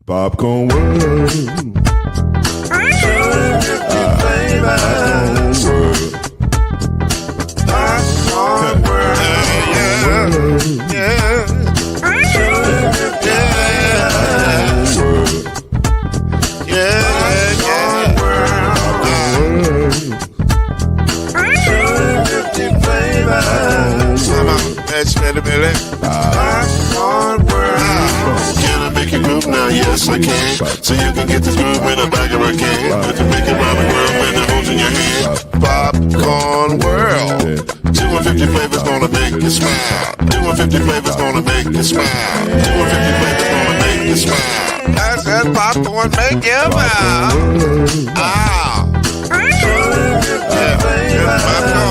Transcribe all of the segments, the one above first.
Popcorn World. Popcorn World. Can I make you move now? Yes, I can. So you can get this move in the back of a can. But you make it round the world when the holes in your hand. Popcorn World. 250 flavors gonna make you smile. 250 flavors gonna make you smile. 250 flavors gonna make you smile. I said popcorn make you smile. Ah. Popcorn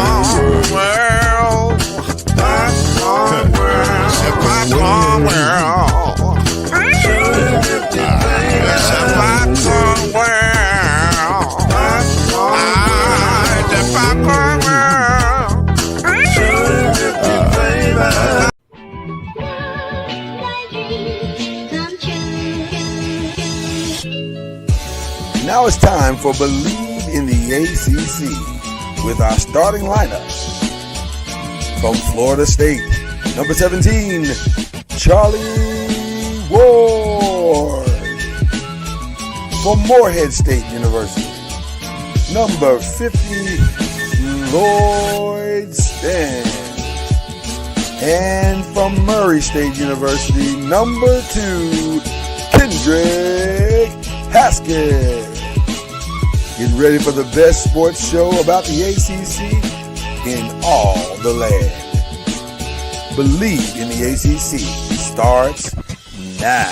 World. Popcorn World. Popcorn World. Now it's time for Believe in the ACC with our starting lineup. From Florida State, number 17, Charlie Ward. From Morehead State University, number 50, Lloyd Stan. And from Murray State University, number 2, Kendrick Haskett. Get ready for the best sports show about the ACC in all the land. Believe in the ACC starts now.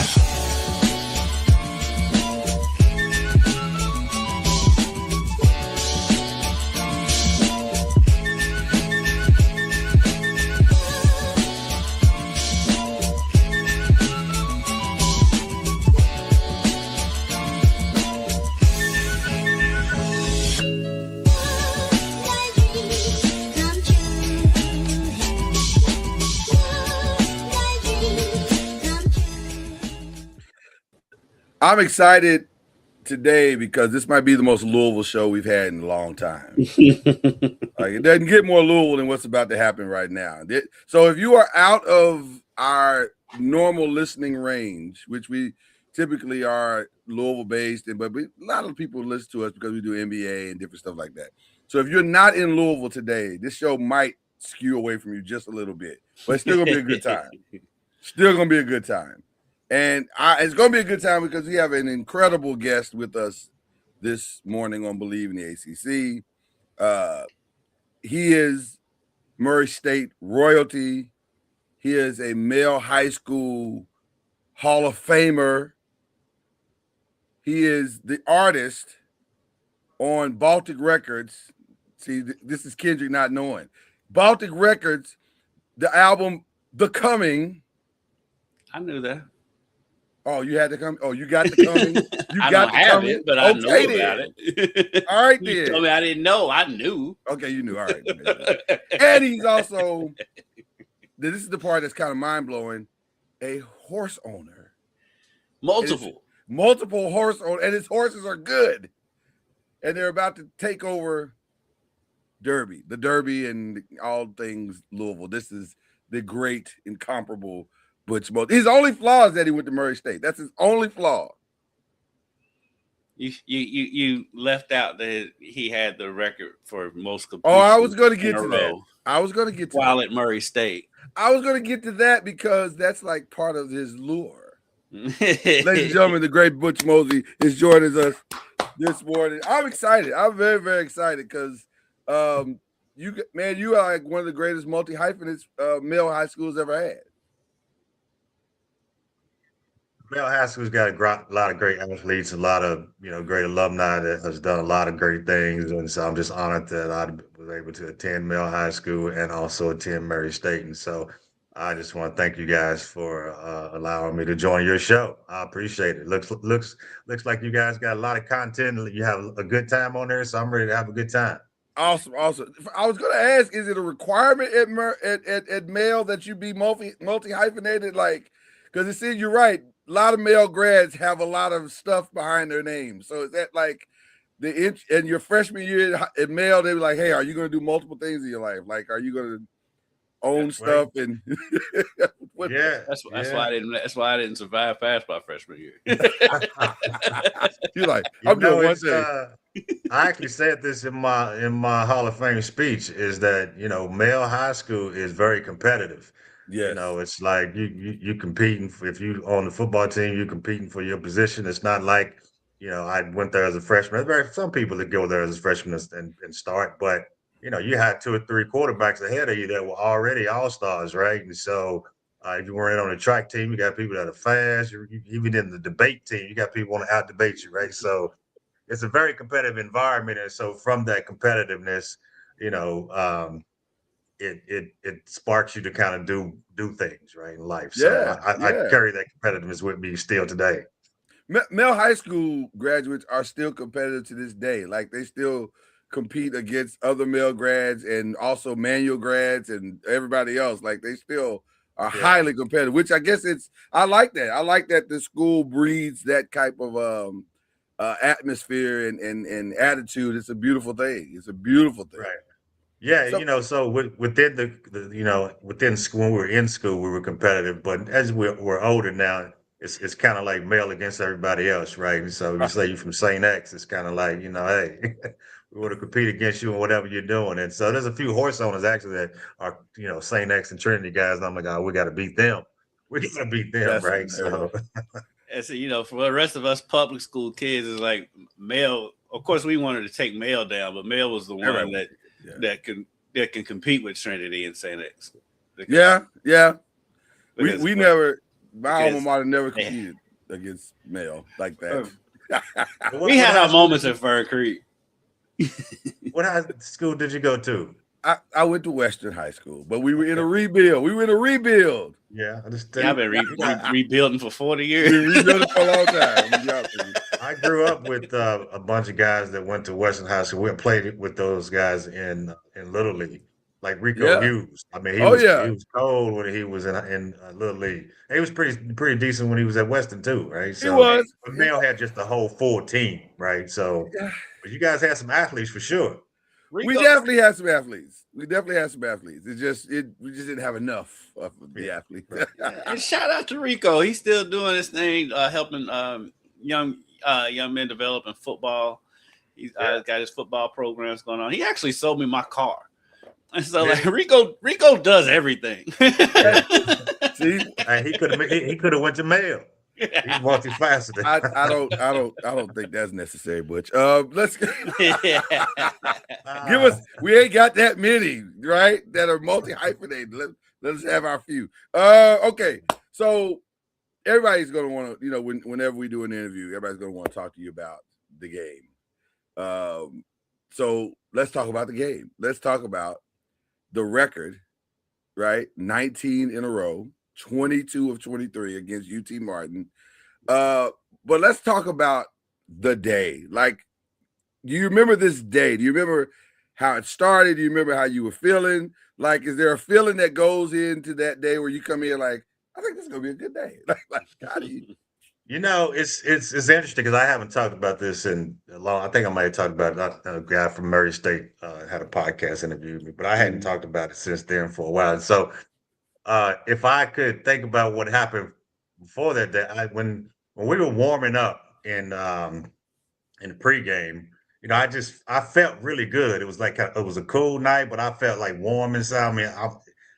I'm excited today because this might be the most Louisville show we've had in a long time. It doesn't get more Louisville than what's about to happen right now. So if you are out of our normal listening range, which we typically are Louisville based, but a lot of people listen to us because we do NBA and different stuff like that. So if you're not in Louisville today, this show might skew away from you just a little bit, but it's still gonna be a good time. Still gonna be a good time. And it's going to be a good time because we have an incredible guest with us this morning on Believe in the ACC. He is Murray State royalty. He is a male high school Hall of Famer. He is the artist on Baltic Records. See, this is Kendrick not knowing. Baltic Records, the album The Coming. I knew that. Oh, you had to come. Oh, you got the coming. You I got don't the have coming. it, but I know then. about it. All right, You then. told me I didn't know. I knew. Okay, you knew. All right. And he's also, this is the part that's kind of mind blowing, a horse owner. Multiple horse owners, and his horses are good. And they're about to take over the Derby and all things Louisville. This is the great, incomparable Butch Mosby. His only flaw is that he went to Murray State. That's his only flaw. You left out that he had the record for most completions. Oh, I was going to get to that. While at Murray State. I was going to get to that because that's like part of his lure. Ladies and gentlemen, the great Butch Mosby is joining us this morning. I'm excited. I'm very, very excited because you are like one of the greatest multi-hyphenates male high schools ever had. Male high school's got a lot of great athletes, a lot of great alumni that has done a lot of great things, and so I'm just honored that I was able to attend Male High School and also attend Murray State, and so I just want to thank you guys for allowing me to join your show. I appreciate it. Looks like you guys got a lot of content. You have a good time on there, so I'm ready to have a good time. Awesome. I was going to ask: is it a requirement at Male that you be multi hyphenated? Like, because it says you're right. lot of male grads have a lot of stuff behind their name. So is that like in your freshman year at male, they were like, hey, are you going to do multiple things in your life? Like, are you going to own stuff? And yeah, that's why I didn't survive past my freshman year. You're like, I'm doing one thing. I actually said this in my Hall of Fame speech, is that, you know, male high school is very competitive. Yes. You know, it's like you competing for, if you on the football team, you competing for your position. It's not like, you know, I went there as a freshman. There's some people that go there as a freshman and start, but you know, you had 2 or 3 quarterbacks ahead of you that were already all-stars, right? And so if you weren't on the track team, you got people that are fast. Even in the debate team, you got people want to out-debate you, right? So it's a very competitive environment. And so from that competitiveness, you know, it sparks you to kind of do things, right, in life. So I carry that competitiveness with me still today. Male high school graduates are still competitive to this day. Like they still compete against other male grads and also manual grads and everybody else. Like they still are highly competitive, which I guess I like that. I like that the school breeds that type of atmosphere and attitude. It's a beautiful thing. It's a beautiful thing. Right. Yeah, you know, so within the you know, within school, when we were in school, we were competitive, but as we're older now, it's kind of like male against everybody else, right? And so you say you're from St. X, it's kind of like, you know, hey, we want to compete against you in whatever you're doing. And so there's a few horse owners actually that are, you know, St. X and Trinity guys, and I'm like, oh, we got to beat them. We got to beat them, right? So, and so, you know, for the rest of us public school kids, is like male. Of course, we wanted to take male down, but male was the one that can compete with Trinity and St. X. Yeah. We never. My alma mater never competed against male like that. We had our moments at Fern Creek. What high school did you go to? I went to Western High School, but we were in a rebuild. Yeah, I've been rebuilding for 40 years. We rebuilding for a long time. I grew up with a bunch of guys that went to Western High School. We played with those guys in Little League, like Rico Hughes. I mean, he was cold when he was in Little League. He was pretty decent when he was at Western too, right? So he was. But Mel had just a whole full team, right? So but you guys had some athletes for sure. We definitely had some athletes. It's just we just didn't have enough of the athletes. And shout out to Rico. He's still doing his thing, helping young men develop in football. He's got his football programs going on. He actually sold me my car. And so like Rico does everything. See, he could have went to Mayo. He's multifaceted. I don't think that's necessary, Butch. Let's give us. We ain't got that many, right? That are multi-hyphenated. Let us have our few. Okay, so everybody's gonna want to, you know, whenever we do an interview, everybody's gonna want to talk to you about the game. So let's talk about the game. Let's talk about the record, right? 19 in a row. 22 of 23 against UT Martin. But let's talk about the day. Like, do you remember this day? Do you remember how it started? Do you remember how you were feeling? Like, is there a feeling that goes into that day where you come here like, I think this is gonna be a good day? Like how do you? You know, it's interesting because I haven't talked about this in a long. I think I might have talked about it. A guy from Murray State had a podcast interview with me, but I hadn't talked about it since then for a while. So if I could think about what happened before that day, when we were warming up in the pregame, you know, I felt really good. It was like it was a cool night, but I felt like warm inside. I mean,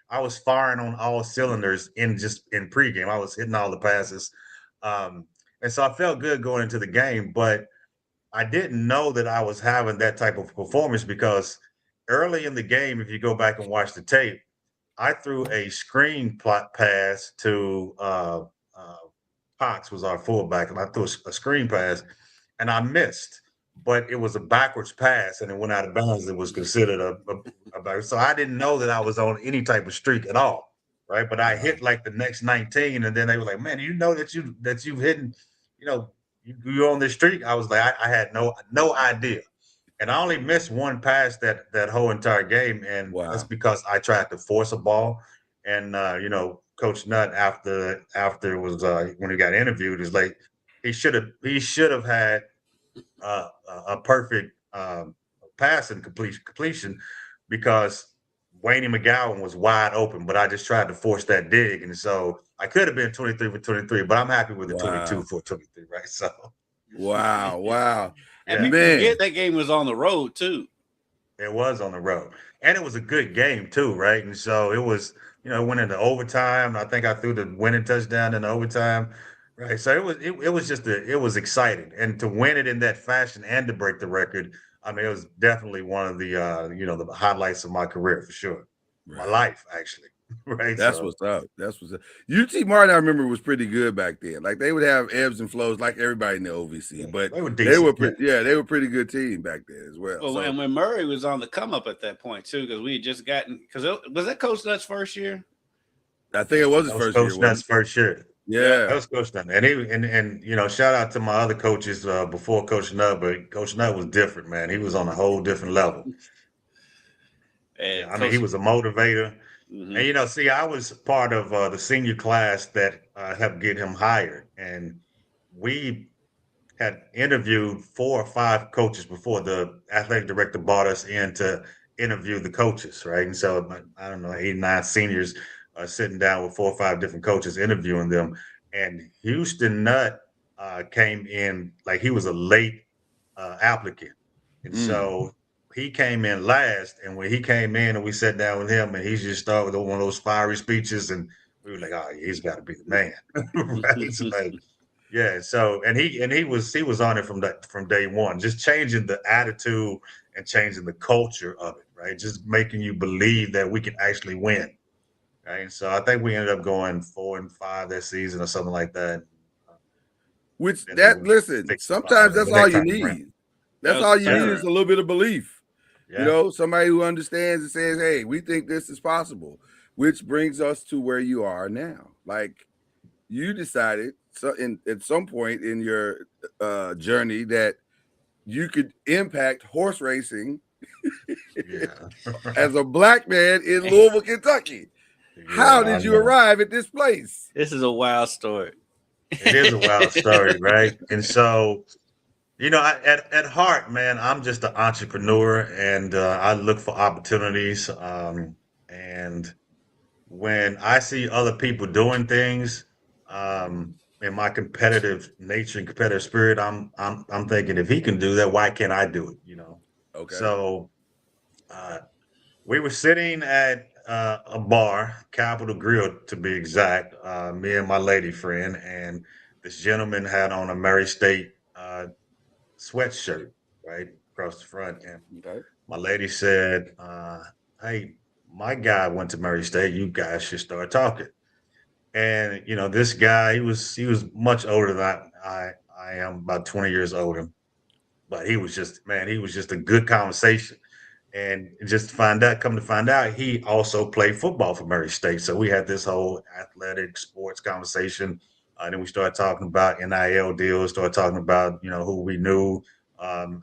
I was firing on all cylinders in pregame. I was hitting all the passes, and so I felt good going into the game. But I didn't know that I was having that type of performance because early in the game, if you go back and watch the tape, I threw a screen pass to Cox was our fullback, and I threw a screen pass, and I missed. But it was a backwards pass, and it went out of bounds. It was considered a backwards. So I didn't know that I was on any type of streak at all, right? But I hit like the next 19, and then they were like, "Man, you know that you've hit, you know, you're on this streak." I was like, I had no idea. And I only missed one pass that whole entire game, and that's because I tried to force a ball. And you know, Coach Nutt after it was when he got interviewed is like he should have had a perfect passing completion because Wayne McGowan was wide open, but I just tried to force that dig, and so I could have been 23 for 23, but I'm happy with the 22 for 23, right? So wow. And Yeah. people Man. forget that game was on the road too. it was on the road, and it was a good game too, right? And so it was, went into overtime. I think I threw the winning touchdown in overtime, right? So it was just it was exciting, and to win it in that fashion and to break the record, I mean, it was definitely one of the the highlights of my career for sure, my life actually, right? That's So what's up. That's what's up. UT Martin, I remember, was pretty good back then. Like they would have ebbs and flows, like everybody in the OVC, yeah, but they were they decent. were they were a pretty good team back then as well. Well, and when Murray was on the come up at that point too, because we had just gotten was that Coach Nutt's first year? I think it was his That was first Coach year. Nutt's first year. Yeah, That was Coach Nutt, and shout out to my other coaches before Coach Nutt, but Coach Nutt was different, man. He was on a whole different level. And I mean, he was a motivator. Mhm. And see, I was part of the senior class that helped get him hired, and we had interviewed 4 or 5 coaches before the athletic director brought us in to interview the coaches, right? And so I don't know, 8, 9 seniors sitting down with 4 or 5 different coaches interviewing them, and Houston Nutt came in like he was a late applicant, and so he came in last. And when he came in and we sat down with him, and he just started with one of those fiery speeches, and we were like, "Oh, yeah, he's got to be the man," right? So like, yeah. So and he was on it from day one, just changing the attitude and changing the culture of it, right? Just making you believe that we can actually win, right? And so I think we ended up going 4-5 that season or something like that. which And that then listen, 6-5 sometimes that's the all next you time around. need. That's That all was you need better. is a little bit of belief. Yeah. Somebody who understands and says, "Hey, we think this is possible," which brings us to where you are now. Like you decided at some point in your journey that you could impact horse racing Yeah. as a black man in Louisville, Kentucky. How Yeah, I did you know. arrive at this place? This is a wild story. It is a wild story, right? And so, at heart, man, I'm just an entrepreneur, and I look for opportunities. And when I see other people doing things, in my competitive nature and competitive spirit, I'm thinking if he can do that, why can't I do it? Okay. So we were sitting at a bar, Capitol Grill to be exact, me and my lady friend, and this gentleman had on a Murray State sweatshirt right across the front. And Okay. my lady said, "Hey, my guy went to Murray State. You guys should start talking." And this guy, he was much older than I am, about 20 years older, but he was just a good conversation. And just come to find out, he also played football for Murray State. So we had this whole athletic sports conversation. Then we started talking about NIL deals, started talking about, who we knew,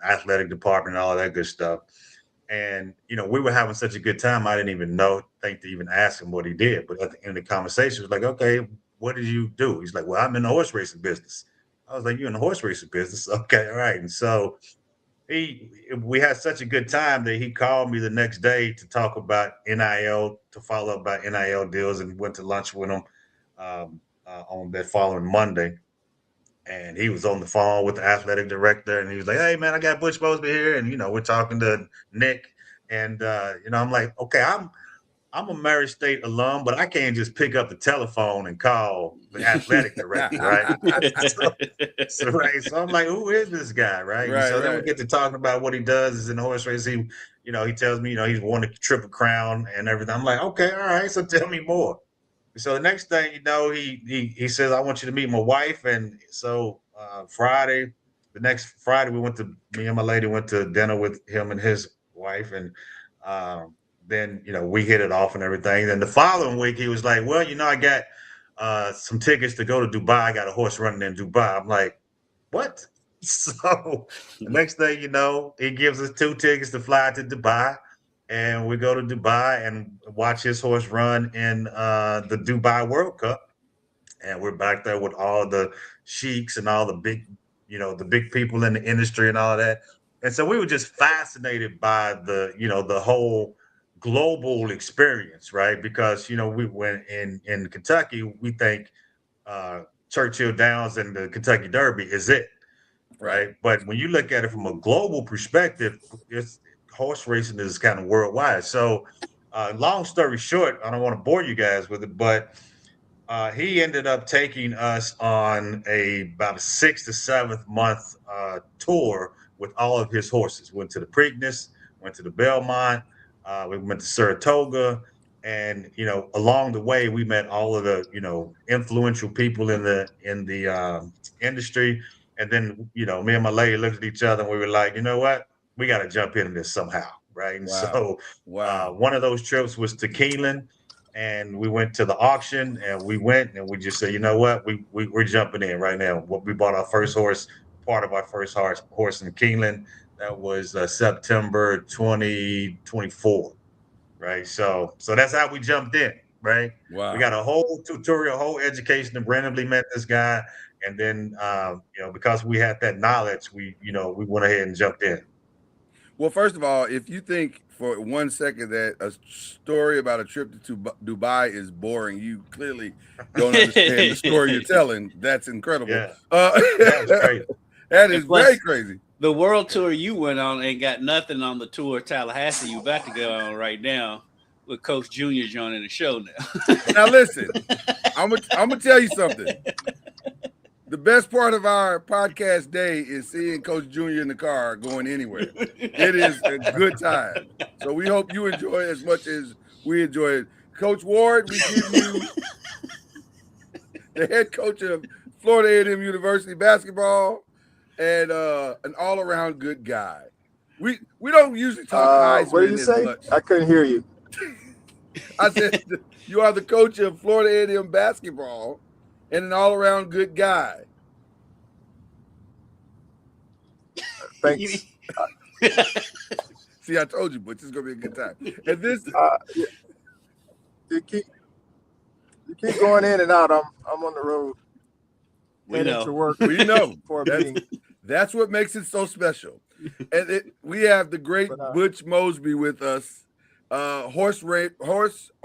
athletic department, and all that good stuff. And, we were having such a good time. I didn't even think to even ask him what he did. But at the end of the conversation, it was like, "Okay, what did you do?" He's like, "Well, I'm in the horse racing business." I was like, "You're in the horse racing business?" Okay, all right. And so we had such a good time that he called me the next day to talk about NIL, to follow up about NIL deals, and went to lunch with him on that following Monday. And he was on the phone with the athletic director, and he was like, "Hey, man, I got Butch Mosby here," and we're talking to Nick, and I'm like, "Okay, I'm a Murray State alum, but I can't just pick up the telephone and call the athletic director, right?" So I'm like, "Who is this guy?" Right. And so then we get to talking about what he does is in horse racing. He tells me, he's won the Triple Crown and everything. I'm like, "Okay, all right. So tell me more." So the next thing you know, he says, "I want you to meet my wife." And so the next Friday, me and my lady went to dinner with him and his wife. And then, we hit it off and everything. Then the following week, he was like, "Well, I got some tickets to go to Dubai. I got a horse running in Dubai." I'm like, "What?" So the next thing you know, he gives us 2 tickets to fly to Dubai. and we go to Dubai and watch his horse run in the Dubai World Cup. And we're back there with all the sheiks and all the big, the big people in the industry and all that. And so we were just fascinated by the whole global experience, right? Because we went in Kentucky, we think Churchill Downs and the Kentucky Derby is it, right? But when you look at it from a global perspective, it's horse racing is kind of worldwide. So, long story short, I don't want to bore you guys with it, but he ended up taking us on about a 6 to 7 month tour with all of his horses. Went to the Preakness, went to the Belmont, we went to Saratoga, and along the way we met all of the influential people in the industry. And then me and my lady looked at each other and we were like, you know what, we got to jump into this somehow, right? And so one of those trips was to Keeneland, and we went to the auction and we just said, you know what, we're jumping in right now. We bought our first horse, part of our first horse in Keeneland. That was September 2024, right? So that's how we jumped in, right? Wow. We got a whole tutorial, whole education, and randomly met this guy, and then because we had that knowledge, we went ahead and jumped in. Well, first of all, if you think for 1 second that a story about a trip to Dubai is boring, you clearly don't understand the story you're telling. That's incredible. Yeah. That's crazy. That is very crazy. The world tour you went on ain't got nothing on the tour Tallahassee you about to go on right now with Coach Junior joining the show now. Now listen, I'm gonna tell you something. The best part of our podcast day is seeing Coach Junior in the car going anywhere. It is a good time. So we hope you enjoy it as much as we enjoy it. Coach Ward, we give you the head coach of Florida A&M University basketball and an all-around good guy. We don't usually talk Heisman. What did you say? Much. I couldn't hear you. I said you are the coach of Florida A&M basketball and an all-around good guy. Thanks. See, I told you, but it's gonna be a good time. And this, you keep going in and out. I'm on the road. Heading to work. we know For a meeting. that's what makes it so special. And we have the great Butch Mosby with us, horse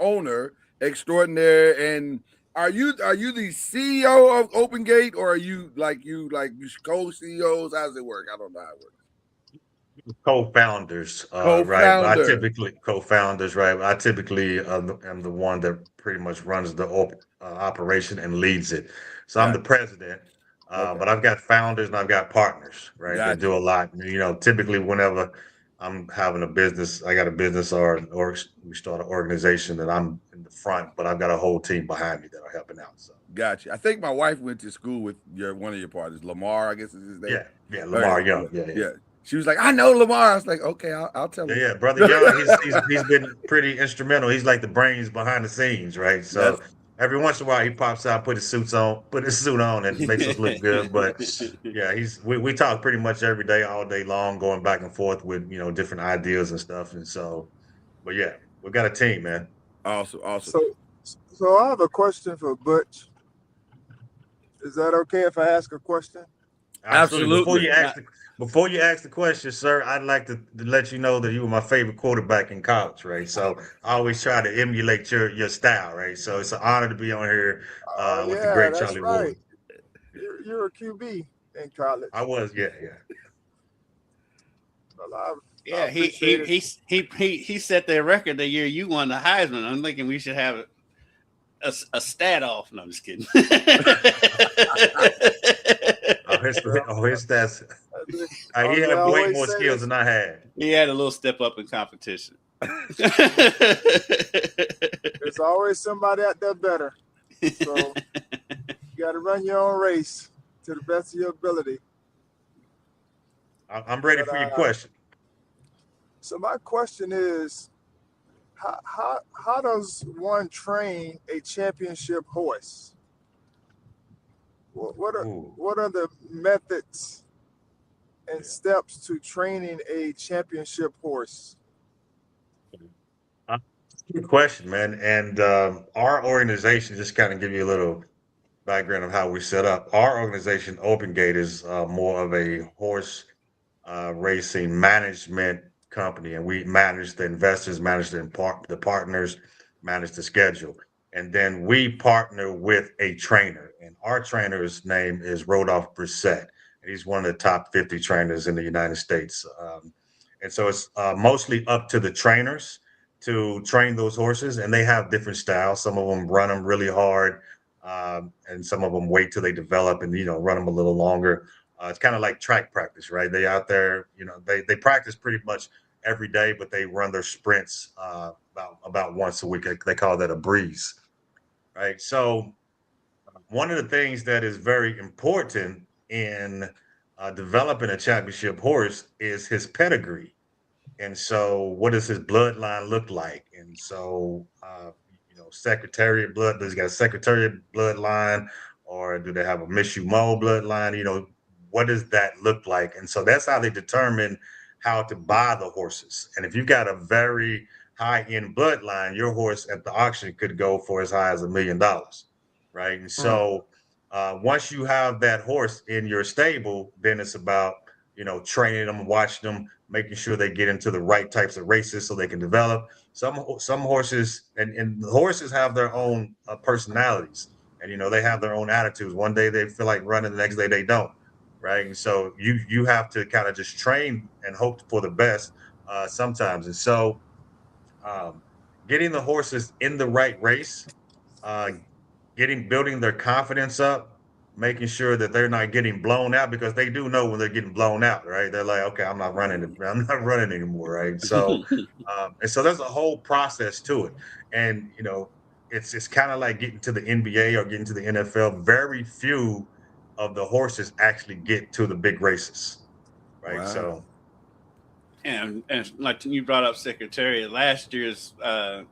owner extraordinaire. And are you the CEO of Open Gate, or are you co-CEOs? How does it work? I don't know how it works. Co-founders, right? I typically co-founders, right? I typically am the one that pretty much runs the operation and leads it. So I'm the president, but I've got founders and I've got partners, right? That do a lot. Typically whenever I'm having a business, I got a business or we start an organization that I'm in the front, but I've got a whole team behind me that are helping out. So. Gotcha. I think my wife went to school with one of your partners, Lamar, I guess is his name. Yeah, Lamar Young. Yeah. She was like, I know Lamar. I was like, okay, I'll tell him. Yeah, brother Young, he's been pretty instrumental. He's like the brains behind the scenes, right? So every once in a while he pops out, put his suit on, and makes us look good. But yeah, we talk pretty much every day, all day long, going back and forth with different ideas and stuff. And so, but yeah, we got a team, man. Awesome. So I have a question for Butch. Is that okay if I ask a question? Absolutely. Before you ask the question, sir, I'd like to let you know that you were my favorite quarterback in college, right? So I always try to emulate your style, right? So it's an honor to be on here with the great Charlie Ward. You're a QB in college. I was, yeah. Well, he set their record the year you won the Heisman. I'm thinking we should have a stat off. No, I'm just kidding. His stats. He had way more skills than I had. He had a little step up in competition. There's always somebody out there better. So you got to run your own race to the best of your ability. I'm ready for your question. So my question is, how does one train a championship horse? What are the methods and steps to training a championship horse? Good question, man. And our organization, just kind of give you a little background of how we set up. Our organization, Open Gate, is more of a horse racing management company, and we manage the investors, manage the partners, manage the schedule, and then we partner with a trainer. And our trainer's name is Rodolphe Brissett. He's one of the top 50 trainers in the United States, and so it's mostly up to the trainers to train those horses, and they have different styles. Some of them run them really hard, and some of them wait till they develop and run them a little longer. It's kind of like track practice, right? They out there, they practice pretty much every day, but they run their sprints about once a week. They call that a breeze, right? So one of the things that is very important in developing a championship horse is his pedigree. And so, what does his bloodline look like? And so, Secretariat blood. Does he got a Secretariat bloodline, or do they have a Miss Mo bloodline? What does that look like? And so that's how they determine how to buy the horses. And if you've got a very high end bloodline, your horse at the auction could go for as high as $1 million, right? And so, once you have that horse in your stable, then it's about training them, watching them, making sure they get into the right types of races so they can develop. Some horses and the horses have their own personalities, and they have their own attitudes. One day they feel like running, the next day they don't, right? And so you have to kind of just train and hope for the best sometimes. And so getting the horses in the right race, uh, building their confidence up, making sure that they're not getting blown out, because they do know when they're getting blown out, right? They're like, okay, I'm not running anymore, right? So, and so there's a whole process to it, and it's kind of like getting to the NBA or getting to the NFL. Very few of the horses actually get to the big races, right? Wow. So. And like you brought up Secretariat, last year's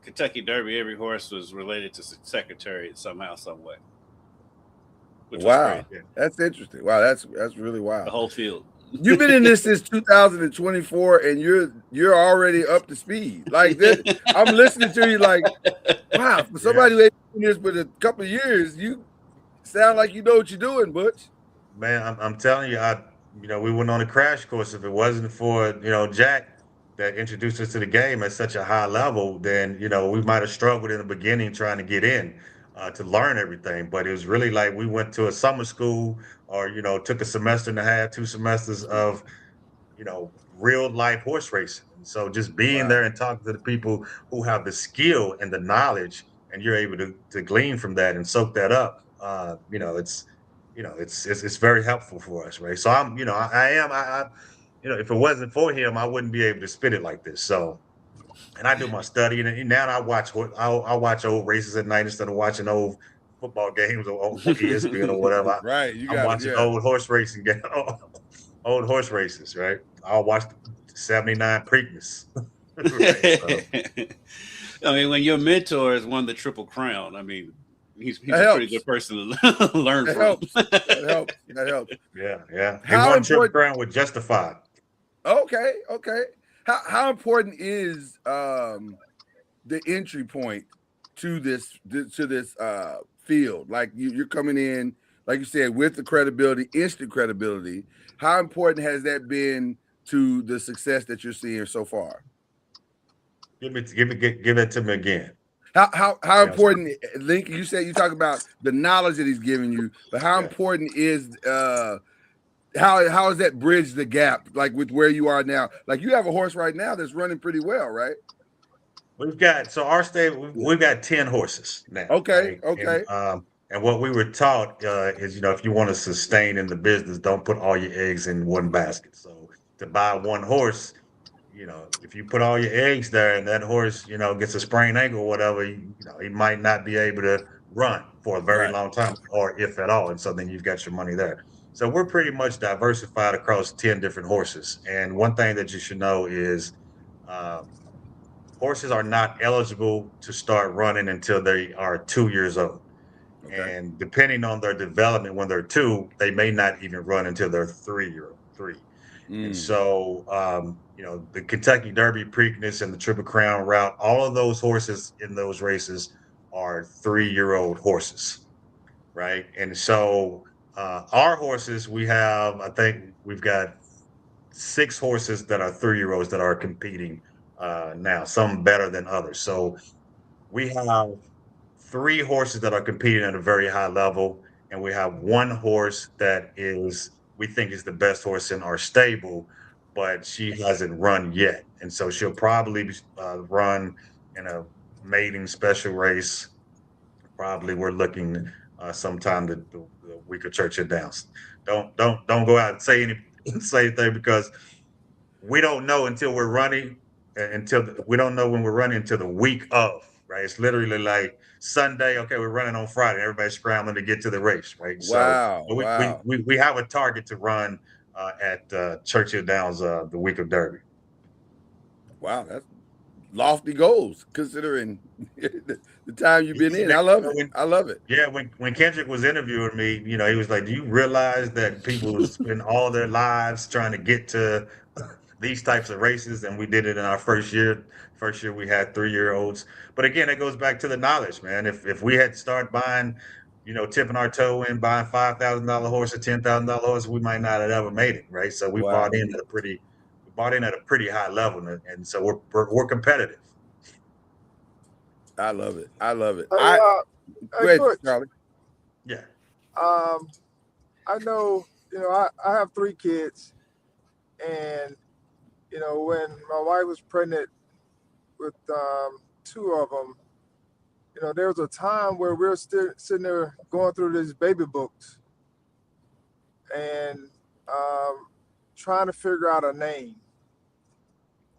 Kentucky Derby, every horse was related to Secretariat somehow, some way. Wow, that's interesting. Wow, that's really wild. The whole field. You've been in this since 2024, and you're already up to speed. Like this, I'm listening to you like, wow, for somebody who ain't been in this for a couple of years, you sound like you know what you're doing, Butch. Man, I'm telling you, we went on a crash course. If it wasn't for Jack that introduced us to the game at such a high level, then we might have struggled in the beginning trying to get in to learn everything. But it was really like we went to a summer school, or took a semester and a half, 2 semesters of real life horse racing. And so just being there and talking to the people who have the skill and the knowledge, and you're able to glean from that and soak that up. It's very helpful for us, right? So if it wasn't for him, I wouldn't be able to spit it like this. So, and I do my studying, and now I watch old races at night instead of watching old football games or ESPN or whatever. Right, I'm watching old horse racing games, old horse races, right? I'll watch the '79 Preakness. Right, so. I mean, when your mentor is won the Triple Crown, I mean, he's a pretty good person to learn from. That helps. Yeah. He won Triple Crown with Justified. Okay. How important is the entry point to this field? Like you're coming in, like you said, with the credibility, instant credibility. How important has that been to the success that you're seeing so far? Give it to me again. How important, Lincoln? You said you talk about the knowledge that he's giving you, but how important is how does that bridge the gap, like with where you are now? Like you have a horse right now that's running pretty well, right? We've got our stable. We've got 10 horses now. Okay, right? okay. And what we were taught is, if you want to sustain in the business, don't put all your eggs in one basket. So to buy one horse, if you put all your eggs there and that horse, gets a sprained ankle or whatever, he might not be able to run for a very long time, or if at all. And so then you've got your money there. So we're pretty much diversified across 10 different horses. And one thing that you should know is horses are not eligible to start running until they are 2 years old. Okay. And depending on their development, when they're 2, they may not even run until they're 3. And so, the Kentucky Derby, Preakness, and the Triple Crown route, all of those horses in those races are 3-year-old horses, right? And so, our horses, I think we've got 6 horses that are 3-year-olds that are competing now, some better than others. So we have 3 horses that are competing at a very high level, and we have 1 horse that we think is the best horse in our stable, but she hasn't run yet. And so she'll probably run in a maiden special race. Probably we're looking sometime the week of Churchill Downs. Don't go out and say anything because we don't know until we're running we don't know when we're running until the week of, right? It's literally like Sunday. Okay, we're running on Friday. Everybody's scrambling to get to the race, right? So Wow. we have a target to run at Churchill Downs the week of Derby. Wow, that's lofty goals considering the time you've been in. I love it. I love it. Yeah, when Kendrick was interviewing me, he was like, "Do you realize that people spend all their lives trying to get to these types of races?" And we did it in our first year. First year we had 3-year-olds. But again, it goes back to the knowledge, man. If we had to start buying, tipping our toe in, buying $5,000 horse or $10,000 horse, we might not have ever made it, right? So we Wow. bought in at a pretty high level, and so we're competitive. I love it. I love it. Hey, Go ahead, Butch, Charlie. Yeah. I know, I have 3 kids, and when my wife was pregnant with 2 of them, there was a time where we were still sitting there going through these baby books and trying to figure out a name.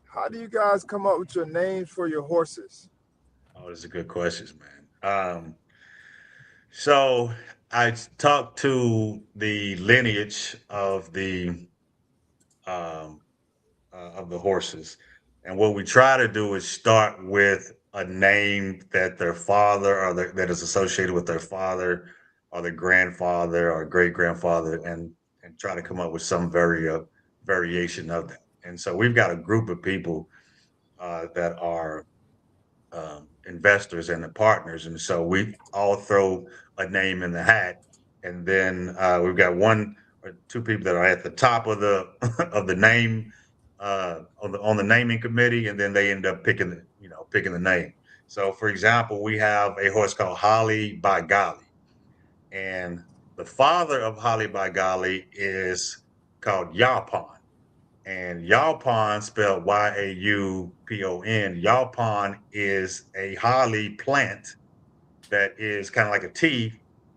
How do you guys come up with your names for your horses? Oh, those are good questions, man. So I talked to the lineage of the horses, and what we try to do is start with a name that their father that is associated with their father or their grandfather or great grandfather, and try to come up with some variation of that. And so we've got a group of people that are investors and the partners, and so we all throw a name in the hat, and then we've got 1 or 2 people that are at the top of the of the name on the naming committee, and then they end up picking the name. So, for example, we have a horse called Holly by Golly, and the father of Holly by Golly is called Yaupon. And Yaupon, spelled Yaupon, Yaupon is a holly plant that is kind of like a tea,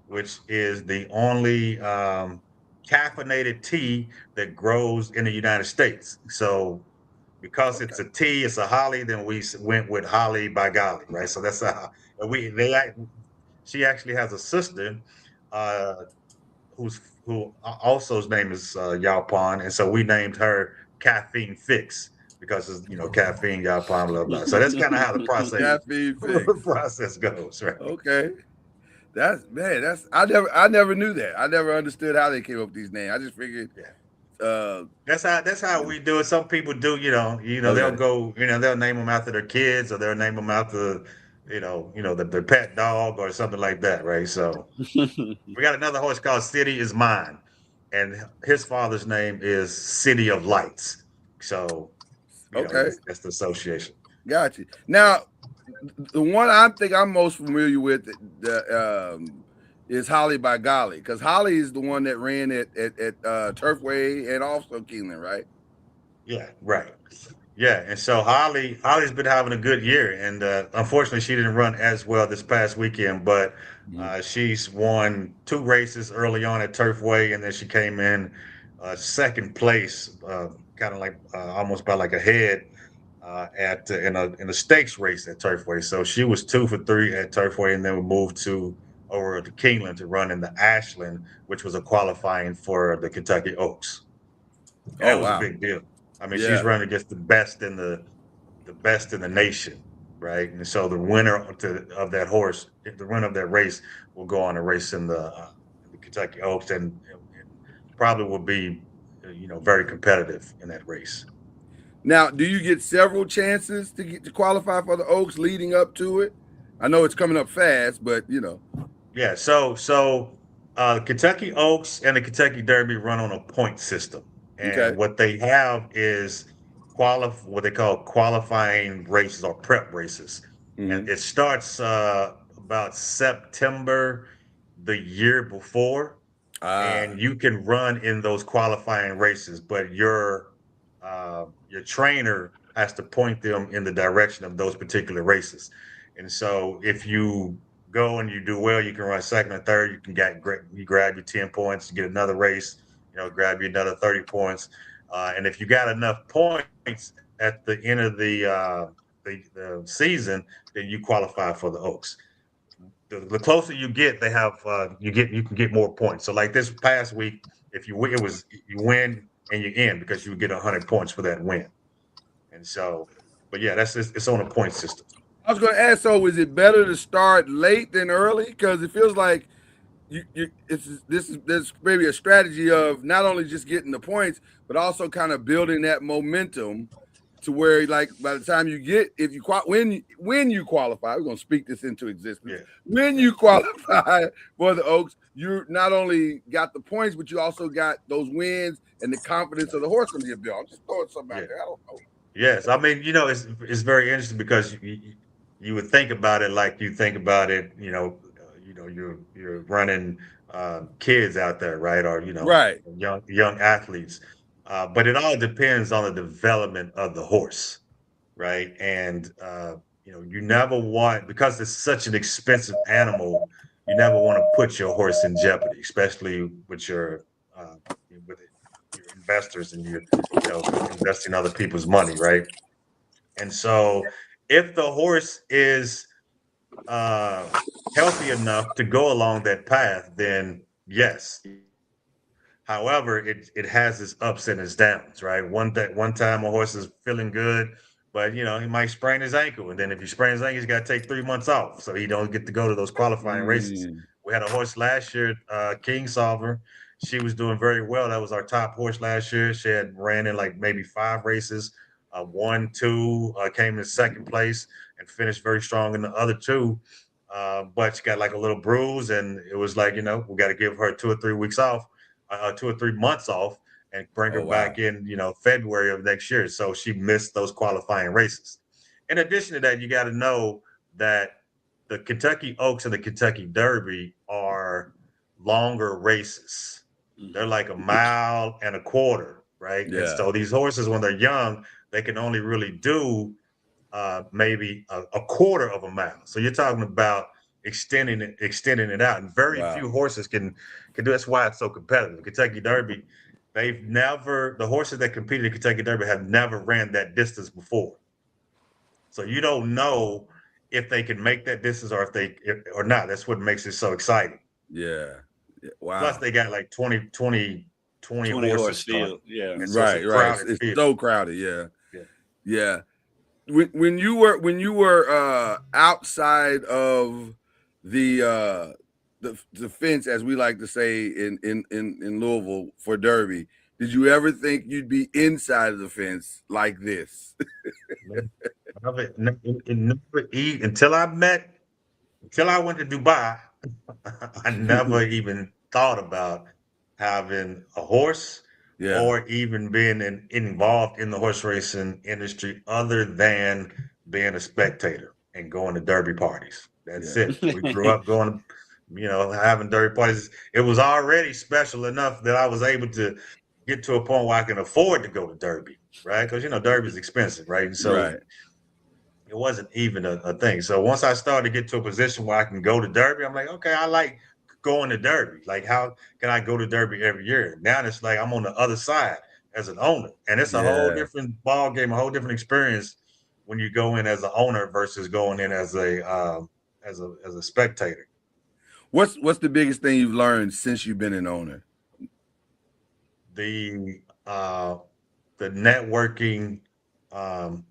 which is the only caffeinated tea that grows in the United States. So because it's a tea, it's a holly, then we went with Holly by Golly, right? So that's how she actually has a sister who also's name is Yaupon, and so we named her Caffeine Fix because it's caffeine, Yaupon, blah blah. So that's kind of how the process goes, right? Okay. I never knew that. I never understood how they came up with these names. I just figured that's how we do it. Some people do, they'll go, they'll name them after their kids, or they'll name them after their pet dog or something like that, right? So we got another horse called City Is Mine, and his father's name is City of Lights. So that's the association. Gotcha. Now, the one I think I'm most familiar with is Holly by Golly, because Holly is the one that ran at Turfway and also Keeneland, right? Yeah, right. Yeah, and so Holly's been having a good year, and unfortunately, she didn't run as well this past weekend. But she's won 2 races early on at Turfway, and then she came in second place, kind of like almost by like a head in a stakes race at Turfway. So she was 2 for 3 at Turfway, and then we moved over to Keeneland to run in the Ashland, which was a qualifying for the Kentucky Oaks. And that was a big deal. I mean, she's running against the best in the nation, right? And so the winner of that horse, the winner of that race, will go on a race in the Kentucky Oaks, and probably will be very competitive in that race. Now, do you get several chances to qualify for the Oaks leading up to it? I know it's coming up fast, but Yeah. So Kentucky Oaks and the Kentucky Derby run on a point system, okay. and what they have is what they call qualifying races or prep races, and Mm-hmm. it starts about September the year before, Ah, and you can run in those qualifying races, but your trainer has to point them in the direction of those particular races. And so if you go and you do well, you can run second or third. You can you grab your 10 points, get another race, grab you another 30 points. And if you got enough points at the end of the season, then you qualify for the Oaks. The closer you get, you can get more points. So like this past week, if you win, you win and you end because you would get 100 points for that win. And so, but yeah, it's on a point system. I was going to ask. So, is it better to start late than early? Because it feels like there's maybe a strategy of not only just getting the points, but also kind of building that momentum to where, like, by the time you get, when you qualify, we're going to speak this into existence. Yeah. When you qualify for the Oaks, you not only got the points, but you also got those wins and the confidence of the horse under your belt. I'm just throwing something out there. I don't know. Yes, I mean, it's very interesting because you would think about it like you think about it, you're running kids out there, right? Or Right. young athletes, but it all depends on the development of the horse, right? And you never want, because it's such an expensive animal, you never want to put your horse in jeopardy, especially with with your investors and you investing other people's money, right? And so if the horse is healthy enough to go along that path, then yes. However, it has its ups and its downs, right? One time a horse is feeling good, but he might sprain his ankle, and then if he sprains his ankle, he's got to take 3 months off, so he don't get to go to those qualifying races. We had a horse last year, King Solver. She was doing very well. That was our top horse last year. She had ran in like maybe 5 races, won 2, came in second place, and finished very strong in the other 2. But she got like a little bruise, and it was like we got to give her 2 or 3 weeks off. 2 or 3 months off and bring her back in, February of next year. So she missed those qualifying races. In addition to that, you got to know that the Kentucky Oaks and the Kentucky Derby are longer races. They're like a mile and a quarter, right? Yeah. And so these horses, when they're young, they can only really do maybe a quarter of a mile. So you're talking about extending it out, and very few horses can do. That's why it's so competitive. Kentucky Derby, the horses that competed in Kentucky Derby have never ran that distance before. So you don't know if they can make that distance or not. That's what makes it so exciting. Yeah. Wow. Plus they got like 20 horses field. Yeah. And so right. It's so crowded. Yeah. Yeah. When you were outside of the fence, as we like to say in Louisville for Derby, did you ever think you'd be inside of the fence like this? Until I went to Dubai, I never even thought about having a horse or even being involved in the horse racing industry other than being a spectator and going to derby parties. That's it. We grew up going, having derby parties. It was already special enough that I was able to get to a point where I can afford to go to derby, right? Because, derby is expensive, right? And so it wasn't even a thing. So once I started to get to a position where I can go to derby, I'm like, okay, I like going to derby. Like, how can I go to derby every year? Now it's like I'm on the other side as an owner, and it's a whole different ball game, a whole different experience when you go in as an owner versus going in as a spectator. What's the biggest thing you've learned since you've been an owner? The networking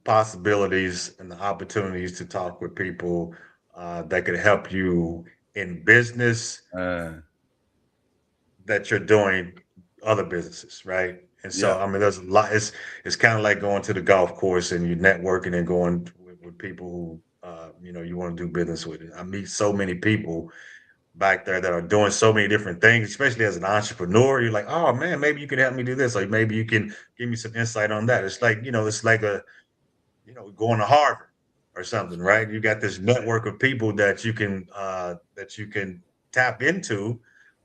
possibilities and the opportunities to talk with people that could help you in business that you're doing other businesses, right? And so, I mean, there's a lot. It's kind of like going to the golf course and you're networking and going with people who, you want to do business with. I meet so many people back there that are doing so many different things, especially as an entrepreneur. You're like, oh man, maybe you can help me do this, or maybe you can give me some insight on that. It's like, it's like going to Harvard or something, right? You got this network of people that you can tap into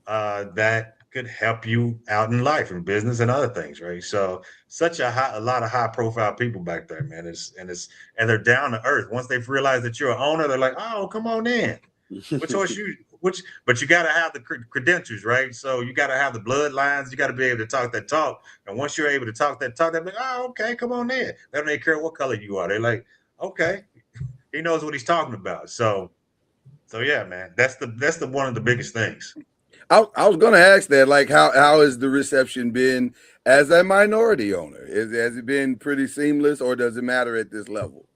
that could help you out in life and business and other things, right? So a lot of high profile people back there, man. And they're down to earth. Once they've realized that you're an owner, they're like, oh, come on in. But you got to have the credentials, right? So you got to have the bloodlines. You got to be able to talk that talk. And once you're able to talk that talk, they're like, oh, okay, come on in. They don't even care what color you are. They're like, okay, he knows what he's talking about. So yeah, man, that's the one of the biggest things. I was going to ask that, like, how has the reception been as a minority owner? Has it been pretty seamless, or does it matter at this level?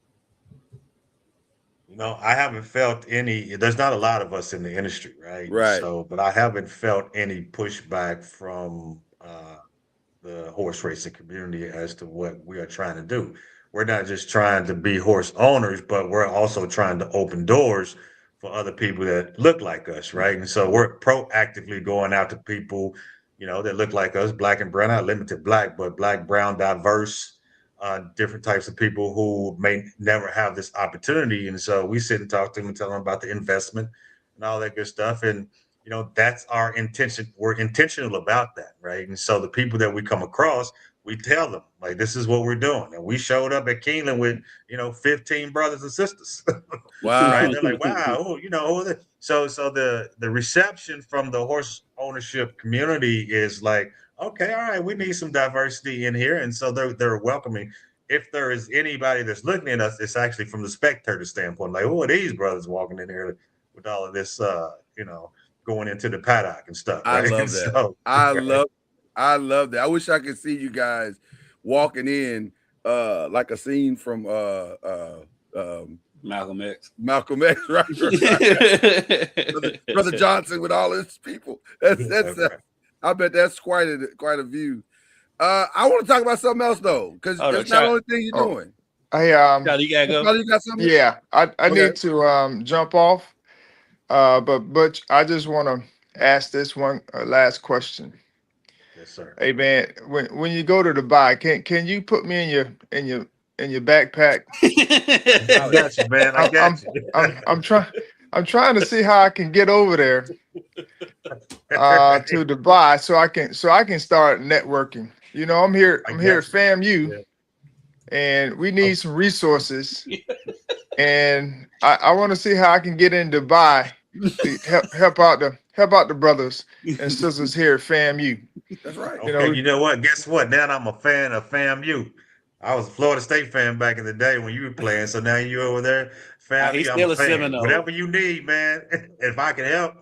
I haven't felt any. There's not a lot of us in the industry, right? Right. So, but I haven't felt any pushback from the horse racing community as to what we are trying to do. We're not just trying to be horse owners, but we're also trying to open doors for other people that look like us, right? And so we're proactively going out to people, that look like us, black and brown, not limited black, but black, brown, diverse, different types of people who may never have this opportunity. And so we sit and talk to them and tell them about the investment and all that good stuff. And, that's our intention. We're intentional about that, right? And so the people that we come across, we tell them, like, this is what we're doing. And we showed up at Keeneland with, 15 brothers and sisters. Wow. Right? They're like, wow, so the reception from the horse ownership community is like, okay, all right, we need some diversity in here. And so they're welcoming. If there is anybody that's looking at us, it's actually from the spectator standpoint, like, oh, these brothers walking in here with all of this, going into the paddock and stuff. Right? I love that. So, I love that. I wish I could see you guys walking in like a scene from Malcolm X. Malcolm X, right? Brother Johnson with all his people. That's I bet that's quite a view. I want to talk about something else though, because that's not the only thing you're doing. Hey, You gotta go. You got something? yeah, I need to jump off. But Butch, I just want to ask this one last question. yes, sir. Hey man, when you go to Dubai, can you put me in your backpack? I got you, man. I got you. I'm trying to see how I can get over there to Dubai so I can start networking. I'm here at FAMU, and we need some resources. And I want to see how I can get in Dubai to help out the brothers and sisters here at FAMU. That's right. Okay, you know what? Guess what? Now I'm a fan of FAMU. I was a Florida State fan back in the day when you were playing. So now you over there, FAMU. He's still a Seminole. Whatever you need, man. If I can help,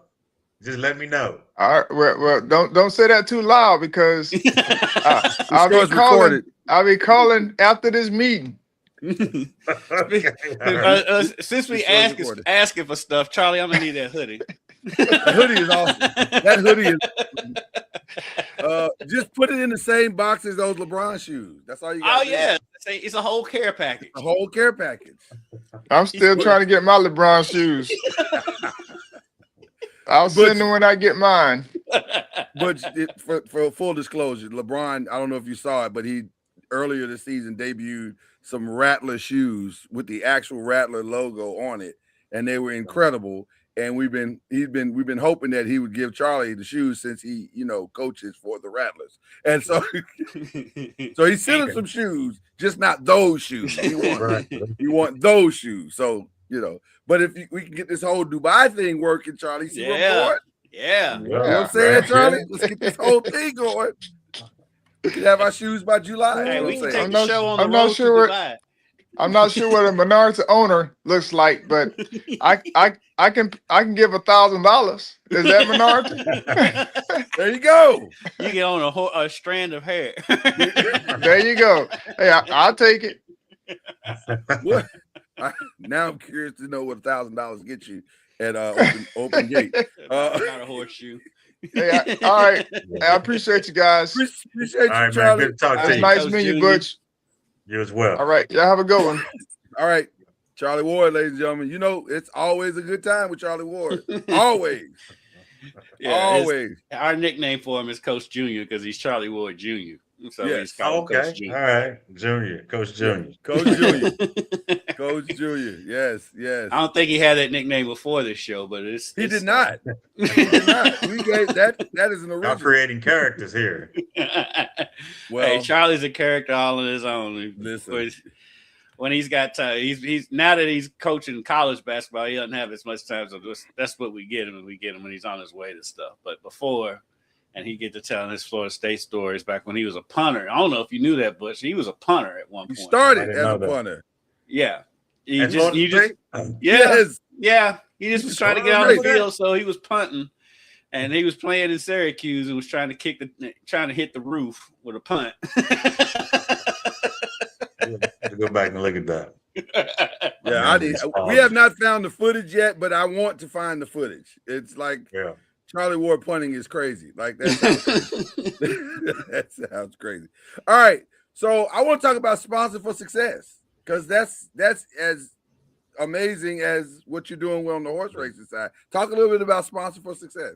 just let me know. All right. Well, don't say that too loud because I'll be calling after this meeting. Since we asking for stuff, Charlie, I'm gonna need that hoodie. The hoodie is awesome. That hoodie is just put it in the same box as those LeBron shoes. That's all you got. Oh yeah, it's a whole care package. A whole care package. I'm still trying to get my LeBron shoes. I'll send them when I get mine. But for full disclosure, LeBron, I don't know if you saw it, but he earlier this season debuted some Rattler shoes with the actual Rattler logo on it, and they were incredible. And we've been hoping that he would give Charlie the shoes since he, coaches for the Rattlers. And so so he sent him some shoes, just not those shoes. He want those shoes. So, but if we can get this whole Dubai thing working, Charlie, see what I'm going? Yeah. You know what I'm saying, Charlie? Let's get this whole thing going. We can have our shoes by July. Hey, we can take I'm the not- show on the I'm not road sure to Dubai. I'm not sure what a minority owner looks like, but I can give $1,000. Is that minority? There you go. You get on a strand of hair. There you go. Hey, I'll take it. What? Now I'm curious to know what $1,000 gets you at open gate. Not a horseshoe. Hey, all right. Hey, I appreciate you guys. Appreciate All you, right, man. Charlie. Good to talk All to It's you. nice Coach meeting you, Junior. Butch. You as well. All right. Y'all have a good one. All right. Charlie Ward, ladies and gentlemen. You know, it's always a good time with Charlie Ward. Always. Yeah, Always. our nickname for him is Coach Junior because he's Charlie Ward Jr. So Yes. he's called Coach Okay. Junior. All right. Junior. Coach Junior. Coach Junior. Coach Junior. Yes, yes. I don't think he had that nickname before this show, but He did not. He did not. We gave that is an Y'all original. creating characters here. Well, hey, Charlie's a character all on his own. listen. When he's got time, he's now that he's coaching college basketball, he doesn't have as much time. So that's what we get him, and we get him when he's on his way to stuff. But before, and he get to telling his Florida State stories back when he was a punter. I don't know if you knew that, Butch. He was a punter at one point. He started I didn't as know a that. punter. Yeah. At Florida State? Yes. Yeah. He just was trying to get on Florida the State. field, so he was punting. And he was playing in Syracuse and was trying to hit the roof with a punt. I have to go back and look at that. Yeah, I did. We have not found the footage yet, but I want to find the footage. It's like Charlie Ward punting is crazy. Like that sounds crazy. That sounds crazy. All right. So I want to talk about Sponsor for Success, because that's as amazing as what you're doing on the horse racing side. Talk a little bit about Sponsor for Success.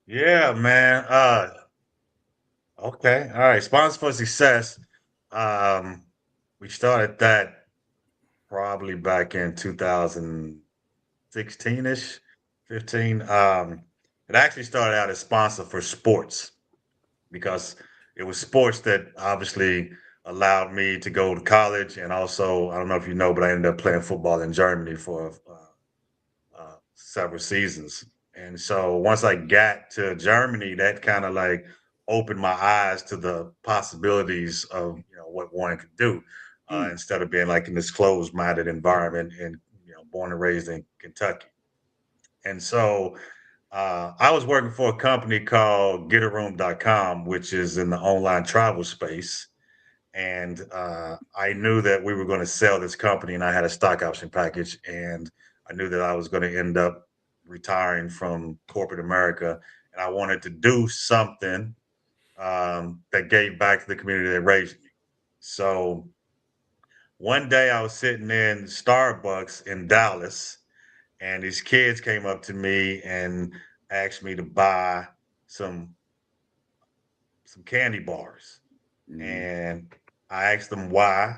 Yeah, man. Okay. All right. Sponsor for Success. We started that probably back in 2016-ish, 15. It actually started out as Sponsor for Sports because it was sports that obviously allowed me to go to college. And also, I don't know if you know, but I ended up playing football in Germany for several seasons. And so once I got to Germany, that kind of like opened my eyes to the possibilities of what one could do instead of being like in this closed-minded environment and born and raised in Kentucky. And so I was working for a company called getaroom.com, which is in the online travel space. And I knew that we were going to sell this company, and I had a stock option package, and I knew that I was going to end up retiring from corporate America, and I wanted to do something that gave back to the community that raised me. So one day I was sitting in Starbucks in Dallas, and these kids came up to me and asked me to buy some candy bars. And I asked them why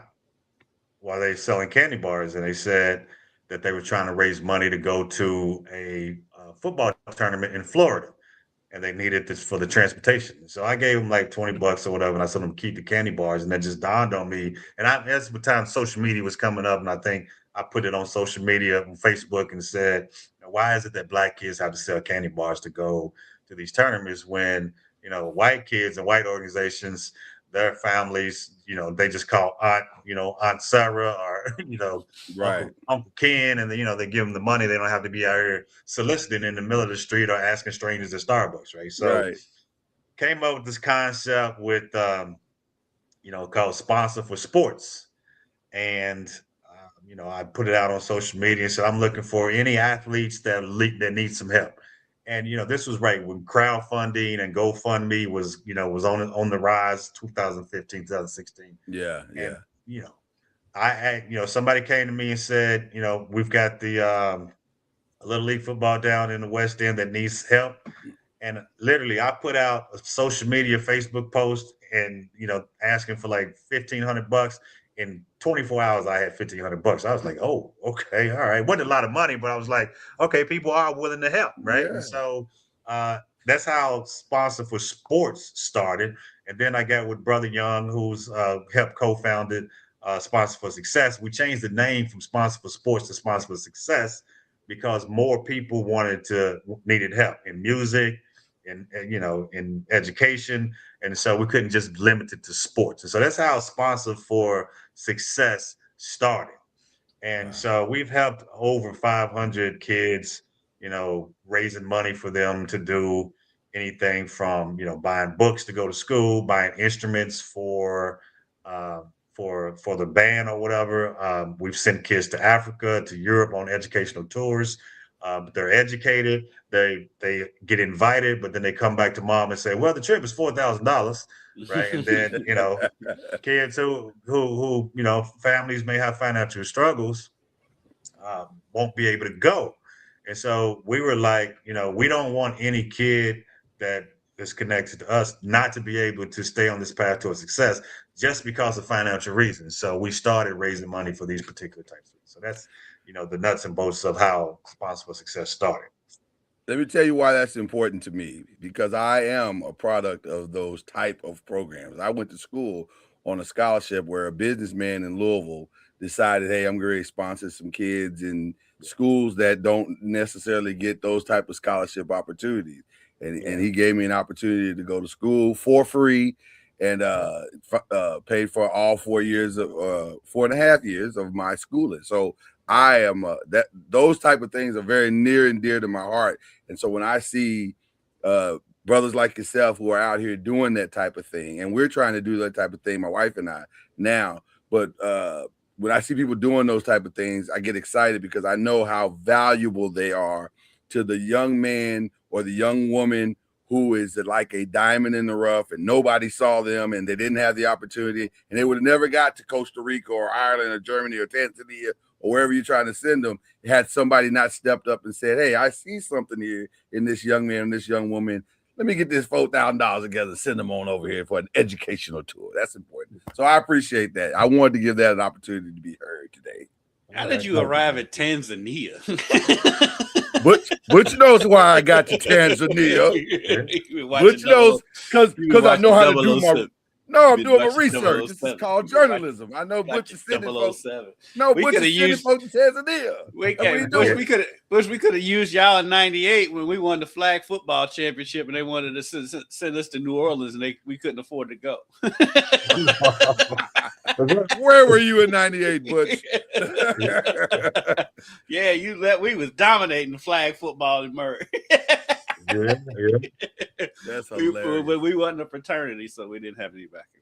they selling candy bars, and they said that they were trying to raise money to go to a football tournament in Florida, and they needed this for the transportation. So I gave them like $20 or whatever, and I told them keep the candy bars. And that just dawned on me. And that's the time social media was coming up, and I think I put it on social media on Facebook and said, why is it that Black kids have to sell candy bars to go to these tournaments when white kids and white organizations, their families, they just call Aunt Sarah or, Right. Uncle Ken, and they give them the money. They don't have to be out here soliciting in the middle of the street or asking strangers at Starbucks, right? So came up with this concept with, called Sponsor for Sports. And, I put it out on social media and said, I'm looking for any athletes that need some help. And this was right when crowdfunding and GoFundMe was on the rise, 2015, 2016. Yeah, and, I had somebody came to me and said, we've got the Little League football down in the West End that needs help. And literally, I put out a social media Facebook post and asking for like $1,500. In 24 hours, I had $1,500. I was like, oh, okay, all right. Wasn't a lot of money, but I was like, okay, people are willing to help, right? Yeah. And so that's how Sponsor for Sports started. And then I got with Brother Young, who's helped co-founded Sponsor for Success. We changed the name from Sponsor for Sports to Sponsor for Success because more people needed help in music, in education. And so we couldn't just limit it to sports. And so that's how Sponsor for Success started. And so we've helped over 500 kids, raising money for them to do anything from, buying books to go to school, buying instruments for the band or whatever. We've sent kids to Africa, to Europe on educational tours. But they're educated. They get invited, but then they come back to mom and say, "Well, the trip is $4,000." Right, and then kids who families may have financial struggles won't be able to go. And so we were like, we don't want any kid that is connected to us not to be able to stay on this path to a success just because of financial reasons. So we started raising money for these particular types of things. So that's, the nuts and bolts of how Responsible Success started. Let me tell you why that's important to me, because I am a product of those type of programs. I went to school on a scholarship where a businessman in Louisville decided, hey, I'm going to sponsor some kids in schools that don't necessarily get those type of scholarship opportunities. And he gave me an opportunity to go to school for free and paid for all 4 years of 4.5 years of my schooling. So I am those type of things are very near and dear to my heart. And so when I see brothers like yourself who are out here doing that type of thing, and we're trying to do that type of thing, my wife and I now, but when I see people doing those type of things, I get excited because I know how valuable they are to the young man or the young woman who is like a diamond in the rough and nobody saw them and they didn't have the opportunity and they would have never got to Costa Rica or Ireland or Germany or Tanzania or wherever you're trying to send them, had somebody not stepped up and said, hey, I see something here in this young man and this young woman. Let me get this $4,000 together, send them on over here for an educational tour. That's important. So I appreciate that. I wanted to give that an opportunity to be heard today. How did you arrive at Tanzania? Butch knows why I got to Tanzania. Butch knows because I know how to do my... No, I'm doing my research. This is called journalism. I know Butch is sending folks. No, Butch is sending folks to Tanzania. We could have used y'all in '98 when we won the flag football championship, and they wanted to send us to New Orleans, and we couldn't afford to go. Where were you in '98, Butch? Yeah, we was dominating flag football in Murray. Yeah. That's hilarious. We wasn't a fraternity, so we didn't have any backing.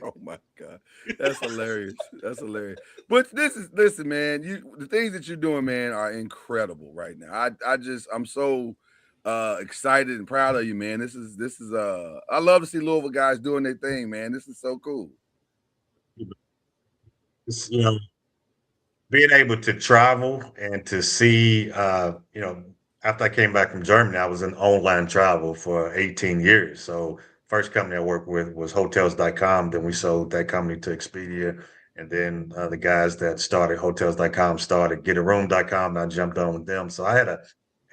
Oh my God, that's hilarious. That's hilarious. But listen, man. The things that you're doing, man, are incredible right now. I'm so excited and proud of you, man. This is I love to see Louisville guys doing their thing, man. This is so cool. It's, being able to travel and to see, after I came back from Germany, I was in online travel for 18 years. So first company I worked with was Hotels.com. Then we sold that company to Expedia. And then the guys that started Hotels.com started GetARoom.com. And I jumped on with them. So I had a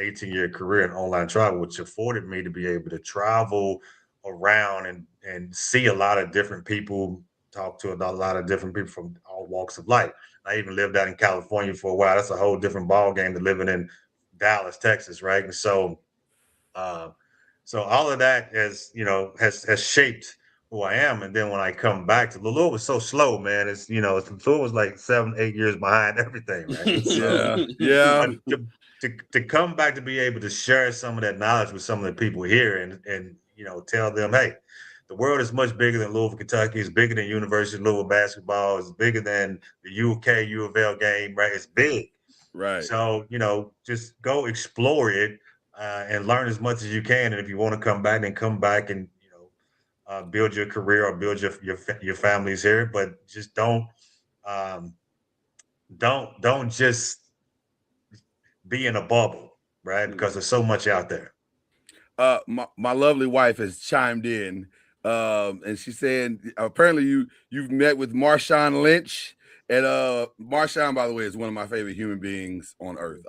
18-year career in online travel, which afforded me to be able to travel around and see a lot of different people, talk to a lot of different people from all walks of life. I even lived out in California for a while. That's a whole different ball game than living in Dallas, Texas, right? And so, so all of that has shaped who I am. And then when I come back to Louisville, was so slow, man. It's Louisville was like 7-8 years behind everything, right? So, yeah. To come back to be able to share some of that knowledge with some of the people here, and tell them, hey, the world is much bigger than Louisville, Kentucky. It's bigger than University of Louisville basketball. It's bigger than the UK U of L game, right? It's big. Right. So, just go explore it and learn as much as you can. And if you want to come back, then come back and, build your career or build your families here. But just don't just be in a bubble, right? Because there's so much out there. My lovely wife has chimed in, and she's saying apparently you've met with Marshawn Lynch. And Marshawn, by the way, is one of my favorite human beings on earth.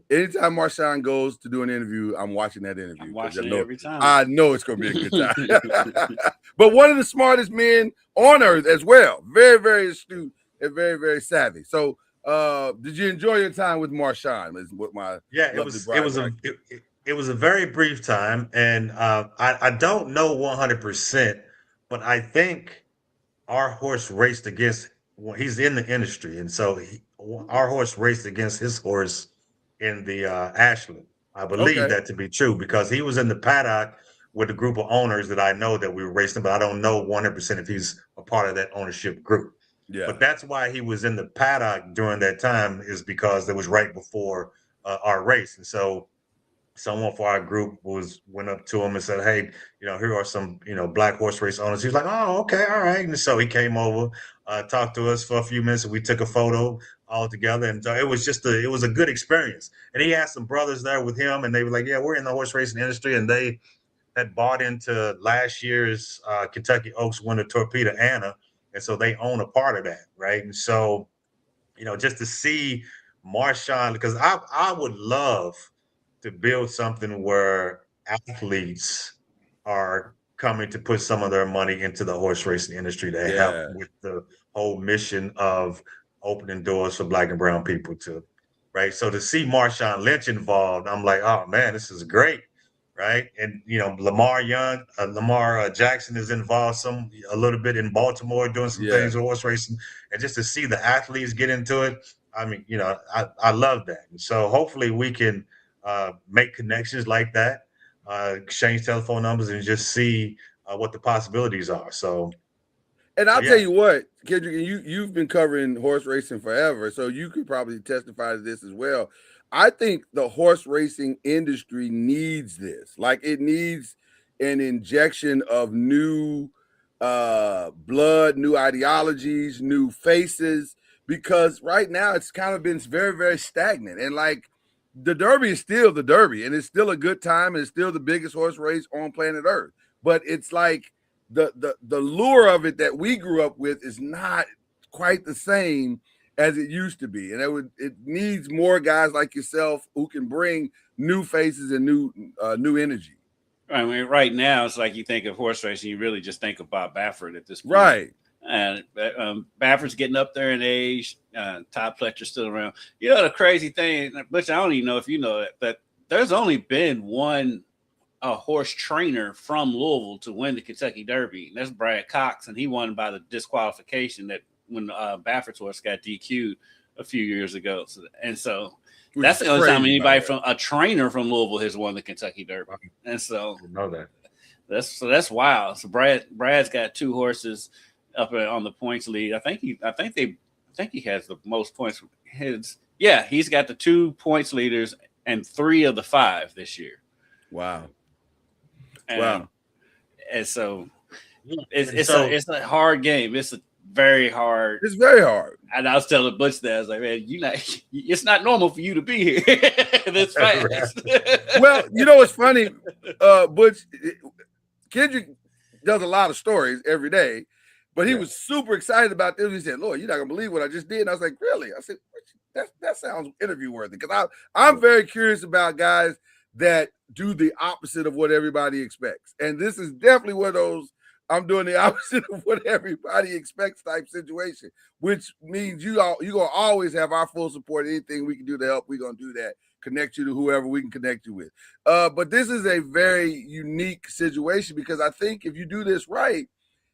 Anytime Marshawn goes to do an interview, I'm watching that interview. I'm watching it every time. I know it's going to be a good time. But one of the smartest men on earth as well. Very, very astute and very, very savvy. So, did you enjoy your time with Marshawn? It was a very brief time, and I don't know 100%, but I think our horse raced against. Well, he's in the industry, and so our horse raced against his horse in the Ashland. I believe that to be true because he was in the paddock with a group of owners that I know that we were racing, but I don't know 100% if he's a part of that ownership group. Yeah. But that's why he was in the paddock during that time, is because it was right before our race. And so someone for our group went up to him and said, "Hey, here are some, black horse race owners." He was like, "Oh, okay, all right." And so he came over, talked to us for a few minutes, and we took a photo all together. And it was it was a good experience. And he had some brothers there with him, and they were like, "Yeah, we're in the horse racing industry," and they had bought into last year's Kentucky Oaks winner Torpedo Anna, and so they own a part of that, right? And so, just to see Marshawn, because I would love to build something where athletes are coming to put some of their money into the horse racing industry to help with the whole mission of opening doors for Black and brown people too, right? So to see Marshawn Lynch involved, I'm like, oh man, this is great, right? And Lamar Jackson is involved a little bit in Baltimore doing some things with horse racing, and just to see the athletes get into it, I mean, I love that. And so hopefully we can make connections like that, exchange telephone numbers, and just see what the possibilities are. So, and I'll tell you what, Kendrick, you've been covering horse racing forever, so you could probably testify to this as well. I think the horse racing industry needs this. Like, it needs an injection of new blood, new ideologies, new faces, because right now it's kind of been very, very stagnant. And like, the Derby is still the Derby, and it's still a good time, and it's still the biggest horse race on planet Earth. But it's like the lure of it that we grew up with is not quite the same as it used to be, and it needs more guys like yourself who can bring new faces and new energy. I mean, right now it's like you think of horse racing, you really just think of Bob Baffert at this point, right? And Baffert's getting up there in age. Todd Pletcher's still around. The crazy thing, Butch, I don't even know if you know it, but there's only been one horse trainer from Louisville to win the Kentucky Derby, and that's Brad Cox, and he won by the disqualification that when Baffert's horse got DQ'd a few years ago. So that's the only time anybody from a trainer from Louisville has won the Kentucky Derby. And so I know that. That's wild. So Brad's got 2 horses up on the points lead. I think he has the most points. He's got the 2 points leaders and 3 of the 5 this year. Wow. And so it's a hard game. It's very hard. It's very hard. And I was telling Butch that, I was like, man, it's not normal for you to be here this fast. Well, it's funny, Butch, Kendrick does a lot of stories every day, but he was super excited about this. He said, Lord, you're not gonna believe what I just did. And I was like, really? I said, that sounds interview worthy, because I'm very curious about guys that do the opposite of what everybody expects. And this is definitely one of those I'm doing the opposite of what everybody expects type situation, which means you're gonna always have our full support. Anything we can do to help, we're gonna do that. Connect you to whoever we can connect you with. But this is a very unique situation, because I think if you do this right,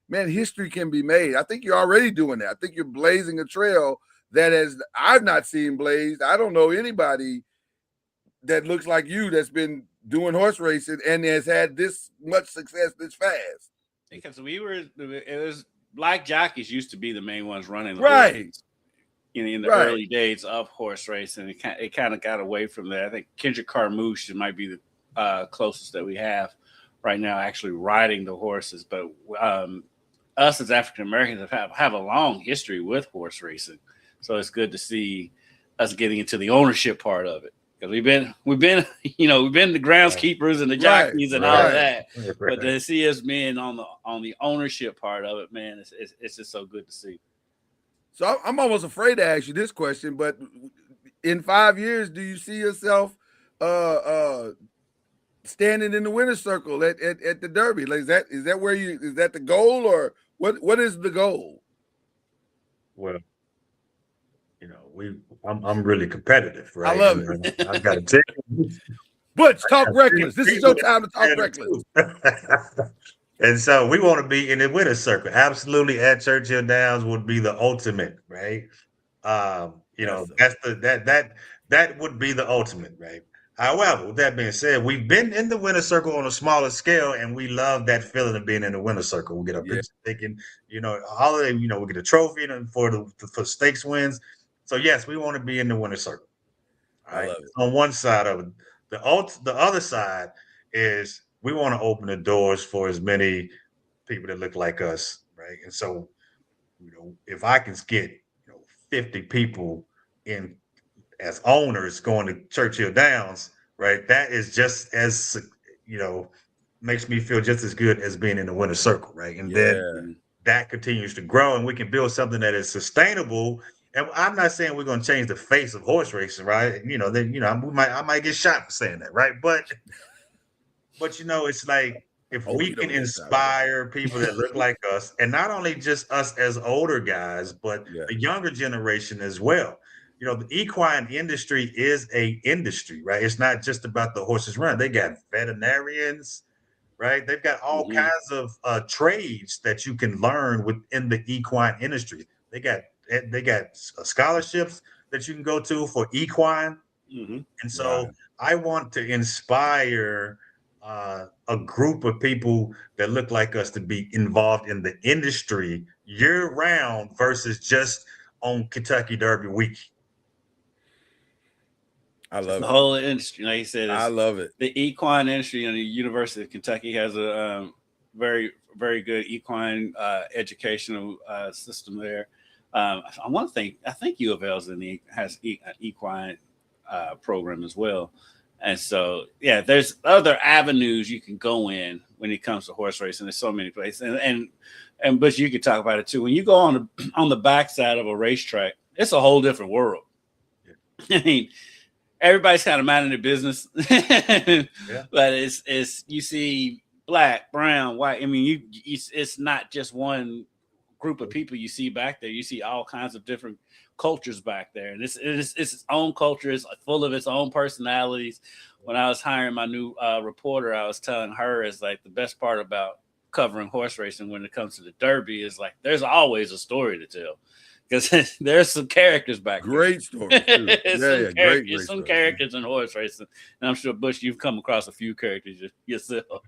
man, history can be made. I think you're already doing that. I think you're blazing a trail that I've not seen blazed. I don't know anybody that looks like you that's been doing horse racing and has had this much success this fast. Because it was black jockeys used to be the main ones running the horses, in the early days of horse racing. It kind of got away from that. I think Kendrick Carmouche might be the closest that we have right now actually riding the horses. But us as African Americans have a long history with horse racing, so it's good to see us getting into the ownership part of it. Because we've been the groundskeepers and the jockeys and all of that, but to see us being on the ownership part of it, man, it's just so good to see. So I'm almost afraid to ask you this question, but in 5 years, do you see yourself standing in the winner's circle at the Derby? Like, is that the goal, or what is the goal? Well, I'm really competitive, right? I love it. I got to tell you. Butch, talk reckless. This is your time to talk reckless. And so we want to be in the winner's circle. Absolutely, at Churchill Downs would be the ultimate, right? That would be the ultimate, right? However, with that being said, we've been in the winner's circle on a smaller scale, and we love that feeling of being in the winner's circle. We get our picture taken, holiday, we get a trophy for stakes wins. So yes, we want to be in the winner's circle. All right. I love it. On one side of it, the other side is we want to open the doors for as many people that look like us, right? And so, if I can get 50 people in as owners going to Churchill Downs, right? That is just as makes me feel just as good as being in the winner's circle, right? And then that continues to grow, and we can build something that is sustainable. And I'm not saying we're going to change the face of horse racing, right? I might get shot for saying that, right? But it's like if we can inspire people that look like us, and not only just us as older guys, but the younger generation as well. The equine industry is a industry, right? It's not just about the horses run. They got veterinarians, right? They've got all kinds of trades that you can learn within the equine industry. They got scholarships that you can go to for equine. And so I want to inspire a group of people that look like us to be involved in the industry year round versus just on Kentucky Derby week. I love the whole industry. Like you said, I love it. The equine industry and the University of Kentucky has a very, very good equine educational system there. I think U of L has an equine program as well. And so, there's other avenues you can go in when it comes to horse racing. There's so many places, and Butch, you could talk about it too. When you go on the backside of a racetrack, it's a whole different world. I mean, everybody's kind of minding their business, but it's you see black, brown, white. I mean, it's not just one group of people you see back there. You see all kinds of different cultures back there, and it's its own culture. It's full of its own personalities. When I was hiring my new reporter, I was telling her it's like the best part about covering horse racing when it comes to the Derby is like there's always a story to tell because there's some characters back there. Great story too. Great some characters in horse racing, and I'm sure Butch, you've come across a few characters yourself.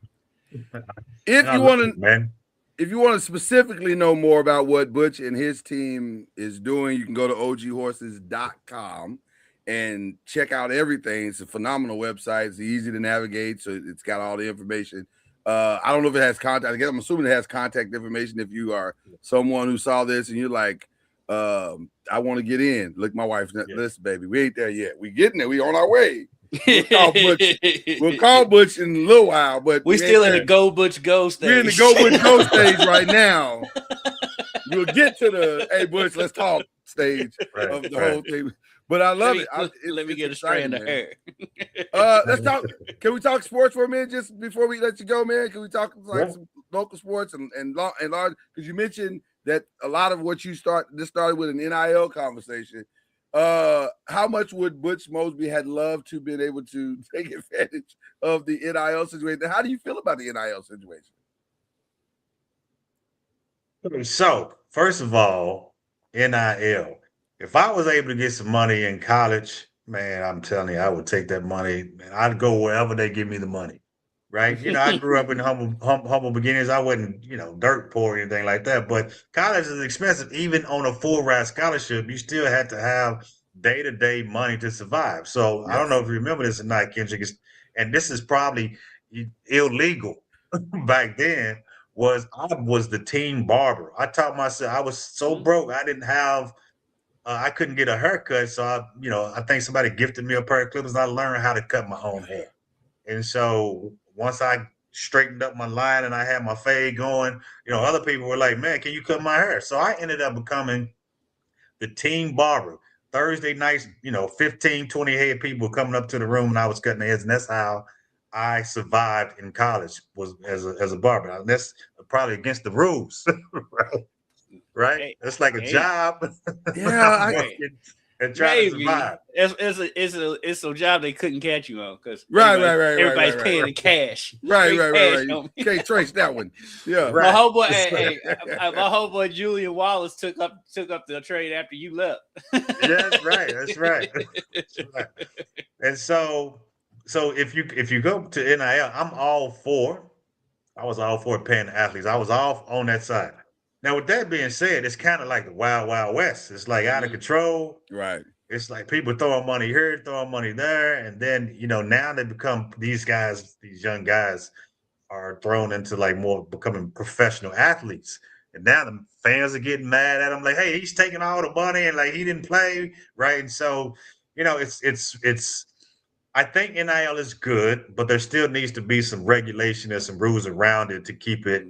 If you want to specifically know more about what Butch and his team is doing, you can go to oghorses.com and check out everything. It's a phenomenal website. It's easy to navigate, so it's got all the information. I don't know if it has contact. I guess I'm assuming it has contact information if you are someone who saw this and you're like, I want to get in. Look, my wife, listen, baby, we ain't there yet. We getting there. We on our way. We'll call Butch in a little while, but we still in the Go Butch Go stage. We're in the Go Butch Go stage right now. We'll get to the hey Butch, let's talk stage of the whole thing. But I love it. Let me get a strand of hair. Let's talk. Can we talk sports for a minute just before we let you go, man? Can we talk like some local sports and large? Because you mentioned that a lot of what you started with an NIL conversation. How much would Butch Mosby had loved to been able to take advantage of the NIL situation? How do you feel about the NIL situation? So, first of all, NIL. If I was able to get some money in college, man, I'm telling you, I would take that money and I'd go wherever they give me the money. Right? I grew up in humble beginnings. I wasn't, dirt poor or anything like that. But college is expensive. Even on a full ride scholarship, you still had to have day-to-day money to survive. So I don't know if you remember this or not, Kendrick. And this is probably illegal back then. I was the team barber. I taught myself. I was so broke. I didn't have. I couldn't get a haircut. So I think somebody gifted me a pair of clippers. And I learned how to cut my own hair. And so once I straightened up my line and I had my fade going, other people were like, man, can you cut my hair? So I ended up becoming the team barber. Thursday nights, 15, 20 head people were coming up to the room and I was cutting their heads. And that's how I survived in college, was as a barber. And that's probably against the rules, right? It's like a job. Yeah, and trying to survive. It's a job they couldn't catch you on because everybody's paying in cash. Right. You can't trace that one. Yeah. My homeboy Julian Wallace took up the trade after you left. That's right. And so So if you go to NIL, I'm all for. I was all for paying the athletes. I was all on that side. Now, with that being said, it's kind of like the wild, wild west. It's like out of control. Right. It's like people throwing money here, throwing money there, and then now they become these guys, these young guys are thrown into like more becoming professional athletes. And now the fans are getting mad at him, like, hey, he's taking all the money and like he didn't play, right? And so, it's I think NIL is good, but there still needs to be some regulation and some rules around it to keep it,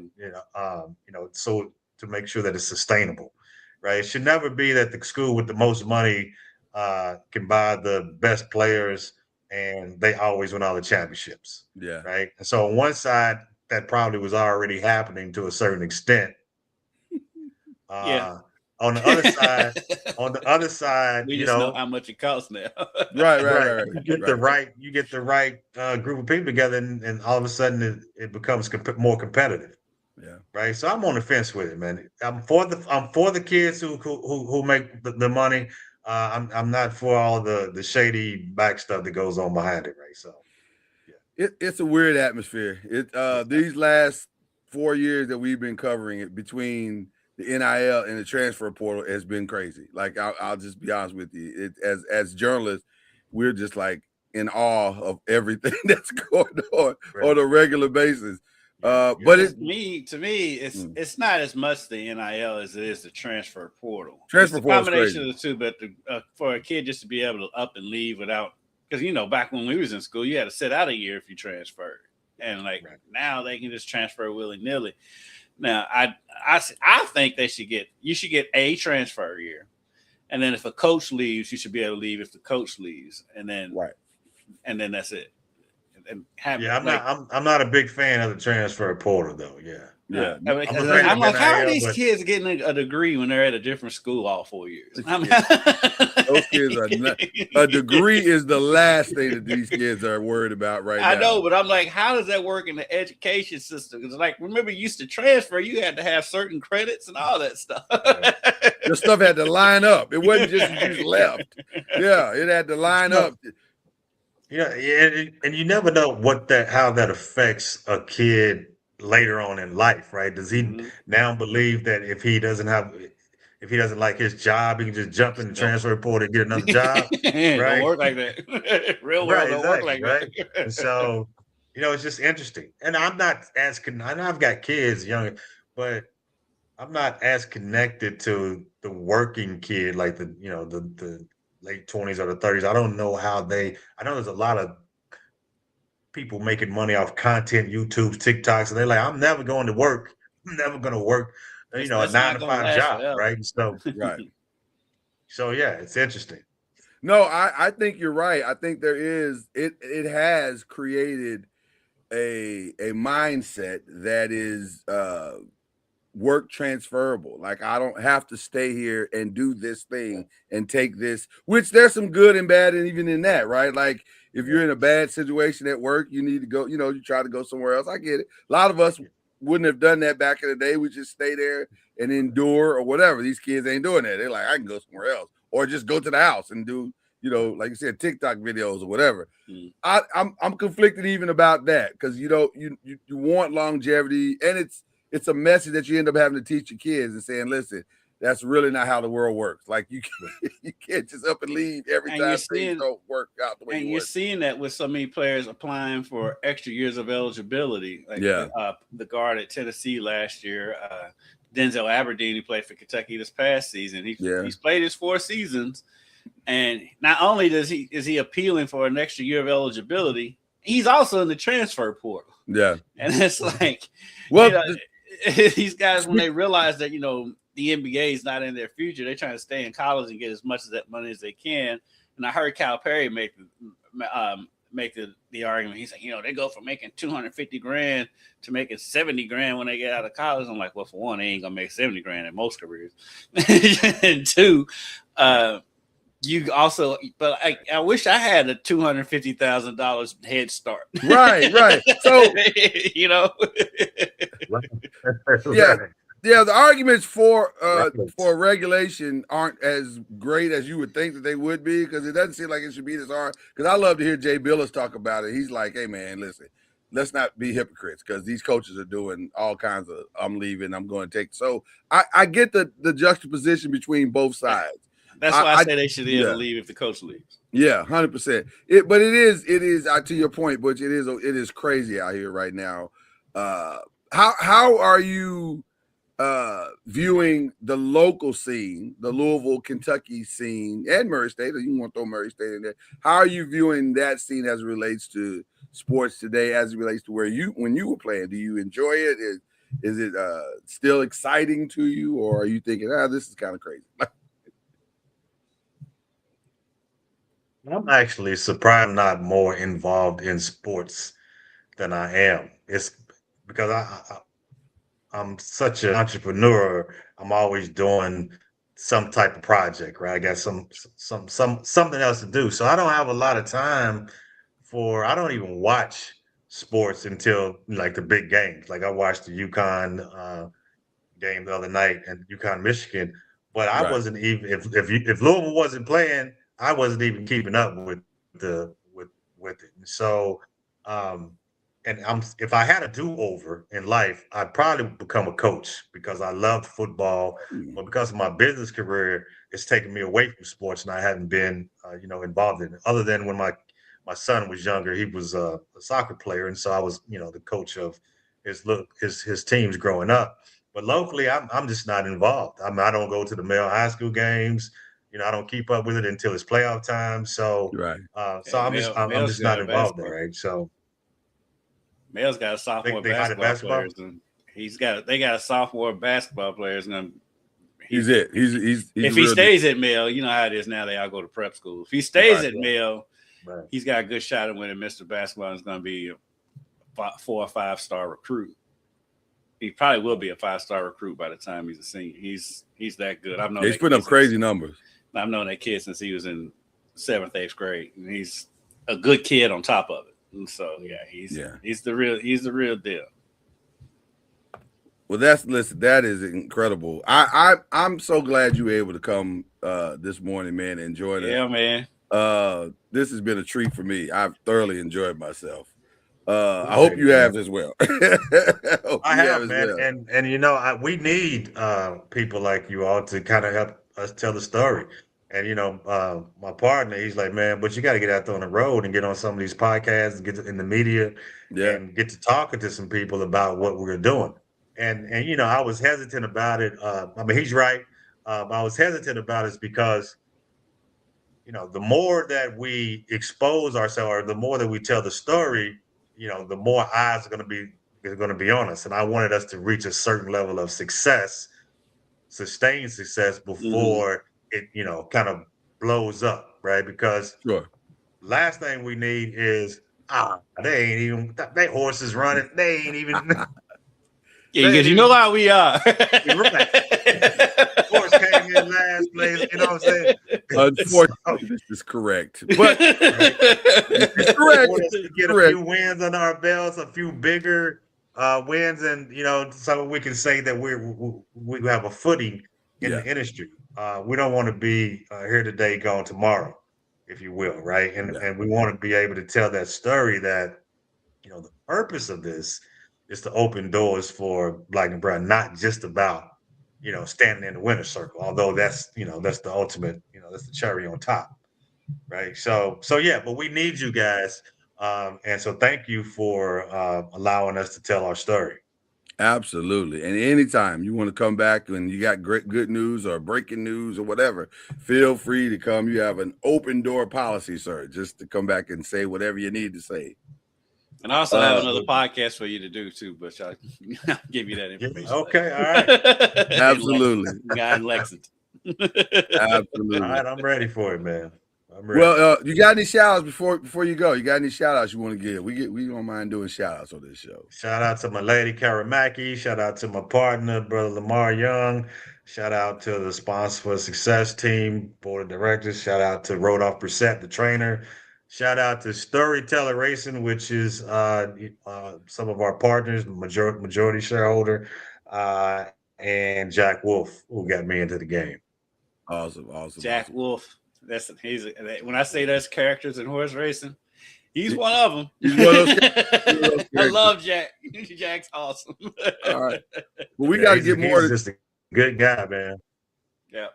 so to make sure that it's sustainable, right? It should never be that the school with the most money can buy the best players and they always win all the championships. Yeah. Right. And so on one side, that probably was already happening to a certain extent. Yeah. On the other side, we just know how much it costs now. Right. You get the right group of people together, and all of a sudden it becomes more competitive. Yeah. Right. So I'm on the fence with it, man. I'm for the kids who make the money. I'm not for all the shady back stuff that goes on behind it, right? So it's a weird atmosphere. These last 4 years that we've been covering it between the NIL and the transfer portal has been crazy. Like I'll just be honest with you. As journalists, we're just like in awe of everything that's going on a regular basis. But to me, it's not as much the NIL as it is the transfer portal. Transfer it's a portal, combination of the two. But for a kid just to be able to up and leave without, because back when we was in school, you had to sit out a year if you transferred, and now they can just transfer willy nilly. Now, I think you should get a transfer year, and then if a coach leaves, you should be able to leave if the coach leaves, and then that's it. I'm not a big fan of the transfer portal though. Yeah. I'm like, how are these kids getting a degree when they're at a different school all 4 years? I mean, those kids are not. A degree is the last thing that these kids are worried about right now. I know, but I'm like, how does that work in the education system? Because remember, you used to transfer, you had to have certain credits and all that stuff. The stuff had to line up. It wasn't just you left. Yeah, it had to line up. And you never know how that affects a kid later on in life, right? Does he now believe that if he doesn't like his job, he can just jump in the transfer portal and get another job? Right? Don't work like that. Real world don't work like that. And so, it's just interesting. And I'm not I know I've got kids young, but I'm not as connected to the working kid like the late 20s or the 30s. I don't know I know there's a lot of people making money off content, YouTube, TikToks, and they're like, I'm never going to work. I'm never going to work, a 9-to-5 job, right? So, So yeah, it's interesting. No, I think you're right. I think there is it has created a mindset that is work transferable. Like I don't have to stay here and do this thing and take this, which there's some good and bad and even in that, right? Like if you're in a bad situation at work, you need to go, you try to go somewhere else. I get it. A lot of us wouldn't have done that back in the day. We just stay there and endure or whatever. These kids ain't doing that. They're like, I can go somewhere else or just go to the house and do, like you said, TikTok videos or whatever. I'm conflicted even about that because you want longevity, and it's a message that you end up having to teach your kids and saying, listen, that's really not how the world works. Like you can't just up and leave every time things don't work out the way you want. And you're seeing that with so many players applying for extra years of eligibility. Like the guard at Tennessee last year, Denzel Aberdeen, he played for Kentucky this past season. He's played his 4 seasons. And not only is he appealing for an extra year of eligibility, he's also in the transfer portal. Yeah. And it's like, these guys, when they realize that, the NBA is not in their future, they're trying to stay in college and get as much of that money as they can. And I heard Calipari make the argument. He's like, they go from making $250,000 to making $70,000 when they get out of college. I'm like, well, for one, they ain't gonna make $70,000 in most careers. And two, you also, but I wish I had a $250,000 head start. Right. So Yeah. Yeah, the arguments for regulation aren't as great as you would think that they would be, because it doesn't seem like it should be this hard. Because I love to hear Jay Billis talk about it. He's like, "Hey man, listen, let's not be hypocrites, because these coaches are doing all kinds of I'm leaving, I'm going to take." So I get the juxtaposition between both sides. That's why I say they should be able to leave if the coach leaves. Yeah, 100%. But it is to your point, Butch. It is crazy out here right now. How are you viewing the local scene, the Louisville, Kentucky scene, and Murray State? You want to throw Murray State in there? How are you viewing that scene as it relates to sports today, as it relates to when you were playing? Do you enjoy it? Is it still exciting to you, or are you thinking, this is kind of crazy? I'm actually surprised I'm not more involved in sports than I am. It's because I'm such an entrepreneur. I'm always doing some type of project, right? I got something else to do. So I don't have a lot of time I don't even watch sports until like the big games. Like I watched the UConn game the other night and UConn Michigan, but I wasn't even if Louisville wasn't playing, I wasn't even keeping up with it. And so if I had a do-over in life, I'd probably become a coach because I loved football, but because of my business career, it's taken me away from sports, and I haven't been, involved in it. Other than when my son was younger, he was a soccer player, and so I was, the coach of his teams growing up. But locally, I'm just not involved. I don't go to the male high school games. I don't keep up with it until it's playoff time. So, I'm just not involved there, right? So. Mel's got a sophomore basketball players, and they got a sophomore basketball players, and he's if he stays at Mel, you know how it is now. They all go to prep school. If he stays at Mel, he's got a good shot at winning Mr. Basketball. Is going to be a 4 or 5 star recruit. He probably will be a 5-star recruit by the time he's a senior. He's that good. I've known he's putting up crazy numbers. I've known that kid since he was in 7th, 8th grade, and he's a good kid on top of it. And so he's the real deal. Well, that is incredible. I'm so glad you were able to come this morning, man, and join us. Yeah, man. This has been a treat for me. I've thoroughly enjoyed myself. I hope you have as well. I have, man. And we need people like you all to kind of help us tell the story. And my partner, he's like, man, but you got to get out there on the road and get on some of these podcasts and get in the media and get to talking to some people about what we're doing. And I was hesitant about it. He's right. I was hesitant about it because the more that we expose ourselves, or the more that we tell the story, the more eyes are going to be on us. And I wanted us to reach a certain level of success, sustained success, before it, kind of blows up, right? Because last thing we need is they horses running. They ain't even. Because you know how we are. Right. Horse came in last place. You know what I'm saying? Unfortunately, this is correct. But it's correct. To get a few wins under our belts, a few bigger wins, and so we can say that we have a footing in the industry. We don't want to be here today, gone tomorrow, if you will, right? And we want to be able to tell that story that, the purpose of this is to open doors for Black and Brown, not just about, standing in the winner's circle, although that's the ultimate, that's the cherry on top, right? So yeah, but we need you guys. And so thank you for allowing us to tell our story. Absolutely. And anytime you want to come back and you got good news or breaking news or whatever, feel free to come. You have an open door policy, sir, just to come back and say whatever you need to say. And I also have another podcast for you to do too, but I'll give you that information. Okay, all right. Absolutely. Guy in Lexington. Absolutely. All right, I'm ready for it, man. I'm ready. Well, you got any shout outs before you go? You got any shout outs you want to give? We don't mind doing shout outs on this show. Shout out to my lady, Kara Mackey. Shout out to my partner, brother Lamar Young. Shout out to the Sponsor for Success team, board of directors. Shout out to Rodolph Brissett, the trainer. Shout out to Storyteller Racing, which is some of our partners, majority shareholder. and Jack Wolf, who got me into the game. Awesome. Jack awesome. Wolf. When I say there's characters in horse racing, he's one of them. He's one of those I love Jack. Jack's awesome. All right. Well, we got to get more. He's just a good guy, man. Yeah.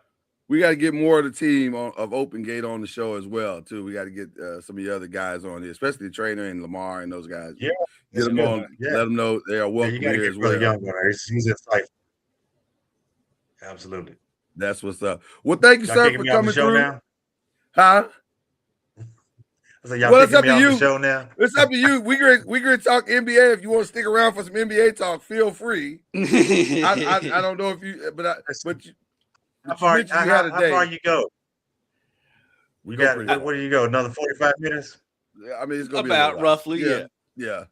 We got to get more of the team of Open Gate on the show as well, too. We got to get some of the other guys on here, especially the trainer and Lamar and those guys. Yeah. Get them on. Yeah. Let them know they are welcome you here get as well. Young one. He's insightful. Absolutely. That's what's up. Well, thank you, sir, for coming through. Now? Huh? So y'all well, it's up me to off you. The show now? It's up to you. We're gonna talk NBA. If you want to stick around for some NBA talk, feel free. I don't know if you, but how far you go? What do you go? Another 45 minutes? I mean, it's gonna be about roughly. Yeah.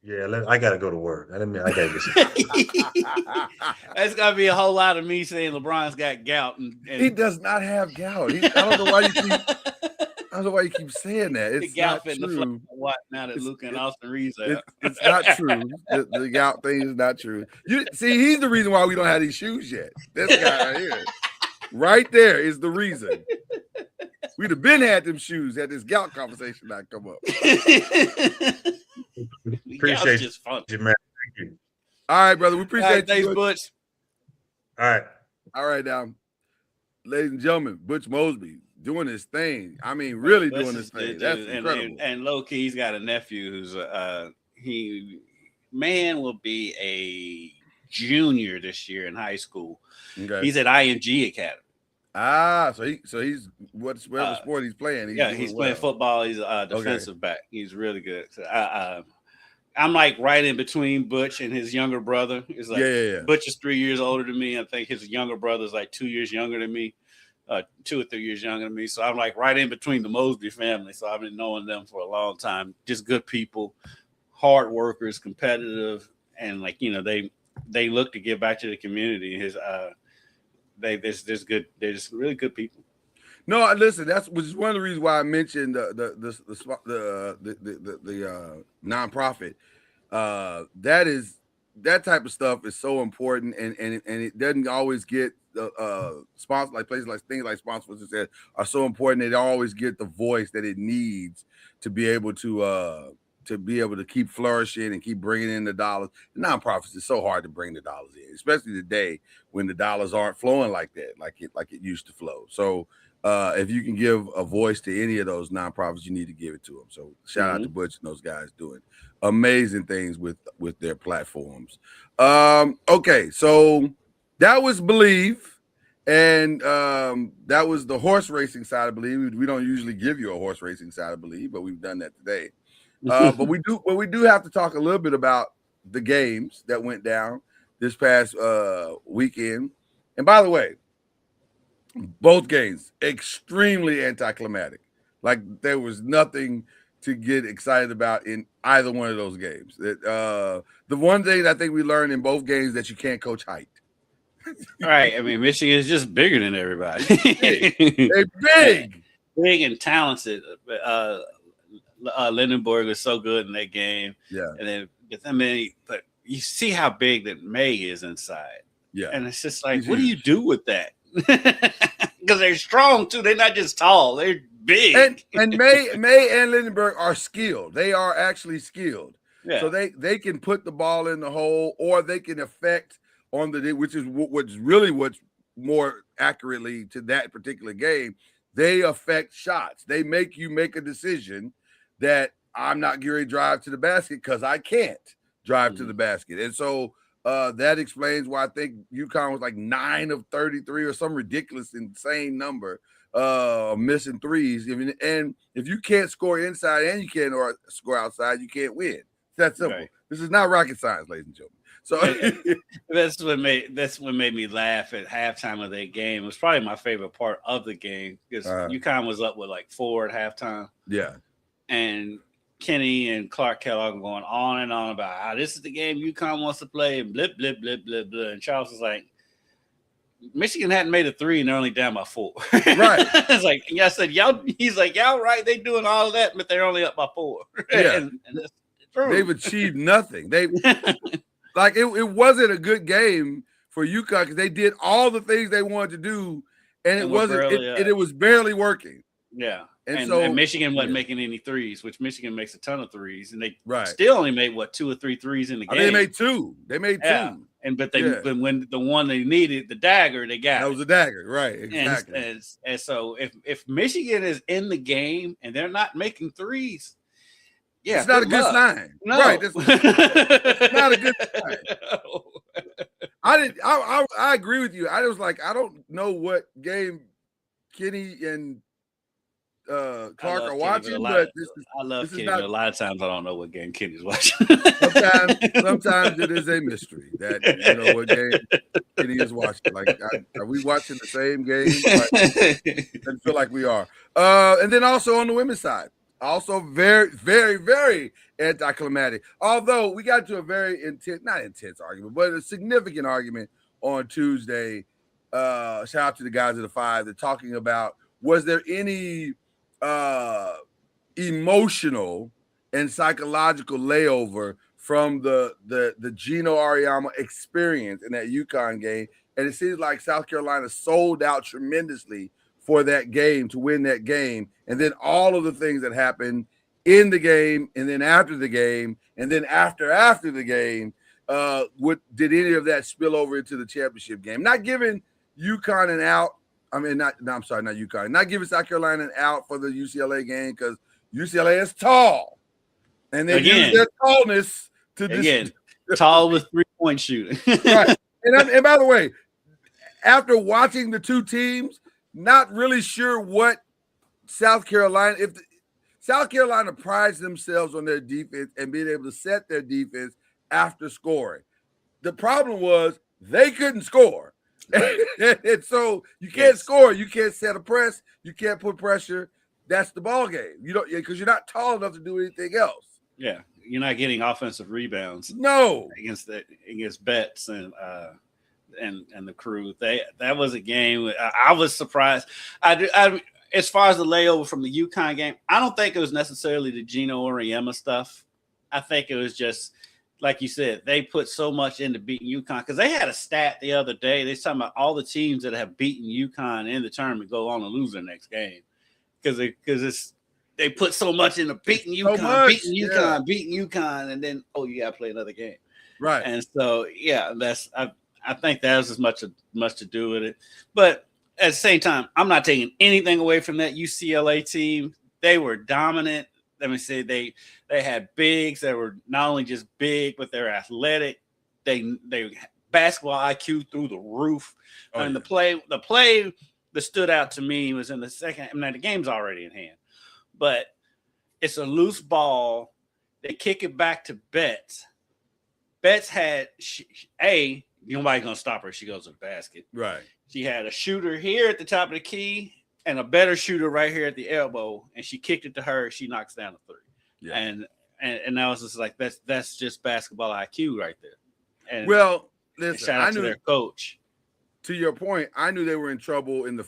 Yeah, I gotta go to work. I gotta get. That's gotta be a whole lot of me saying LeBron's got gout, and he does not have gout. I don't know why you keep saying that. It's the gout not in true. The what now that Luke and Austin Reeves are. It's not true. The gout thing is not true. You see, he's the reason why we don't have these shoes yet. This guy right here, right there, is the reason. We'd have been had them shoes had this gout conversation not come up. Appreciate you, man. Thank you. All right, brother. We appreciate you. Thanks, Butch. All right, now, ladies and gentlemen, Butch Mosby doing his thing. I mean, really doing his thing. That's incredible. And low key, he's got a nephew who's will be a junior this year in high school. Okay. He's at IMG Academy. So he's whatever sport he's playing. He's playing football. He's a defensive back. He's really good. So I'm like right in between Butch and his younger brother. It's like Butch is 3 years older than me. I think his younger brother is like 2 years younger than me, 2 or 3 years younger than me. So I'm like right in between the Mosby family. So I've been knowing them for a long time. Just good people, hard workers, competitive, and they look to give back to the community. They're just really good people. No, listen, which is one of the reasons why I mentioned the nonprofit. That type of stuff is so important, and it doesn't always get the sponsor, like places like things like sponsors said are so important. They don't always get the voice that it needs to be able to keep flourishing and keep bringing in the dollars. The nonprofits is so hard to bring the dollars in, especially today when the dollars aren't flowing like that, like it used to flow. So if you can give a voice to any of those nonprofits, you need to give it to them. So shout out to Butch and those guys doing amazing things with their platforms. Okay, so that was BLEAV, and that was the horse racing side of BLEAV. We don't usually give you a horse racing side of BLEAV, but we've done that today. But we do have to talk a little bit about the games that went down this past weekend. And by the way, both games extremely anticlimactic. Like there was nothing to get excited about in either one of those games. The one thing I think we learned in both games that you can't coach height. Right. I mean, Michigan is just bigger than everybody. They're big and talented. Lindenberg was so good in that game. Yeah. And then, but you see how big that May is inside. Yeah. And it's just like, what do you do with that? Because they're strong too. They're not just tall. They're big. And May and Lindenberg are skilled. They are actually skilled. Yeah. So they can put the ball in the hole, or they can affect on which is what's more accurately to that particular game. They affect shots. They make you make a decision that I'm not going to drive to the basket because I can't drive to the basket. And so that explains why I think UConn was like 9 of 33 or some ridiculous, insane number missing threes. And if you can't score inside and you can't score outside, you can't win. It's that simple. Right. This is not rocket science, ladies and gentlemen. So that's what made me laugh at halftime of that game. It was probably my favorite part of the game because UConn was up with like 4 at halftime. Yeah. And Kenny and Clark Kellogg going on and on about how this is the game UConn wants to play and blip, blip, blip, blip, blip. And Charles was like, Michigan hadn't made a 3 and they're only down by 4. Right. It's like, I said, he's like, y'all right. They doing all of that, but they're only up by 4. Yeah. and that's true. They've achieved nothing. Like it wasn't a good game for UConn because they did all the things they wanted to do, and it was barely working. Yeah. And Michigan wasn't making any threes, which Michigan makes a ton of threes, and they right. still only made 2 or 3 threes in the game. They made two. They made two. But when the one they needed, the dagger, they got that was a dagger, right? Exactly. And so if Michigan is in the game and they're not making threes, yeah, it's not a good sign. No. Right. It's not a good sign. I agree with you. I was like, I don't know what game Kenny and Clark are watching, but I love Kenny, but a lot of times I don't know what game Kenny's watching. sometimes it is a mystery that you know what game Kenny is watching. Like, are we watching the same game? I feel like we are. And then also on the women's side, also very, very, very anticlimactic. Although we got to a very not intense argument, but a significant argument on Tuesday. Shout out to the guys of the Five. They're talking about, was there any emotional and psychological layover from the Gino Auriemma experience in that UConn game? And it seems like South Carolina sold out tremendously for that game to win that game. And then all of the things that happened in the game and then after the game and then after the game, did any of that spill over into the championship game? Not giving UConn an out. Not UConn. Not giving South Carolina an out for the UCLA game because UCLA is tall. And they use their tallness to tall with 3-point shooting. Right. And by the way, after watching the two teams, not really sure what South Carolina prides themselves on their defense and being able to set their defense after scoring. The problem was they couldn't score. Right. And so you can't score, you can't set a press, you can't put pressure. That's the ball game. You don't, because you're not tall enough to do anything else. Yeah, you're not getting offensive rebounds. No, against Betts and the crew. That was a game. I was surprised. I as far as the layover from the UConn game, I don't think it was necessarily the Gino Auriemma stuff. I think it was just, like you said, they put so much into beating UConn because they had a stat the other day. They're talking about all the teams that have beaten UConn in the tournament go on to lose their next game because they put so much into beating UConn, beating UConn, and then you got to play another game, right? And so I think that was as much to do with it. But at the same time, I'm not taking anything away from that UCLA team. They were dominant. Let me say they had bigs that were not only just big, but they're athletic. They basketball IQ through the roof. The play that stood out to me was in the second. The game's already in hand, but it's a loose ball. They kick it back to Betts. Betts had nobody's gonna stop her. She goes to the basket. Right. She had a shooter here at the top of the key and a better shooter right here at the elbow, and she kicked it to her. She knocks down a three. Yeah. And that was just like that's just basketball IQ right there. And listen, shout out to their coach. To your point, I knew they were in trouble in the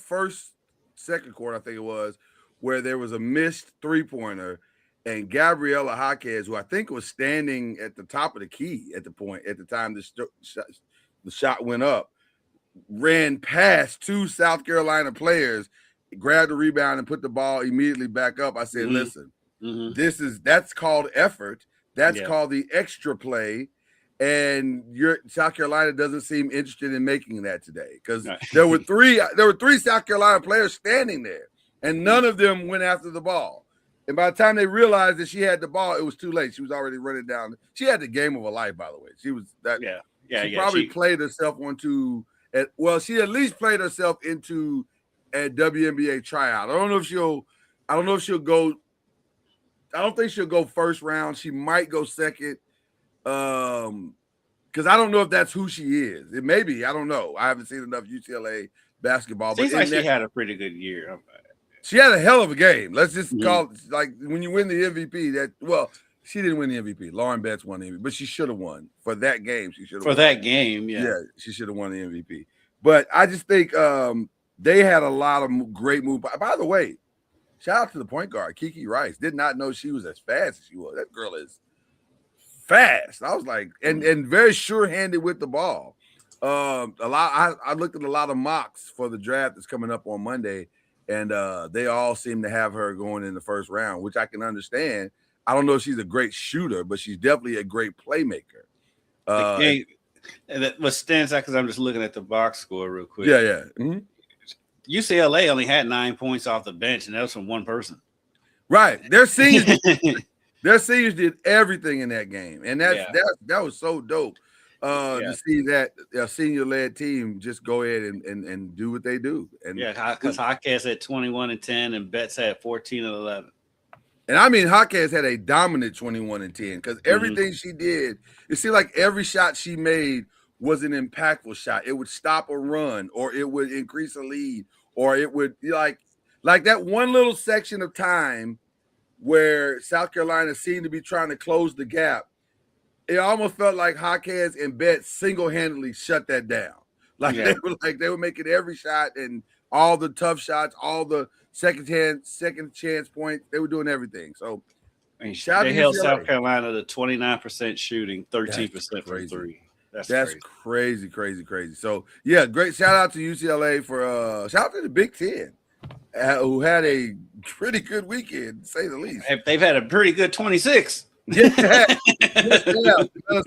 second quarter, I think it was, where there was a missed three-pointer, and Gabriela Jaquez, who I think was standing at the top of the key at the time the shot went up, ran past two South Carolina players, grabbed the rebound and put the ball immediately back up. I said, listen, that's called effort. That's called the extra play. And South Carolina doesn't seem interested in making that today because there were three South Carolina players standing there, and none of them went after the ball. And by the time they realized that she had the ball, it was too late. She was already running down. She had the game of her life, by the way. She was that. She probably played herself she at least played herself into a WNBA tryout. I don't know if she'll go. I don't think she'll go first round. She might go second. Because I don't know if that's who she is. It may be. I don't know. I haven't seen enough UCLA basketball. Seems like she had a pretty good year. She had a hell of a game. Let's just call it like when you win the MVP. She didn't win the MVP. Lauren Betts won the MVP, but she should have won for that game. She should have that game. Yeah, she should have won the MVP. But I just think they had a lot of great moves. By the way, shout out to the point guard Kiki Rice. Did not know she was as fast as she was. That girl is fast. I was like, and very sure-handed with the ball. I looked at a lot of mocks for the draft that's coming up on Monday, and they all seem to have her going in the first round, which I can understand. I don't know if she's a great shooter, but she's definitely a great playmaker. What stands out, because I'm just looking at the box score real quick. Yeah. Mm-hmm. UCLA only had 9 points off the bench, and that was from one person. Right. Their seniors did everything in that game, and that was so dope to see that a senior-led team just go ahead and do what they do. And because Hawkes had 21-10, and Betts had 14-11. And I mean, Hawkes had a dominant 21-10 because everything she did, it seemed like every shot she made was an impactful shot. It would stop a run, or it would increase a lead, or it would like that one little section of time where South Carolina seemed to be trying to close the gap. It almost felt like Hawkes and Betts single-handedly shut that down. They were making every shot and all the tough shots, all the second chance points. They were doing everything. So they held South Carolina to 29% shooting, 13% from three. That's crazy. So yeah, great shout out to UCLA for shout out to the Big Ten, who had a pretty good weekend, to say the least. They've had a pretty good 26. Let's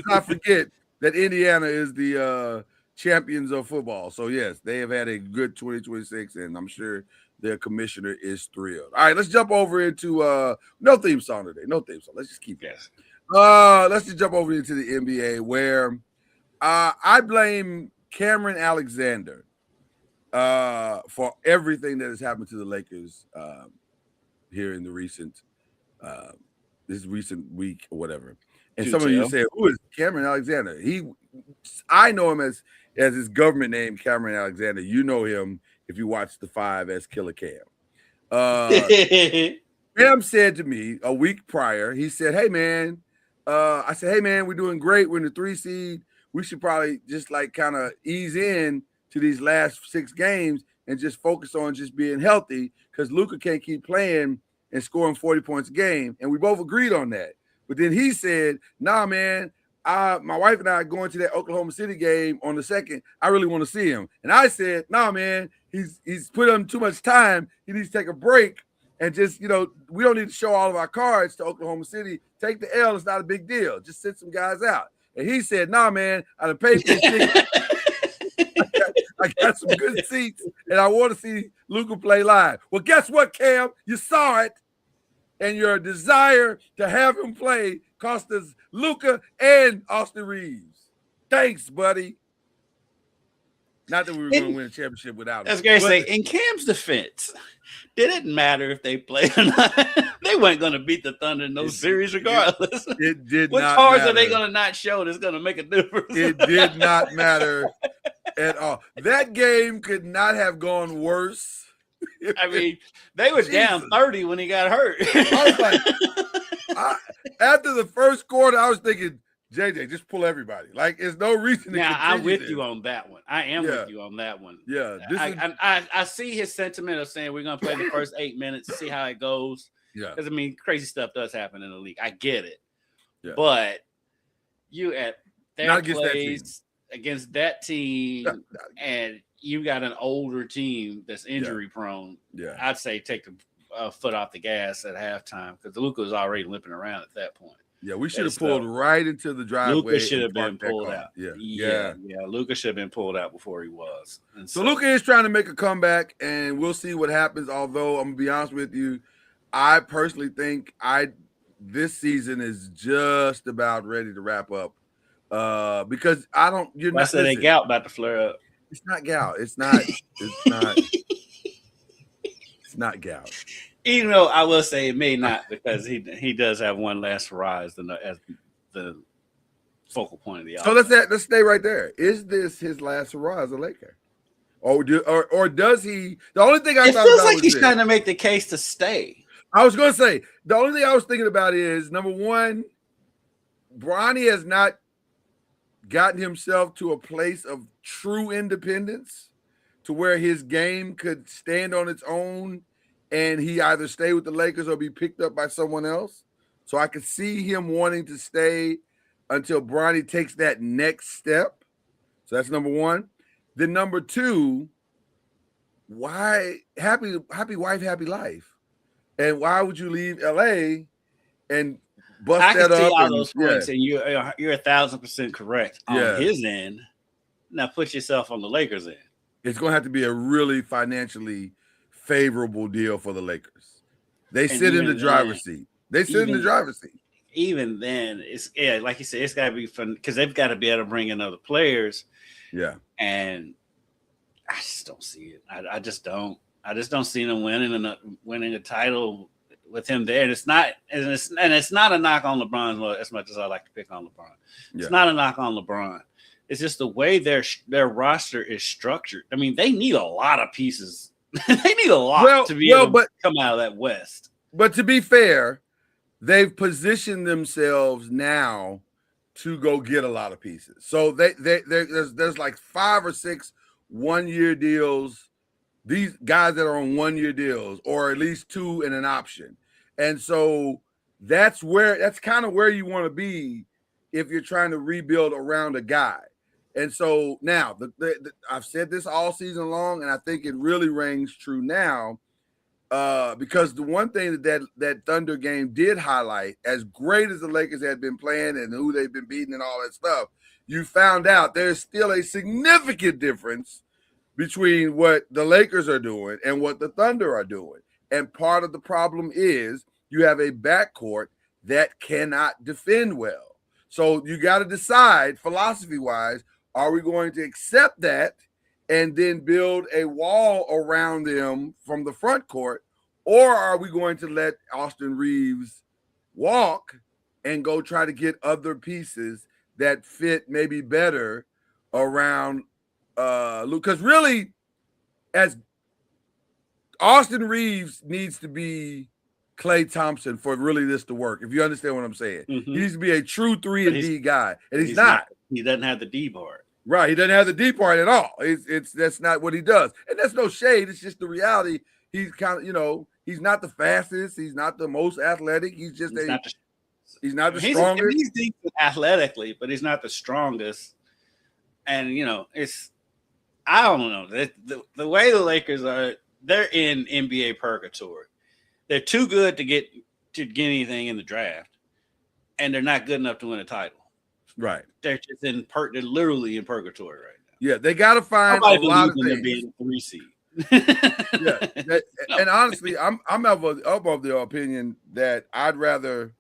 not forget that Indiana is the champions of football. So yes, they have had a good 2026, and I'm sure their commissioner is thrilled. All right, let's jump over into no theme song today. No theme song. Let's just keep it. Let's just jump over into the NBA, where I blame Cameron Alexander for everything that has happened to the Lakers here in the recent this recent week or whatever. And some of you say, who is Cameron Alexander? I know him as his government name, Cameron Alexander. You know him if you watch The Five as Killer Cam. Cam said to me a week prior, he said, hey, man, I said, hey, man, we're doing great. We're in the 3 seed. We should probably just kind of ease in to these last 6 games and just focus on just being healthy, because Luka can't keep playing and scoring 40 points a game. And we both agreed on that. But then he said, nah, man, my wife and I are going to that Oklahoma City game on the 2nd. I really want to see him. And I said, nah, man, he's put on too much time. He needs to take a break and just, we don't need to show all of our cards to Oklahoma City. Take the L. It's not a big deal. Just sit some guys out. And he said, nah, man, I done paid for tickets. I got some good seats, and I want to see Luka play live. Well, guess what, Cam? You saw it, and your desire to have him play cost us Luka and Austin Reeves. Thanks, buddy. Not that we were going to win a championship without him. I was going to say, in Cam's defense, it didn't matter if they played or not. They weren't going to beat the Thunder in those series regardless. It did not matter. What cards are they going to not show that's going to make a difference? It did not matter at all. That game could not have gone worse. I mean, they were down 30 when he got hurt. I was like, after the first quarter, I was thinking, JJ, just pull everybody. Like, there's no reason to continue. I'm with you on that one. I am with you on that one. Yeah. I see his sentiment of saying we're going to play the first 8 minutes to see how it goes. Yeah. Because, crazy stuff does happen in the league. I get it. Yeah. But you at their plays against that team, and you got an older team that's injury prone. Yeah. I'd say take the foot off the gas at halftime, because Luka was already limping around at that point. Yeah, we should have pulled right into the driveway. Luka should have been pulled out. Yeah. Luka should have been pulled out before he was. And so Luka is trying to make a comeback, and we'll see what happens. Although I'm gonna be honest with you, I personally think this season is just about ready to wrap up. Because I don't. You're not. I said that gout about to flare up. It's not gout. It's not. It's not. It's not gout. Even though I will say it may not, because he does have one last hurrah as the focal point of the offense. So let's stay right there. Is this his last hurrah as a Laker, or does he? The only thing it feels like he's trying to make the case to stay. I was going to say the only thing I was thinking about is, number one, Bronny has not gotten himself to a place of true independence to where his game could stand on its own, and he either stay with the Lakers or be picked up by someone else. So I could see him wanting to stay. until Bronny takes that next step. So that's number one. Then number two, why happy wife, happy life? And why would you leave LA and bust I that can see up? all And, those points, and you're 1,000% correct on his end. Now put yourself on the Lakers' end. It's going to have to be a really financially favorable deal for the Lakers. They sit in the driver's seat. They sit in the driver's seat. Even then, it's like you said, it's got to be fun because they've got to be able to bring in other players. Yeah, and I just don't see it. I just don't. I just don't see them winning a title with him there. And it's not a knock on LeBron as much as I like to pick on LeBron. It's not a knock on LeBron. It's just the way their roster is structured. I mean, they need a lot of pieces. They need a lot to be able to come out of that West. But to be fair, they've positioned themselves now to go get a lot of pieces. So there's like 5 or 6 1-year deals. These guys that are on 1-year deals, or at least 2 and an option. And so that's kind of where you want to be if you're trying to rebuild around a guy. And so now I've said this all season long, and I think it really rings true now, because the one thing that Thunder game did highlight, as great as the Lakers had been playing and who they've been beating and all that stuff, you found out there's still a significant difference between what the Lakers are doing and what the Thunder are doing. And part of the problem is you have a backcourt that cannot defend well. So you got to decide, philosophy-wise, are we going to accept that and then build a wall around them from the front court, or are we going to let Austin Reeves walk and go try to get other pieces that fit maybe better around Luke? Because really, as Austin Reeves needs to be Klay Thompson for really this to work, if you understand what I'm saying. Mm-hmm. He needs to be a true 3 and D guy, and he's not. He doesn't have the D part. Right, he doesn't have the D part at all. That's not what he does, and that's no shade. It's just the reality. He's kind of, he's not the fastest. He's not the most athletic. He's just he's not the strongest. He's decent athletically, but he's not the strongest. And I don't know. The way the Lakers are, they're in NBA purgatory. They're too good to get anything in the draft, and they're not good enough to win a title. Right. They're just they're literally in purgatory right now. Yeah, they got to find a lot of things. Being a 3 seed. And honestly, I'm of the opinion that I'd rather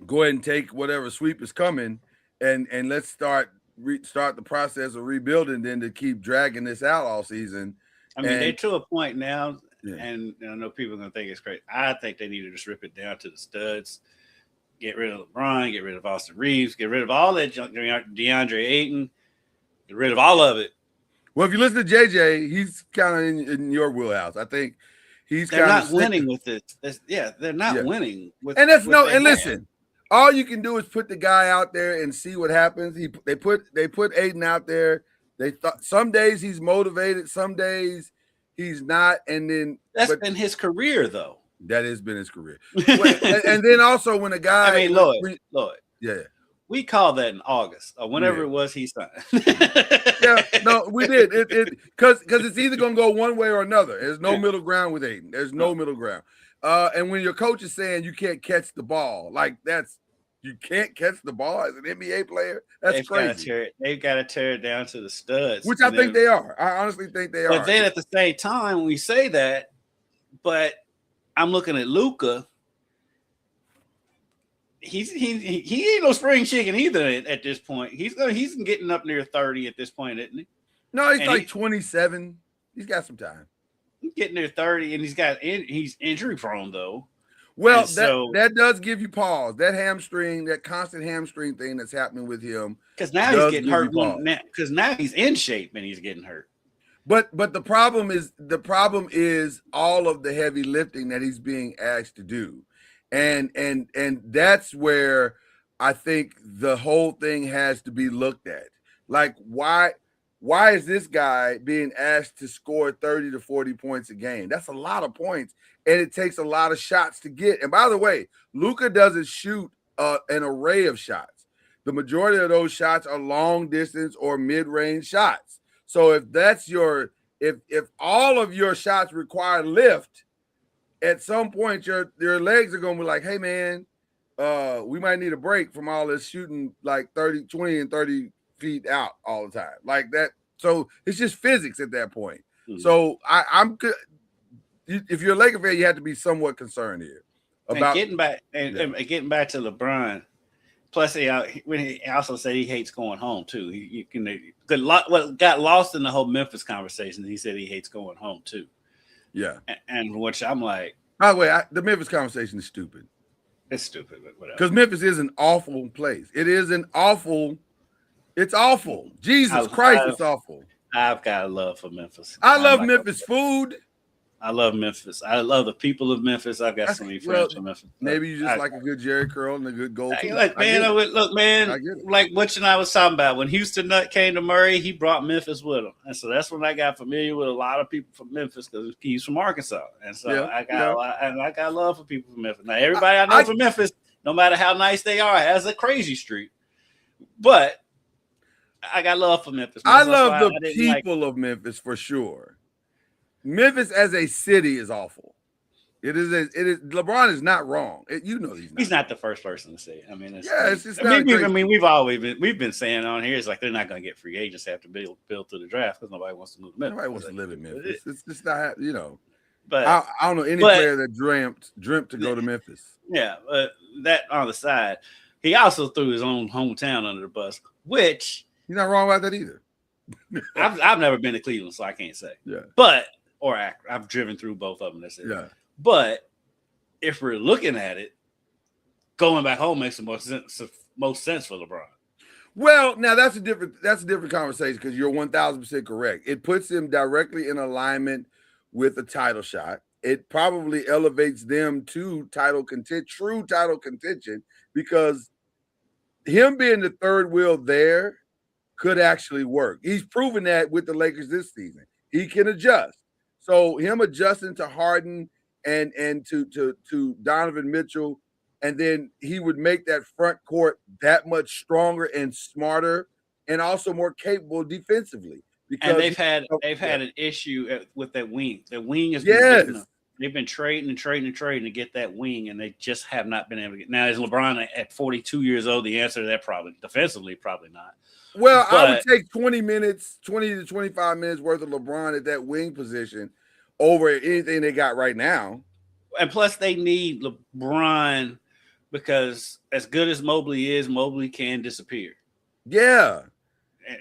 go ahead and take whatever sweep is coming, and let's start the process of rebuilding than to keep dragging this out all season. I mean, they're to a point now, and I know people are going to think it's great. I think they need to just rip it down to the studs. Get rid of LeBron, get rid of Austin Reeves, get rid of all that junk, DeAndre Ayton, get rid of all of it. Well, if you listen to JJ, he's kind of in your wheelhouse. I think he's they're not winning with this. They're not winning with. And that's listen, all you can do is put the guy out there and see what happens. They put Ayton out there. They thought some days he's motivated, some days he's not, and then that's been his career though. That has been his career. And then also when a guy, I mean, Lloyd, yeah, we called that in August or whenever it was he signed. Yeah, no, we did it because it's either gonna go one way or another. There's no middle ground with Ayton. There's no middle ground. And when your coach is saying you can't catch the ball, you can't catch the ball as an NBA player. That's crazy. They've got to tear it down to the studs, which I think they are. I honestly think they are. But then at the same time, we say that, but I'm looking at Luka. He ain't no spring chicken either at this point. He's getting up near 30 at this point, isn't he? No, he's 27. He's got some time. He's getting near 30, and he's injury prone though. Well, that does give you pause. That constant hamstring thing that's happening with him. Because now he's getting hurt. Because now he's in shape and he's getting hurt. But the problem is all of the heavy lifting that he's being asked to do. And that's where I think the whole thing has to be looked at. Like, why is this guy being asked to score 30 to 40 points a game? That's a lot of points, and it takes a lot of shots to get. And by the way, Luka doesn't shoot an array of shots. The majority of those shots are long distance or mid-range shots. So if that's if all of your shots require lift, at some point your legs are going to be like, hey man, we might need a break from all this shooting like 20 and 30 feet out all the time like that. So it's just physics at that point. Mm-hmm. So I'm good. If you're a Laker fan, you have to be somewhat concerned here about getting back getting back to LeBron. Plus, he also said he hates going home too. What got lost in the whole Memphis conversation, he said he hates going home too. Yeah, and which I'm like, by the way, the Memphis conversation is stupid. It's stupid, but whatever. Because Memphis is an awful place. It's awful. Jesus Christ, it's awful. I've got a love for Memphis. I love Memphis food. I love Memphis. I love the people of Memphis. I've got so many friends from Memphis. Maybe you just like a good Jerry curl and a good goal. Look, man, like Butch and I was talking about, when Houston Nutt came to Murray, he brought Memphis with him. And so that's when I got familiar with a lot of people from Memphis, because he's from Arkansas. And so I got love for people from Memphis. Now, everybody I know from Memphis, no matter how nice they are, has a crazy streak. But I got love for Memphis. I love the people of Memphis for sure. Memphis as a city is awful. It is. LeBron is not wrong. He's not the first person to say it. I mean, it's just not. We've been saying on here, it's like they're not going to get free agents after build through the draft because nobody wants to move to Memphis. Nobody wants to live in Memphis. It's just not. But I don't know any player that dreamt to go to Memphis. Yeah, but that on the side, he also threw his own hometown under the bus, which he's not wrong about that either. I've never been to Cleveland, so I can't say. Yeah, or Akron. I've driven through both of them. That's it. Yeah. But if we're looking at it, going back home makes the most sense for LeBron. Well, now that's a different conversation, because you're 1,000% correct. It puts him directly in alignment with a title shot. It probably elevates them to true title contention, because him being the third wheel there could actually work. He's proven that with the Lakers this season. He can adjust. So him adjusting to Harden and to Donovan Mitchell, and then he would make that front court that much stronger and smarter, and also more capable defensively. Because they've had an issue with that wing. The wing is they've been trading to get that wing, and they just have not been able to get. Now, is LeBron at 42 years old the answer to that? Probably defensively, probably not. Well, I would take 20 to 25 minutes worth of LeBron at that wing position over anything they got right now. And plus, they need LeBron, because as good as Mobley is, Mobley can disappear. Yeah,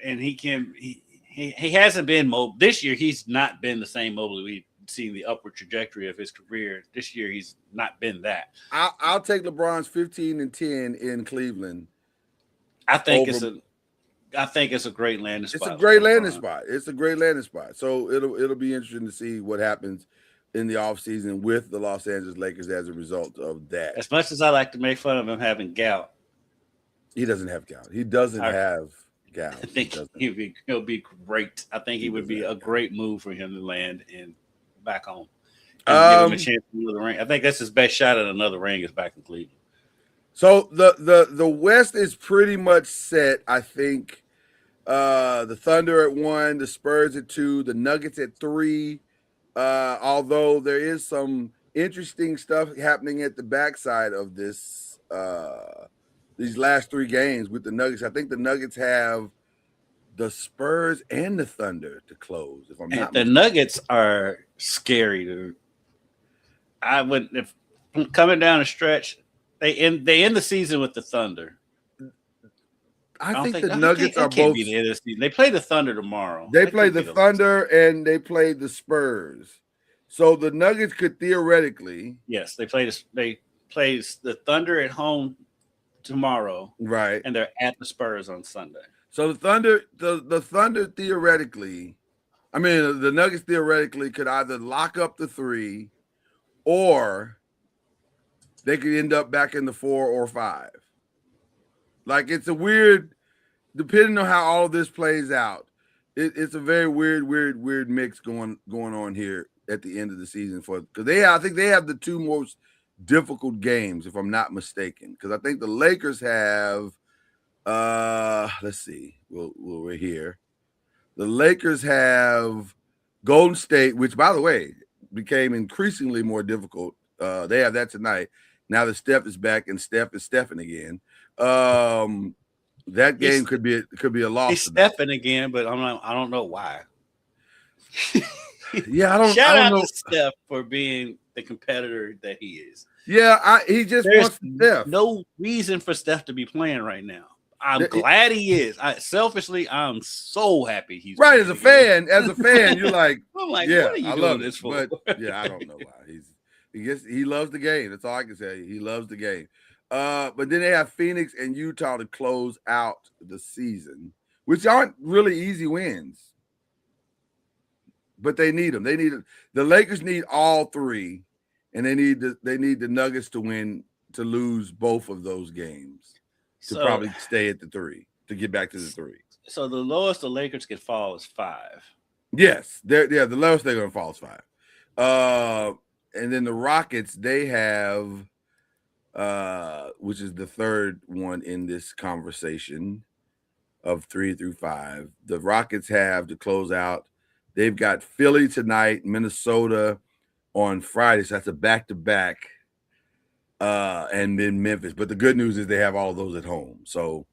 and he can. He hasn't been this year. He's not been the same Mobley we've seen the upward trajectory of his career. This year, he's not been that. I'll take LeBron's 15 and 10 in Cleveland. I think it's a great landing spot. It's a great landing spot. So it'll be interesting to see what happens in the offseason with the Los Angeles Lakers as a result of that. As much as I like to make fun of him having gout, he doesn't have gout. He doesn't have gout. I think he'll be great. I think he would be a great move for him to land back home and give him a chance for another ring. I think that's his best shot at another ring is back in Cleveland. So the West is pretty much set. I think the Thunder at 1, the Spurs at 2, the Nuggets at 3. Although there is some interesting stuff happening at the backside of this these last 3 games with the Nuggets. I think the Nuggets have the Spurs and the Thunder to close. If I'm not mistaken. Nuggets are scary, dude. If coming down the stretch. They end the season with the Thunder. I think the Nuggets are both. Be the end of the season. They play the Thunder tomorrow. They play the Thunder and they play the Spurs. So the Nuggets could theoretically. Yes, they play the Thunder at home tomorrow, right? And they're at the Spurs on Sunday. So the Thunder theoretically, the Nuggets theoretically could either lock up the 3, or they could end up back in the 4 or 5. Like, it's a weird, depending on how all of this plays out, it's a very weird mix going on here at the end of the season because I think they have the 2 most difficult games, if I'm not mistaken, because I think the Lakers have. Let's see. We're here. The Lakers have Golden State, which, by the way, became increasingly more difficult. They have that tonight. Now that Steph is back and Steph is Stephing again. That game could be a loss. He's stepping again, but I don't know why. Yeah, I don't. Shout out know. to Steph for being the competitor that he is. Yeah, he just wants Steph. No reason for Steph to be playing right now. I'm glad he is. Selfishly, I'm so happy he's right. As a fan, you're like, I'm like, yeah, what are you I doing love this it. for? But yeah, I don't know why. He loves the game. That's all I can say. He loves the game. But then they have Phoenix and Utah to close out the season, which aren't really easy wins. But they need them. The Lakers need all three, and they need the Nuggets to lose both of those games to probably stay at the 3, to get back to the 3. So the lowest the Lakers could fall is 5. Yes, the lowest they're going to fall is 5. And then the Rockets, they have, which is the third one in this conversation of 3 through 5. The Rockets have to close out. They've got Philly tonight, Minnesota on Friday. So that's a back-to-back, and then Memphis. But the good news is they have all of those at home. So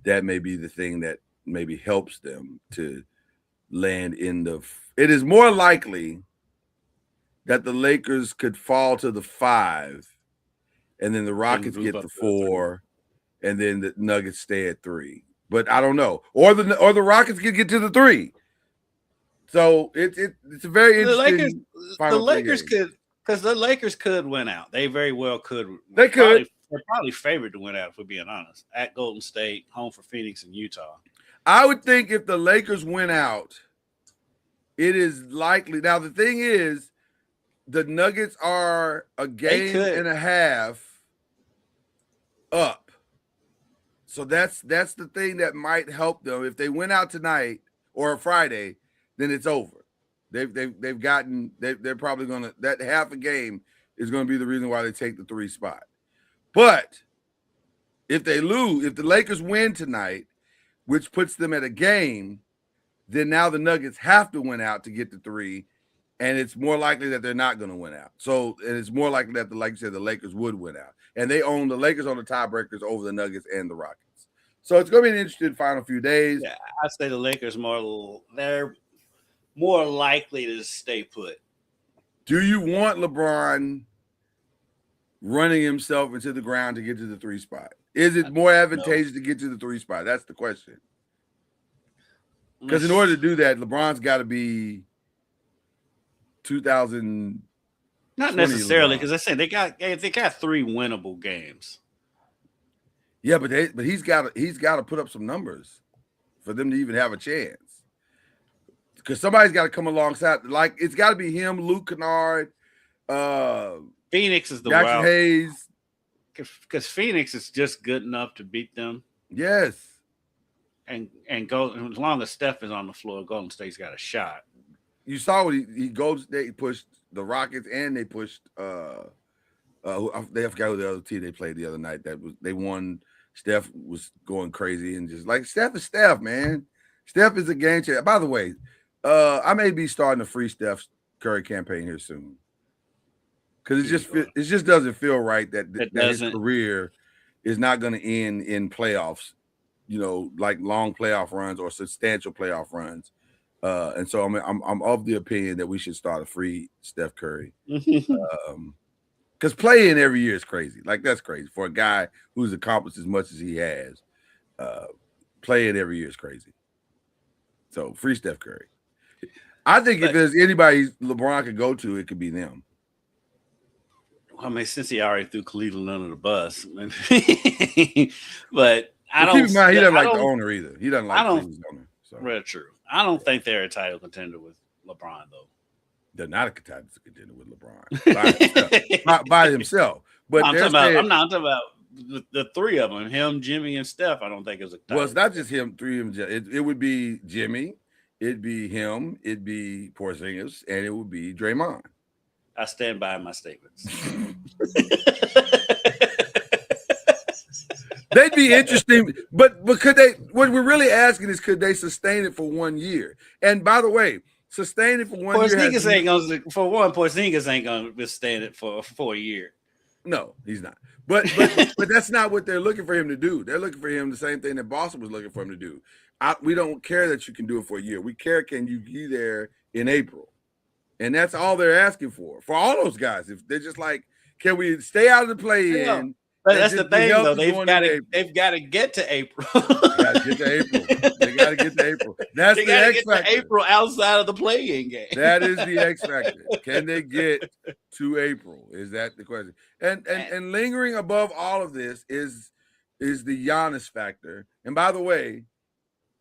that may be the thing that maybe helps them to land in the – it is more likely that the Lakers could fall to the 5, and then the Rockets get the 4, and then the Nuggets stay at 3. But I don't know. Or the Rockets could get to the 3. So it's a very interesting. The Lakers could, because the Lakers could win out. They very well could. They could. They're probably favored to win out, if we're being honest. At Golden State, home for Phoenix and Utah. I would think if the Lakers win out, it is likely. Now the thing is, the Nuggets are a game and a half up. So that's the thing that might help them. If they win out tonight or Friday, then it's over. They're probably gonna, that half a game is gonna be the reason why they take the 3 spot. But if they lose, if the Lakers win tonight, which puts them at a game, then now the Nuggets have to win out to get the 3, and it's more likely that they're not going to win out. So, and it's more likely that, like you said, the Lakers would win out, and the Lakers on the tiebreakers over the Nuggets and the Rockets. So it's going to be an interesting final few days. Yeah, I say the Lakers they're more likely to stay put. Do you want LeBron running himself into the ground to get to the 3 spot? Is it more advantageous to get to the 3 spot? That's the question. Because in order to do that, LeBron's got to be 2000. Not necessarily, because I say they got 3 winnable games. Yeah, but he's got to put up some numbers for them to even have a chance. Because somebody's got to come alongside. Like, it's got to be him, Luke Kennard, Phoenix is the Jackson Hayes. Because Phoenix is just good enough to beat them. Yes. And go, as long as Steph is on the floor, Golden State's got a shot. You saw what he Golden State pushed the Rockets, and they pushed they forgot who the other team they played the other night. They won. Steph was going crazy, and just like Steph is Steph, man. Steph is a game changer. By the way, I may be starting a free Steph Curry campaign here soon. Because it just doesn't feel right that his career is not going to end in playoffs, like long playoff runs or substantial playoff runs. And so I'm of the opinion that we should start a free Steph Curry. Because playing every year is crazy. Like, that's crazy for a guy who's accomplished as much as he has. Playing every year is crazy. So free Steph Curry. I think if there's anybody LeBron could go to, it could be them. I mean, since he already threw Cleveland under the bus, but I don't. Keep in mind, he doesn't like the owner either. He doesn't like Cleveland's owner. So. Real true. I don't think they're a title contender with LeBron, though. They're not a title contender with LeBron by himself. But I'm talking about the 3 of them: him, Jimmy, and Steph. I don't think it's a title. Well, it's not just him. 3 of them. It would be Jimmy. It'd be him. It'd be Porzingis, and it would be Draymond. I stand by my statements. They'd be interesting, but could they? What we're really asking is, could they sustain it for 1 year? And by the way, sustain it for 1 year. Porzingis ain't gonna. For one, Porzingis ain't gonna withstand it for a year. No, he's not. But that's not what they're looking for him to do. They're looking for him the same thing that Boston was looking for him to do. We don't care that you can do it for a year. We care, can you be there in April? And that's all they're asking for all those guys. If they're just like, can we stay out of the play-in? But that's the thing, though. They've got to get to April. They got to get to April. They got to get to April. That's the X factor. April outside of the play-in game. That is the X factor. Can they get to April? Is that the question? And lingering above all of this is the Giannis factor. And by the way,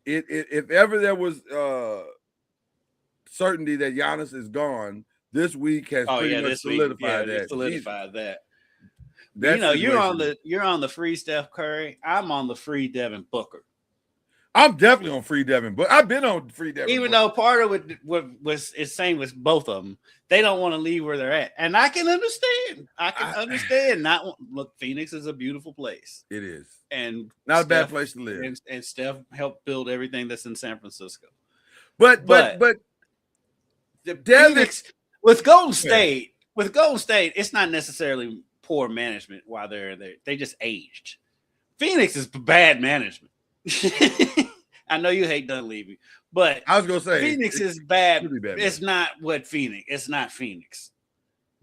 if ever there was certainty that Giannis is gone, this week has pretty much solidified that. Solidified that. You're on the free Steph Curry. I'm on the free Devin Booker. I'm definitely on free Devin Booker. I've been on free Devin Even Booker. though part of it was same with both of them. They don't want to leave where they're at. And I can understand. understand. Look, Phoenix is a beautiful place. It is. And not a bad place to live. And Steph helped build everything that's in San Francisco. But the Phoenix with Golden State, it's not necessarily poor management while they're there. They just aged. Phoenix is bad management. I know you hate Dunleavy, but I was gonna say Phoenix is bad. It's not what Phoenix. It's not Phoenix.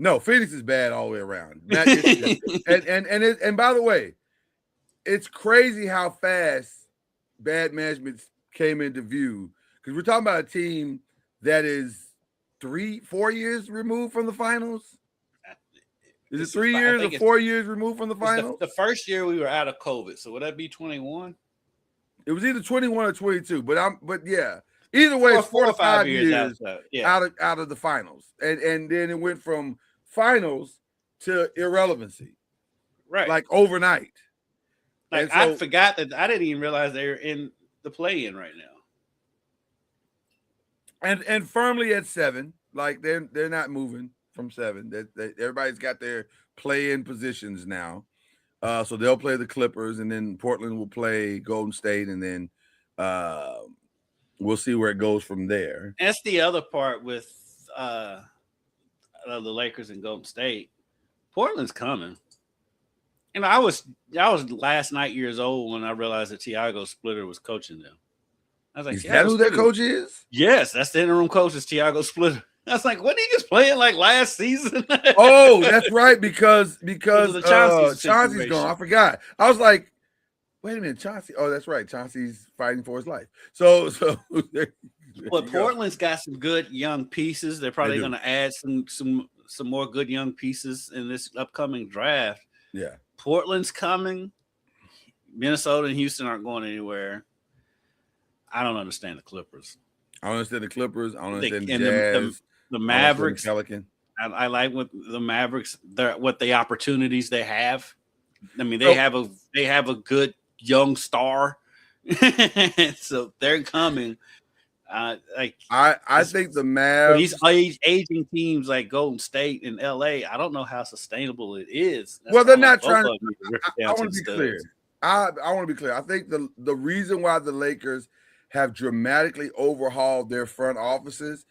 No, Phoenix is bad all the way around. And by the way, it's crazy how fast bad management came into view, because we're talking about a team that is 3-4 years removed from the finals. Is it 3 years or 4 years removed from the finals? The first year we were out of COVID, so would that be 21? It was either 21 or 22, but yeah. Either way, it's 4 or 5 years out of the finals. And then it went from finals to irrelevancy. Right. Like overnight. Like, I forgot that. I didn't even realize they were in the play-in right now. And firmly at 7. Like, they're not moving from 7. Everybody's got their play-in positions now. So they'll play the Clippers, and then Portland will play Golden State, and then we'll see where it goes from there. That's the other part with the Lakers and Golden State. Portland's coming. And I was last night years old when I realized that Tiago Splitter was coaching them. I was like, is that who that coach is? Yes, that's the interim coach is Tiago Splitter. I was like, wasn't he just playing like last season? Oh, that's right, because Chauncey's gone. I forgot. I was like, wait a minute, Chauncey. Oh, that's right. Chauncey's fighting for his life. So but Portland's got some good young pieces. They're probably going to add some more good young pieces in this upcoming draft. Yeah. Portland's coming. Minnesota and Houston aren't going anywhere. I don't understand the Clippers. I don't understand the Clippers. I don't understand the Jazz. The Mavericks. Pelican. I like what the Mavericks. What the opportunities they have. I mean, they have a good young star, so they're coming. I think the Mavs. These aging teams like Golden State and LA. I don't know how sustainable it is. Well, they're not trying. I want to be clear. I want to be clear. I think the reason why the Lakers have dramatically overhauled their front offices,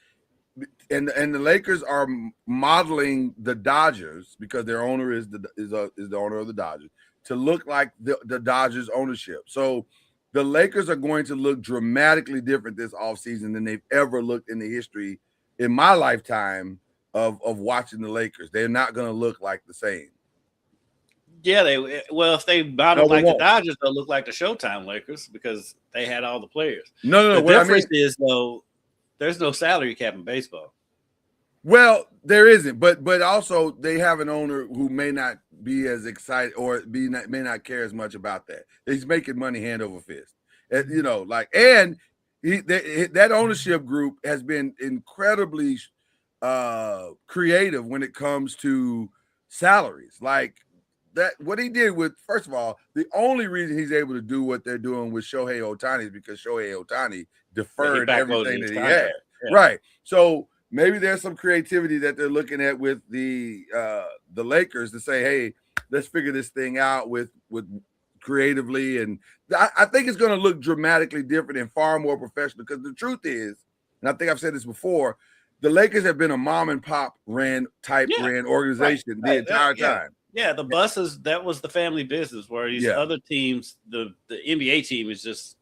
and the Lakers are modeling the Dodgers, because their owner is the owner of the Dodgers, to look like the Dodgers ownership. So the Lakers are going to look dramatically different this offseason than they've ever looked in the history in my lifetime of watching the Lakers. They're not going to look like the same. Yeah, if they model like the Dodgers, they'll look like the Showtime Lakers because they had all the players. No. The difference is, though, there's no salary cap in baseball. Well, there isn't, but also they have an owner who may not be as excited or may not care as much about that. He's making money hand over fist, and that ownership group has been incredibly creative when it comes to salaries. Like that, what he did with, first of all, the only reason he's able to do what they're doing with Shohei Ohtani is because Shohei Ohtani deferred everything that he had. Yeah. Right. So maybe there's some creativity that they're looking at with the Lakers to say, hey, let's figure this thing out with creatively. And I think it's going to look dramatically different and far more professional, because the truth is, and I think I've said this before, the Lakers have been a mom and pop ran organization the entire time. Yeah, the buses, that was the family business, where these other teams, the NBA team is just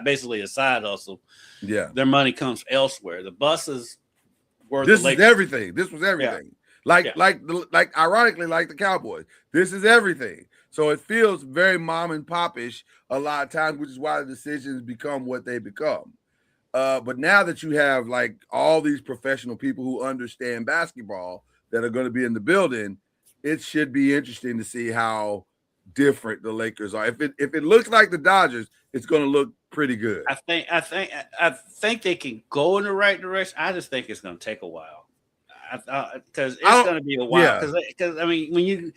basically a side hustle. Yeah. Their money comes elsewhere. The buses were This is everything. This was everything. Yeah. Like ironically, like the Cowboys. This is everything. So it feels very mom and pop-ish a lot of times, which is why the decisions become what they become. But now that you have like all these professional people who understand basketball that are going to be in the building, it should be interesting to see how different the Lakers are. If it looks like the Dodgers, it's going to look pretty good. I think they can go in the right direction. I just think it's going to take a while, because it's going to be a while. Because I mean, when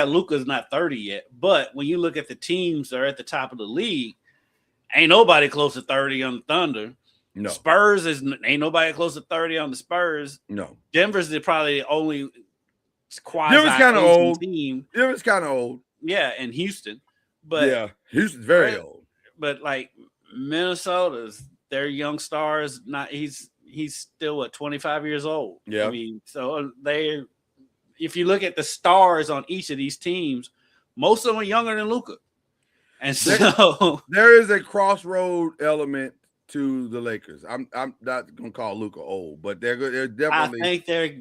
Luka's not 30 yet, but when you look at the teams that are at the top of the league, ain't nobody close to 30 on the Thunder. No. Spurs ain't nobody close to 30 on the Spurs. No. Denver's probably the only Denver's kind of old team. Denver's kind of old. Yeah, and Houston. But Houston's very old. But like Minnesota's, their young stars, he's still 25 years old. Yeah. I mean, so if you look at the stars on each of these teams, most of them are younger than Luka. And so there is a crossroad element to the Lakers. I'm not gonna call Luka old, but they're definitely.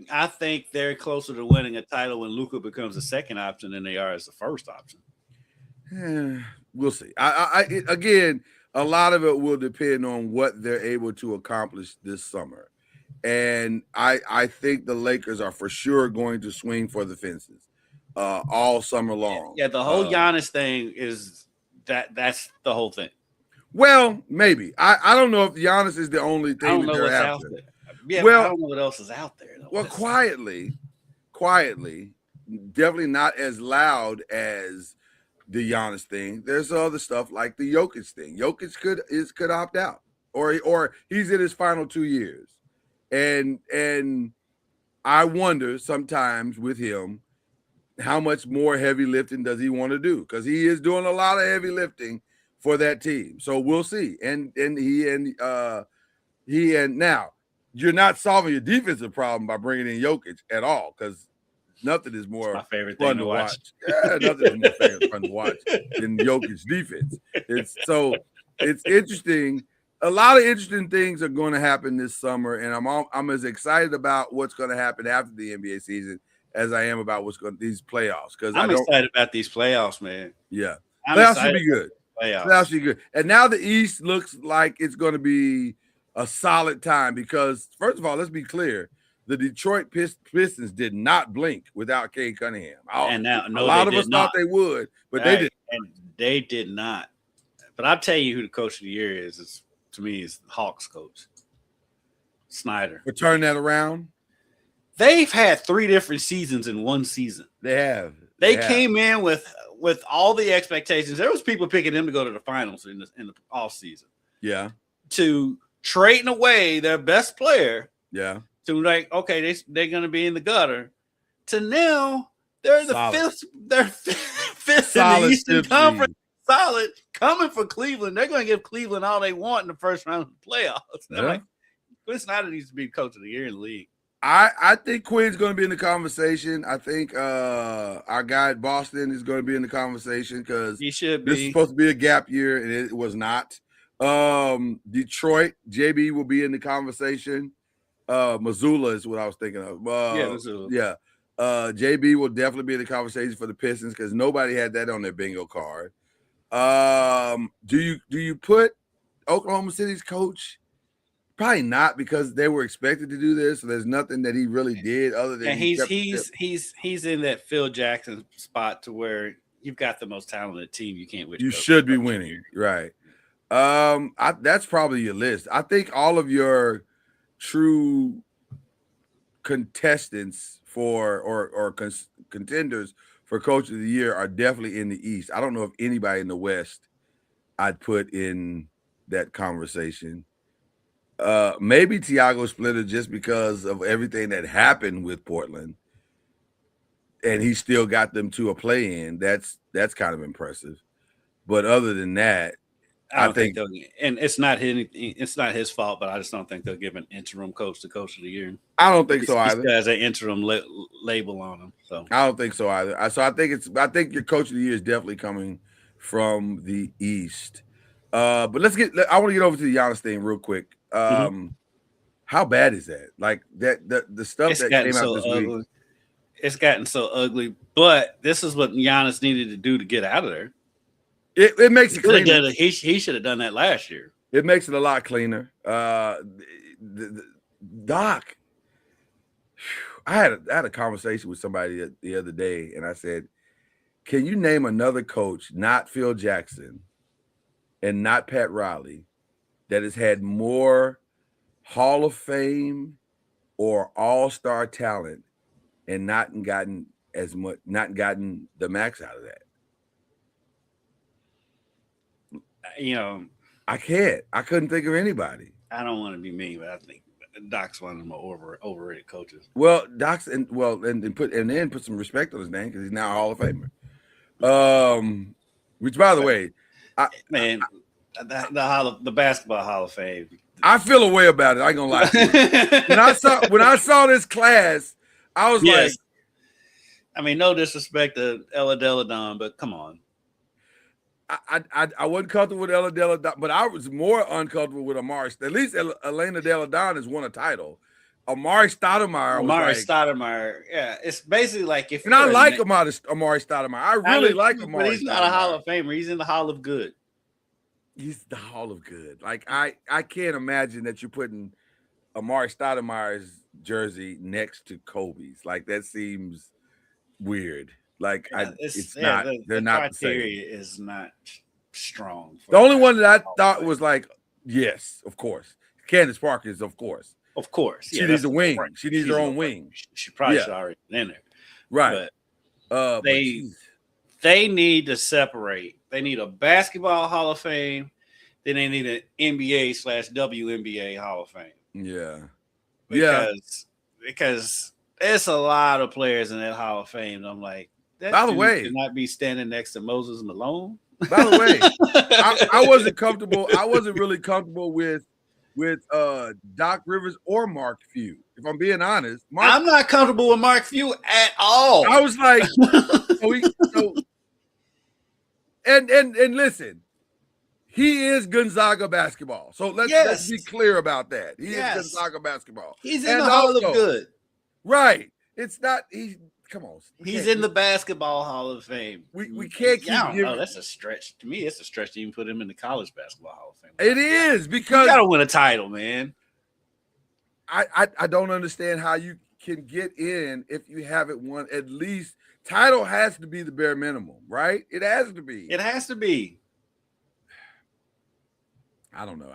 I think they're closer to winning a title when Luka becomes the second option than they are as the first option. We'll see. Again, a lot of it will depend on what they're able to accomplish this summer, and I think the Lakers are for sure going to swing for the fences all summer long. Yeah, the whole Giannis thing is that's the whole thing. Well, maybe. I don't know if Giannis is the only thing that they're after. Yeah, well, I don't know what else is out there, though. Well, quietly, definitely not as loud as the Giannis thing. There's other stuff like the Jokic thing. Jokic could opt out, or he's in his final 2 years, and I wonder sometimes with him how much more heavy lifting does he want to do, because he is doing a lot of heavy lifting for that team. So we'll see. And now you're not solving your defensive problem by bringing in Jokic at all, because nothing is more my favorite fun thing to watch. Yeah, nothing is more fun to watch than Jokic's defense. It's interesting. A lot of interesting things are going to happen this summer, and I'm as excited about what's going to happen after the NBA season as I am about these playoffs. Because I'm excited about these playoffs, man. Yeah, playoffs should be good. Playoffs should be good. And now the East looks like it's going to be a solid time, because first of all, let's be clear. The Detroit Pistons did not blink without Cade Cunningham. A lot of us thought they would, but they didn't. And they did not. But I'll tell you who the coach of the year is to me, is the Hawks coach, Snyder. For turning that around? They've had 3 different seasons in one season. They have. They came in with all the expectations. There was people picking them to go to the finals in the off season. Yeah. To trading away their best player. Yeah. To like, okay, they're going to be in the gutter. To now, they're the fifth in the Eastern Conference. Solid, coming for Cleveland. They're going to give Cleveland all they want in the first round of the playoffs. Yeah. Like, Quinn Snyder needs to be coach of the year in the league. I think Quinn's going to be in the conversation. I think our guy at Boston is going to be in the conversation, because he should be. This is supposed to be a gap year, and it was not. Detroit, JB will be in the conversation. Missoula is what I was thinking of. Missoula. Yeah. JB will definitely be in the conversation for the Pistons, because nobody had that on their bingo card. Do you put Oklahoma City's coach? Probably not, because they were expected to do this. So there's nothing that he really did other than he's in that Phil Jackson spot to where you've got the most talented team. You can't win. You should be winning, right? That's probably your list. I think all of your true contestants for or contenders for coach of the year are definitely in the East. I don't know if anybody in the West I'd put in that conversation. Maybe Tiago Splitter just because of everything that happened with Portland, and he still got them to a play-in. That's kind of impressive. But other than that, I don't think they'll. And it's not his fault, but I just don't think they'll give an interim coach the coach of the year. I don't think so either. He has an interim label on him, so I don't think so either. So I think your coach of the year is definitely coming from the East. But I want to get over to the Giannis thing real quick. How bad is that? Like the stuff that came out this week. It's gotten so ugly, but this is what Giannis needed to do to get out of there. It makes it cleaner. He should have done that last year. It makes it a lot cleaner. Doc, I had a conversation with somebody the other day, and I said, "Can you name another coach, not Phil Jackson, and not Pat Riley, that has had more Hall of Fame or All-Star talent and not gotten the max out of that?" I can't. I couldn't think of anybody. I don't want to be mean, but I think Doc's one of the more overrated coaches. Well, Doc's and then put some respect on his name because he's now a Hall of Famer. Which, by the way, the basketball Hall of Fame. I feel a way about it. I ain't gonna lie to you. when I saw this class, I was like, I mean, no disrespect to Ella Deladon, but come on. I wasn't comfortable with Ella Deladon, but I was more uncomfortable with Amari. At least Elena Deladon has won a title. Amari Stoudemire, yeah, it's basically like if. And I like Amari Stoudemire. I really like Amari. But he's not a Hall of Famer. He's in the Hall of Good. He's the Hall of Good. Like I can't imagine that you're putting Amari Stoudemire's jersey next to Kobe's. Like that seems weird. Like it's not. They're not the same. Criteria is not strong. The only one that I thought was like, yes, of course, Candace Parker is, of course. Of course, she needs a wing. She needs her own wing. She probably should already been in there, right? But they need to separate. They need a basketball Hall of Fame, then they need an NBA/WNBA Hall of Fame. Yeah, because there's a lot of players in that Hall of Fame. I'm like, by the way, should not be standing next to Moses Malone. By the way, I wasn't comfortable. I wasn't really comfortable with Doc Rivers or Mark Few. If I'm being honest, I'm not comfortable with Mark Few at all. I was like, and listen, he is Gonzaga basketball. So let's be clear about that. He is Gonzaga basketball. He's in the Hall of Good. Right. It's not. Come on. He's in the basketball Hall of Fame. We can't keep. That's a stretch. To me, it's a stretch to even put him in the college basketball Hall of Fame. It is because you gotta win a title, man. I don't understand how you can get in if you haven't won at least. Title has to be the bare minimum, right? It has to be. It has to be. I don't know.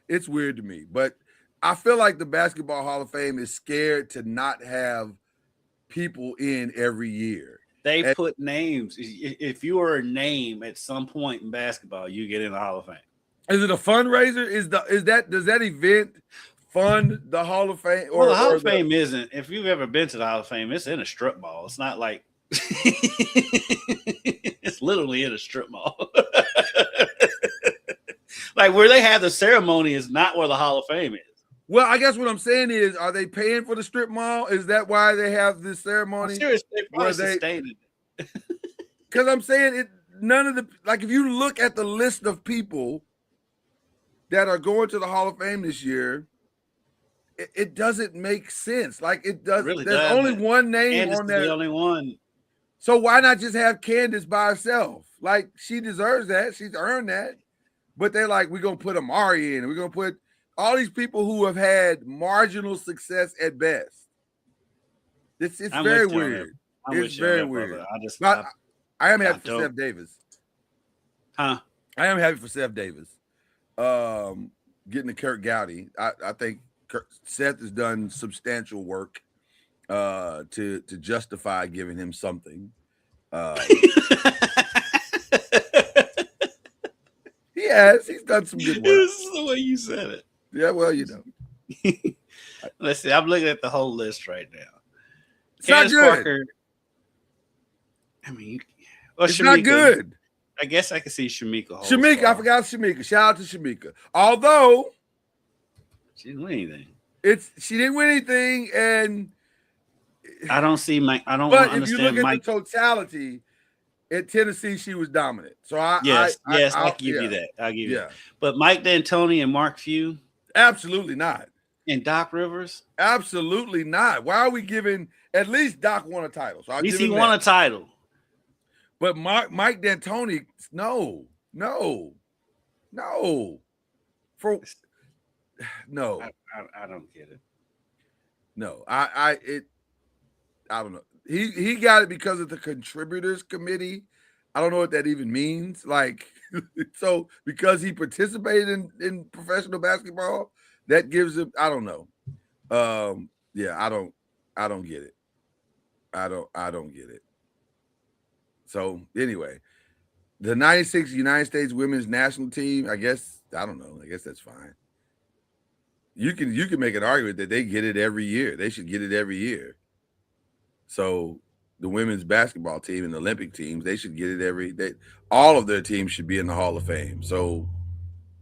It's weird to me, but I feel like the Basketball Hall of Fame is scared to not have people in every year. They put names. If you are a name at some point in basketball, you get in the Hall of Fame. Is it a fundraiser? Does that event fund the Hall of Fame? Well, the Hall of Fame isn't. If you've ever been to the Hall of Fame, it's in a strip mall. It's not like it's literally in a strip mall. Like where they have the ceremony is not where the Hall of Fame is. Well, I guess what I'm saying is, are they paying for the strip mall? Is that why they have this ceremony? Seriously, they probably sustained it. Because I'm saying none of the, like, if you look at the list of people that are going to the Hall of Fame this year, it doesn't make sense. Like it does. Really there's doesn't. only one name Candace on there. The only one. So why not just have Candace by herself? Like she deserves that. She's earned that. But they're like, we're gonna put Amari in. We're gonna put all these people who have had marginal success at best. It's very weird. It's very weird. I am happy for Seth Davis. Huh? I am happy for Seth Davis. Getting to Kirk Gowdy. I think Seth has done substantial work to justify giving him something. He has. He's done some good work. This is the way you said it. Yeah, well, you know. Let's see. I'm looking at the whole list right now. It's not good. Parker. I mean, It's not good. I guess I can see Shamika. Shamika, I forgot Shamika. Shout out to Shamika. Although she didn't win anything. She didn't win anything, and I don't see Mike. I don't but understand. If you look Mike. at the totality, at Tennessee, she was dominant. So I'll give you that. I'll give you that. But Mike D'Antoni and Mark Few? Absolutely not. And Doc Rivers? Absolutely not. Why are we giving at least Doc won a title? So at least he won a title. But Mike D'Antoni, no. No. I don't get it. No, I don't know. He got it because of the contributors committee. I don't know what that even means. Like, so because he participated in professional basketball, that gives him. I don't know. Yeah, I don't get it. I don't get it. So anyway, the '96 United States Women's National Team. I guess I don't know. I guess that's fine. You can make an argument that they get it every year. They should get it every year. So the women's basketball team and the Olympic teams, they should get it all of their teams should be in the Hall of Fame. So,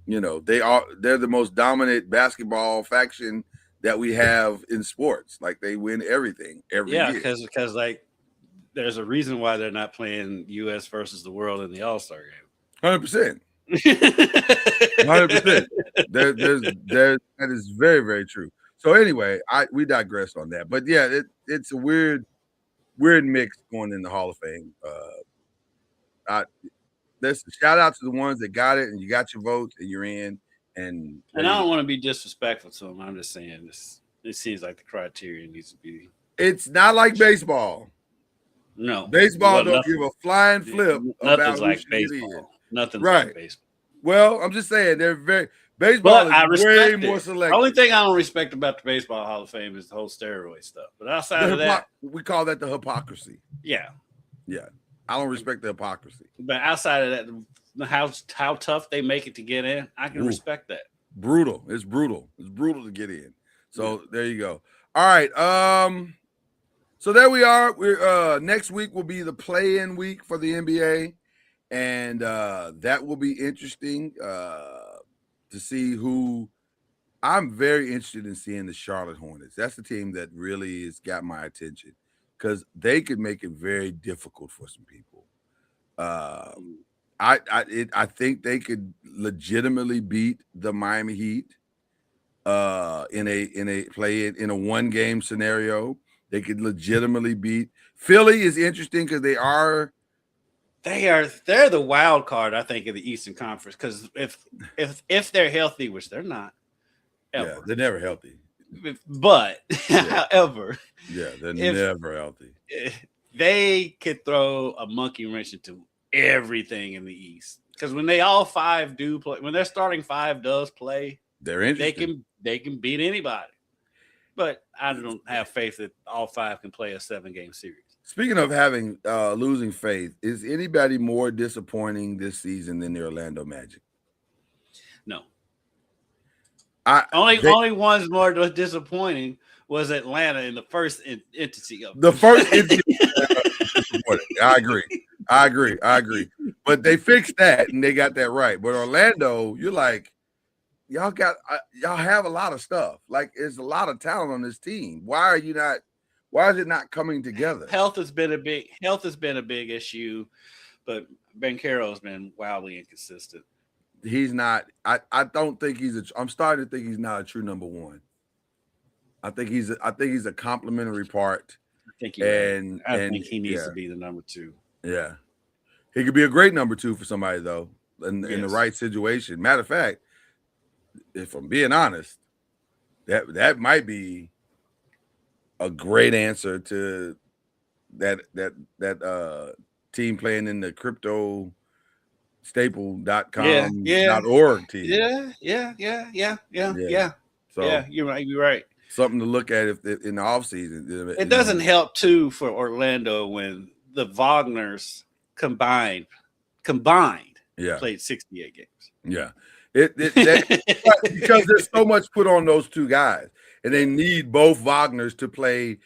you know, they're the most dominant basketball faction that we have in sports. Like they win everything every year. Yeah, because like there's a reason why they're not playing US versus the world in the All-Star game. 100%. 100%. That is very, very true. So anyway, we digress on that. But yeah, it's a weird mix going in the Hall of Fame. Listen, shout out to the ones that got it and you got your votes and you're in. And I don't want to be disrespectful to them. I'm just saying it seems like the criteria needs to be. It's not like baseball. No, baseball don't give a flying flip about like baseball. Nothing's right. Like baseball. Well, I'm just saying baseball is way more selective. The only thing I don't respect about the Baseball Hall of Fame is the whole steroid stuff. But outside of that, we call that the hypocrisy. Yeah. I don't respect the hypocrisy. But outside of that, how tough they make it to get in, I can respect that. Brutal. It's brutal. It's brutal to get in. So there you go. All right. So there we are. We're next week will be the play-in week for the NBA. And that will be interesting to see who. I'm very interested in seeing the Charlotte Hornets. That's the team that really has got my attention because they could make it very difficult for some people. I think they could legitimately beat the Miami Heat in a one-game scenario. They could legitimately beat Philly. Is interesting because they're the wild card, I think, in the Eastern Conference. Because if they're healthy, which they're not, ever. Yeah, they're never healthy. But however, they're never healthy. They could throw a monkey wrench into everything in the East. Because when they all five do play, when their starting five does play, they're interesting. They can beat anybody. But I don't have faith that all five can play a 7-game series. Speaking of having losing faith, is anybody more disappointing this season than the Orlando Magic? No. Only ones more disappointing was Atlanta in the first entity of the first entity. I agree. But they fixed that and they got that right. But Orlando, you're like, y'all have a lot of stuff. Like, there's a lot of talent on this team. Why is it not coming together? Health has been a big issue, but Banchero's been wildly inconsistent. He's not. I don't think I'm starting to think he's not a true number one. I think he's a complementary part. I think he needs to be the number two. Yeah, he could be a great number two for somebody though, in the right situation. Matter of fact, if I'm being honest, that might be a great answer to that team playing in the crypto staple.com.org team. Yeah. So you're right. Something to look at if in the offseason. It doesn't help too for Orlando when the Wagners combined Yeah. Played 68 games. Yeah. Because there's so much put on those two guys, and they need both Wagners to play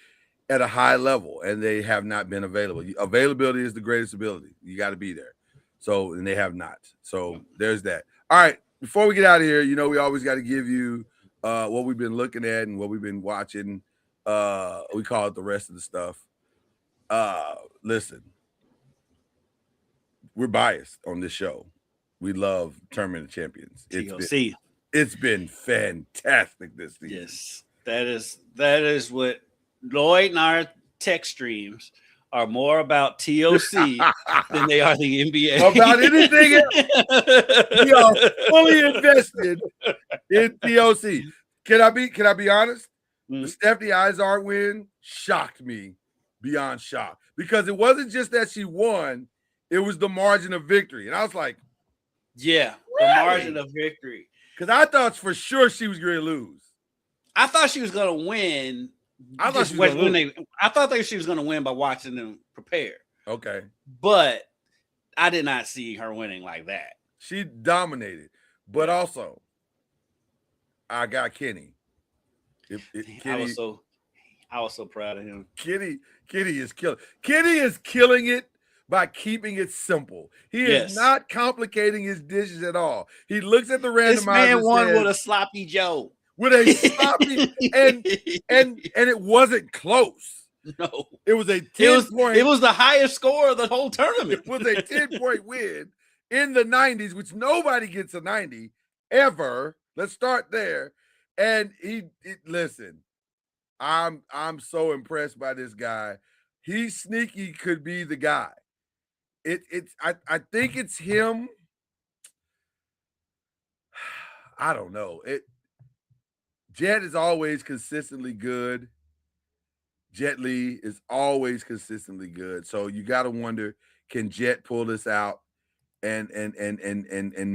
at a high level, and they have not been available. Availability is the greatest ability. You got to be there. So, and they have not. So there's that. All right. Before we get out of here, you know, we always got to give you what we've been looking at and what we've been watching. We call it the rest of the stuff. Listen, we're biased on this show. We love Tournament of Champions. It's been fantastic this season. Yes, that is what Lloyd and our text streams are more about TOC than they are the NBA. About anything else. We are fully invested in TOC. Can I be honest? The Stephanie Izard win shocked me beyond shock, because it wasn't just that she won, it was the margin of victory. And I was like, yeah, really? The margin of victory. Because I thought for sure she was going to lose. I thought she was going to win. I thought she was going to win by watching them prepare. Okay. But I did not see her winning like that. She dominated. But also, I got Kenny. I was so proud of him. Kenny is killing. Kenny is killing it by keeping it simple. He is not complicating his dishes at all. He looks at the randomizer. This man won with a sloppy Joe. With a sloppy and it wasn't close. No. It was a 10-point. It was the highest score of the whole tournament. It was a 10-point win in the 90s, which nobody gets a 90 ever. Let's start there. And listen, I'm so impressed by this guy. He sneaky could be the guy. I think it's him. I don't know. Jet is always consistently good. Jet Li is always consistently good. So you got to wonder, can Jet pull this out and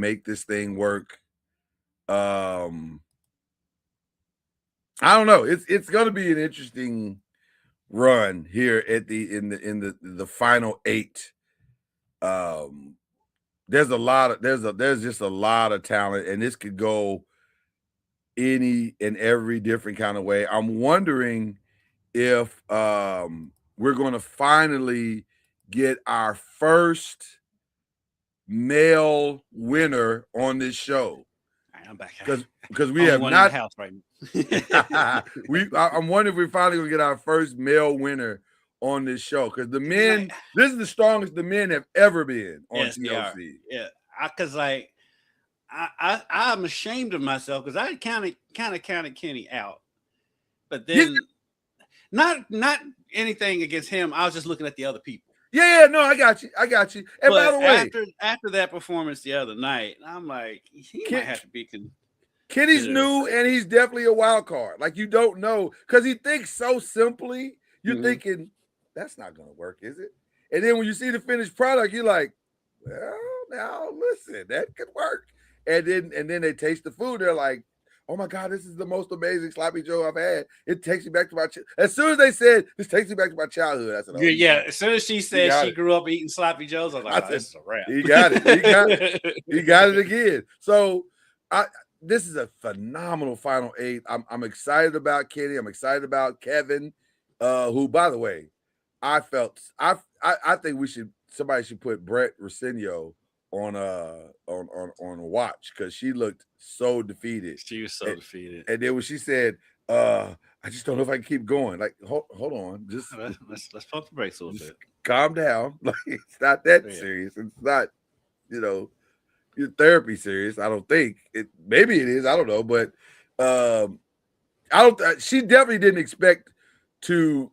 make this thing work? I don't know. It's going to be an interesting run here at the final 8. There's just a lot of talent, and this could go any and every different kind of way. I'm wondering if we're going to finally get our first male winner on this show. I'm back because we have not. House right now. I'm wondering if we're finally going to get our first male winner on this show, because the men, this is the strongest the men have ever been on TLC. Yeah, because I'm ashamed of myself because I kind of counted Kenny out, but then not anything against him. I was just looking at the other people. Yeah, no, I got you. And but by the way, after that performance the other night, I'm like, he might have to be. Kenny's new, and he's definitely a wild card. Like, you don't know, because he thinks so simply. You're thinking that's not going to work, is it? And then when you see the finished product, you're like, well, now listen, that could work. And then they taste the food. They're like, oh my God, this is the most amazing sloppy Joe I've had. It takes me back to as soon as they said this takes me back to my childhood, I said, oh, yeah. As soon as she said she grew up eating sloppy Joes, I was like, this is a wrap. He got it. He got it again. So this is a phenomenal final 8. I'm excited about Kenny. I'm excited about Kevin, who, by the way, I think somebody should put Brett Rosenio on a watch, because she looked so defeated. She was so defeated. And then when she said, I just don't know if I can keep going. Like, hold on. Just let's pump the brakes a little bit. Calm down. Like, it's not that serious. It's not, your therapy serious. I don't think it. Maybe it is. I don't know. But she definitely didn't expect to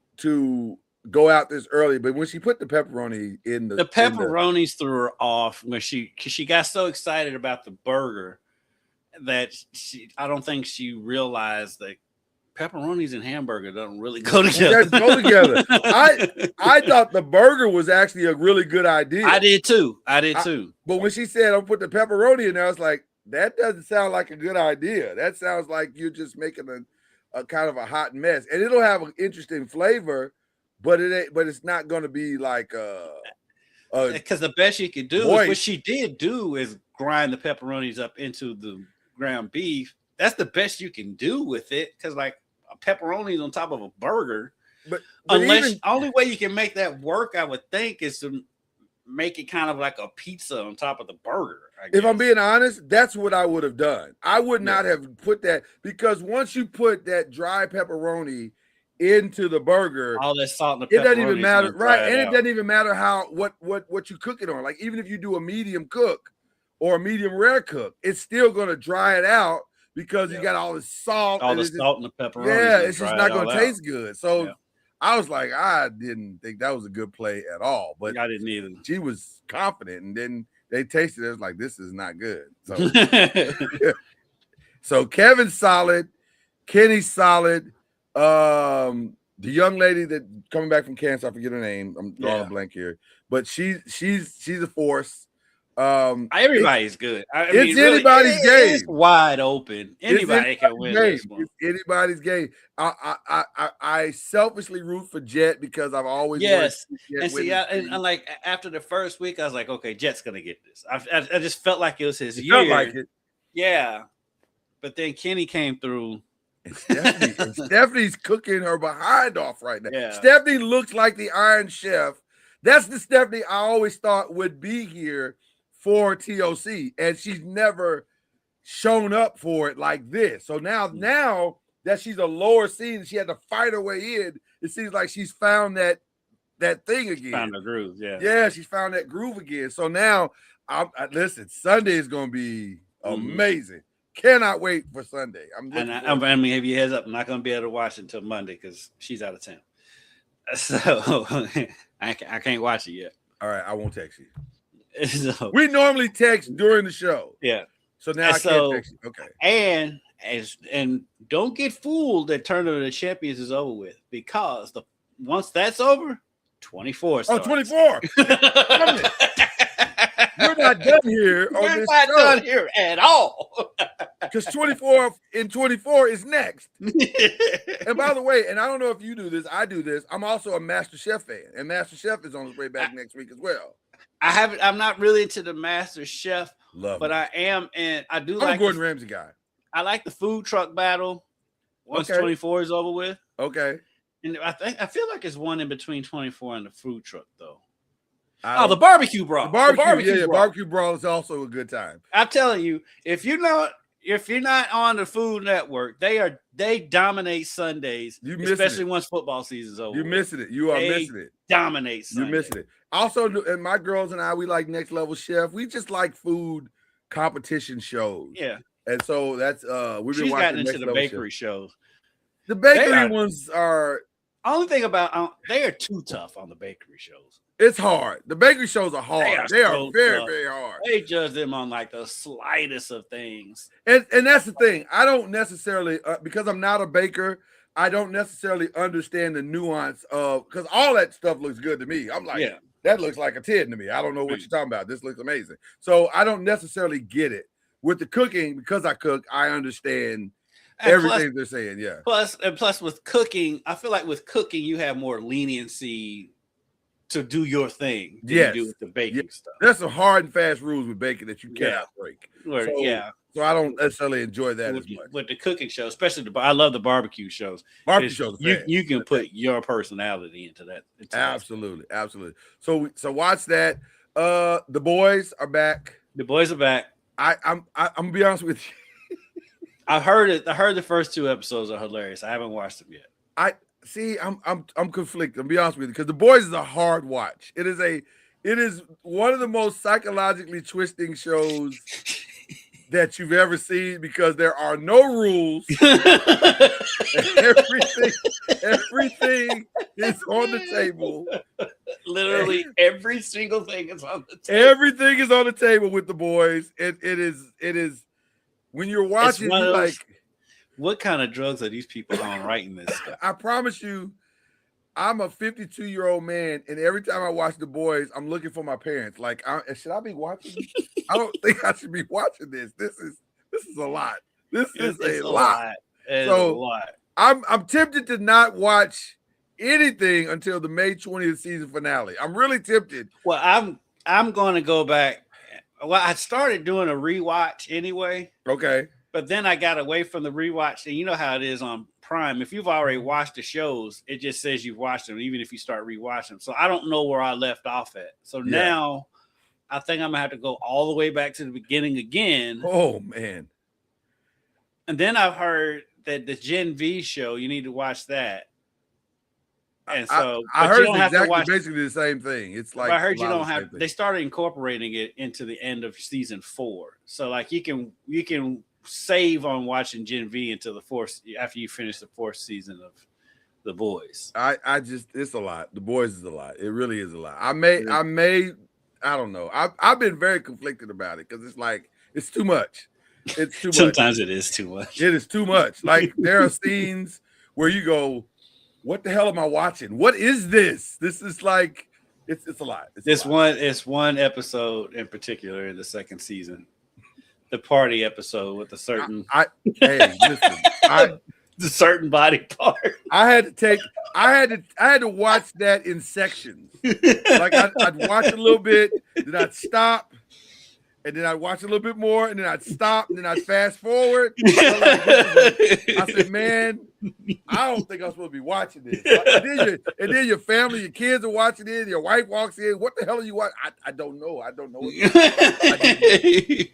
go out this early. But when she put the pepperoni in the pepperonis threw her off when she got so excited about the burger that I don't think she realized that pepperonis and hamburger don't really go together. I thought the burger was actually a really good idea. I did too. But when she said, "I'll put the pepperoni in there," I was like, that doesn't sound like a good idea. That sounds like you're just making a kind of a hot mess, and it'll have an interesting flavor, but it's not going to be like because the best she could do is moist. what she did do is grind the pepperonis up into the ground beef. That's the best you can do with it, because like pepperonis on top of a burger. But Unless even, only way you can make that work, I would think, is to make it kind of like a pizza on top of the burger. if I'm being honest, that's what I would have done. I would not have put that, because once you put that dry pepperoni into the burger, all that salt and the it doesn't even pepperonis matter, gonna right? dry And it out. doesn't even matter how what you cook it on. Like even if you do a medium cook or a medium rare cook, it's still going to dry it out because you got all the salt, all and the it's salt and the pepperoni. yeah, it's just not going to to taste good. So I was like, I didn't think that was a good play at all. But I didn't either. she was confident, and then they tasted it. It was like, this is not good. So, so Kevin's solid, Kenny's solid. The young lady that coming back from cancer, I forget her name. I'm drawing a blank here, but she's a force. Everybody's good. I mean, It's anybody's game. It's wide open. Anybody can win this one. It's anybody's game. I selfishly root for Jet because I've always and Jet see, and like after the first week, I was like, okay, Jet's gonna get this. I just felt like it was his year. Felt like it. Yeah, but then Kenny came through. And Stephanie's cooking her behind off right now. Yeah. Stephanie looks like the Iron Chef. That's the Stephanie I always thought would be here for TOC, and she's never shown up for it like this. So now that she's a lower seed and she had to fight her way in, it seems like she's found that thing again. Found the groove, yeah, she's found that groove again. So now, listen, Sunday is going to be amazing. Cannot wait for Sunday. I mean, have your heads up. I'm not going to be able to watch it until Monday because she's out of town. So I can't watch it yet. All right, I won't text you. So, we normally text during the show. Yeah. So now I can't text you. Okay. And don't get fooled that Tournament of the Champions is over with, because once that's over, 24 starts. 24. We're not done here. We're not done here at all. Because 24 is next. And by the way, and I don't know if you do this, I do this. I'm also a Master Chef fan, and Master Chef is on his way back next week as well. I'm not really into the Master Chef, but him. I am, and I do I'm like a Gordon Ramsay guy. I like the food truck battle once 24 is over with. Okay. And I feel like it's one in between 24 and the food truck though. The barbecue brawl. Barbecue brawl is also a good time. I'm telling you, if you're not on the Food Network, they dominate Sundays, especially once football season's over. You're missing it. You are missing it. Dominate Sundays. You're missing it. Also, and my girls and I, we like Next Level Chef. We just like food competition shows. Yeah. And so that's She's gotten into the bakery shows. The bakery ones are only thing about they are too tough on the bakery shows. It's hard. The bakery shows are hard. They are very, very hard. They judge them on like the slightest of things. And that's the thing. I don't necessarily because I'm not a baker, I don't necessarily understand the nuance of, because all that stuff looks good to me. I'm like, that looks like a 10 to me. I don't know what you're talking about. This looks amazing. So I don't necessarily get it. With the cooking, because I cook, I understand everything they're saying. Yeah. Plus with cooking, I feel like with cooking, you have more leniency to do your thing than you do with the baking stuff. There's some hard and fast rules with baking that you cannot break. So I don't necessarily enjoy that as much. With the cooking show, especially I love the barbecue shows. Barbecue shows, you can put your personality into that. Absolutely. So watch that. The boys are back. The boys are back. I'm gonna be honest with you. I heard it. I heard the first 2 episodes are hilarious. I haven't watched them yet. I'm conflicted. I'll be honest with you, because The Boys is a hard watch. It is one of the most psychologically twisting shows that you've ever seen, because there are no rules. everything is on the table. Literally every single thing is on the table. Everything is on the table with The Boys. It is when you're watching, you're like, what kind of drugs are these people on writing this stuff? I promise you, I'm a 52-year-old man, and every time I watch The Boys, I'm looking for my parents. Like, should I be watching? I don't think I should be watching this. This is a lot. This is a lot. It's a lot. I'm tempted to not watch anything until the May 20th season finale. I'm really tempted. Well, I'm going to go back. Well, I started doing a rewatch anyway. Okay. But then I got away from the rewatch. And you know how it is on Prime. If you've already watched the shows, it just says you've watched them, even if you start rewatching them. So I don't know where I left off at. So now I think I'm going to have to go all the way back to the beginning again. Oh, man. And then I've heard that the Gen V show, you need to watch that. And so I heard it's exactly basically the same thing. It's like I heard you don't have. They started incorporating it into the end of season 4. So like you can save on watching Gen V until the 4th after you finish the 4th season of The Boys. I just it's a lot. The Boys is a lot. It really is a lot. I don't know. I've been very conflicted about it because it's like it's too much. It's too much. Sometimes it is too much. It is too much. Like there are scenes where you go, what the hell am I watching? What is this? This is like it's a lot. It's one episode in particular in the 2nd season. The party episode with a certain the certain body part. I had to watch that in sections. Like I'd watch a little bit, then I'd stop, and then I'd watch a little bit more, and then I'd stop, and then I'd fast forward. I said, man, I don't think I'm supposed to be watching this. And then your family, your kids are watching it, your wife walks in. What the hell are you watching? I don't know. I don't know.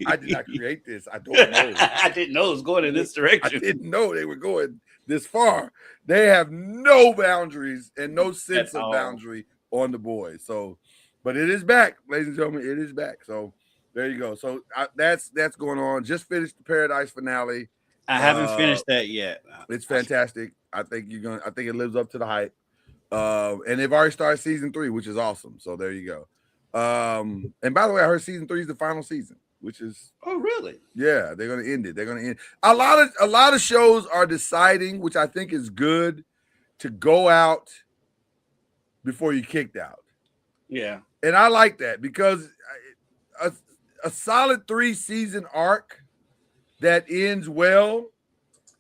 I did not create this. I don't know. I didn't know it was going in this direction. I didn't know they were going this far. They have no boundaries and no sense of boundary on The Boys. So, but it is back, ladies and gentlemen. It is back. So there you go. So that's going on. Just finished the Paradise finale. I haven't finished that yet. It's fantastic. I think it lives up to the hype. And they've already started season 3, which is awesome. So there you go. And by the way, I heard season 3 is the final season, which is really? Yeah, they're gonna end it. They're gonna end a lot of shows are deciding, which I think is good, to go out before you kicked out. Yeah. And I like that because a solid 3-season arc that ends well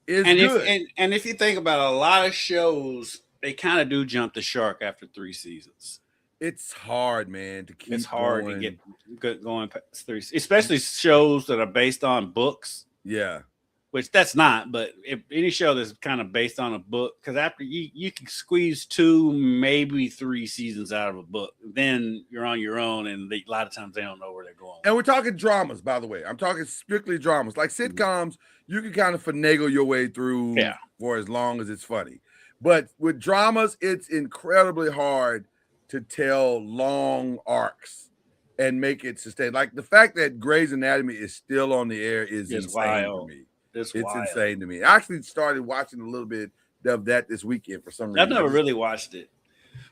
is good. And if you think about it, a lot of shows, they kind of do jump the shark after 3 seasons. It's hard, man, to keep. It's hard to get going past 3, especially shows that are based on books. Yeah, which that's not. But if any show that's kind of based on a book, because after you can squeeze 2, maybe 3 seasons out of a book, then you're on your own, and a lot of times they don't know where they're going. And we're talking dramas, by the way. I'm talking strictly dramas. Like sitcoms, you can kind of finagle your way through for as long as it's funny. But with dramas, it's incredibly hard to tell long arcs and make it sustain. Like the fact that Grey's Anatomy is still on the air is insane to me. It's insane to me. I actually started watching a little bit of that this weekend for some reason. I've never really watched it.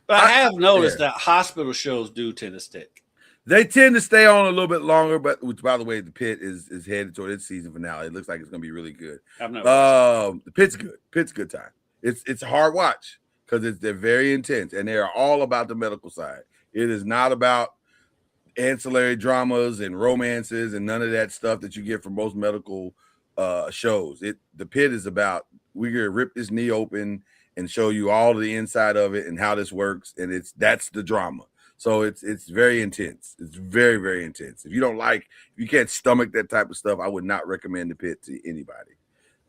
But I have noticed that hospital shows do tend to stick. They tend to stay on a little bit longer, but which, by the way, The Pit is headed toward its season finale. It looks like it's going to be really good. I've never watched The Pit's good. Pit's a good time. It's a hard watch because they're very intense, and they're all about the medical side. It is not about ancillary dramas and romances and none of that stuff that you get from most medical shows. The Pit is about, we're gonna rip this knee open and show you all of the inside of it and how this works, and that's the drama. So it's very intense. It's very, very intense. If you can't stomach that type of stuff, I would not recommend The Pit to anybody.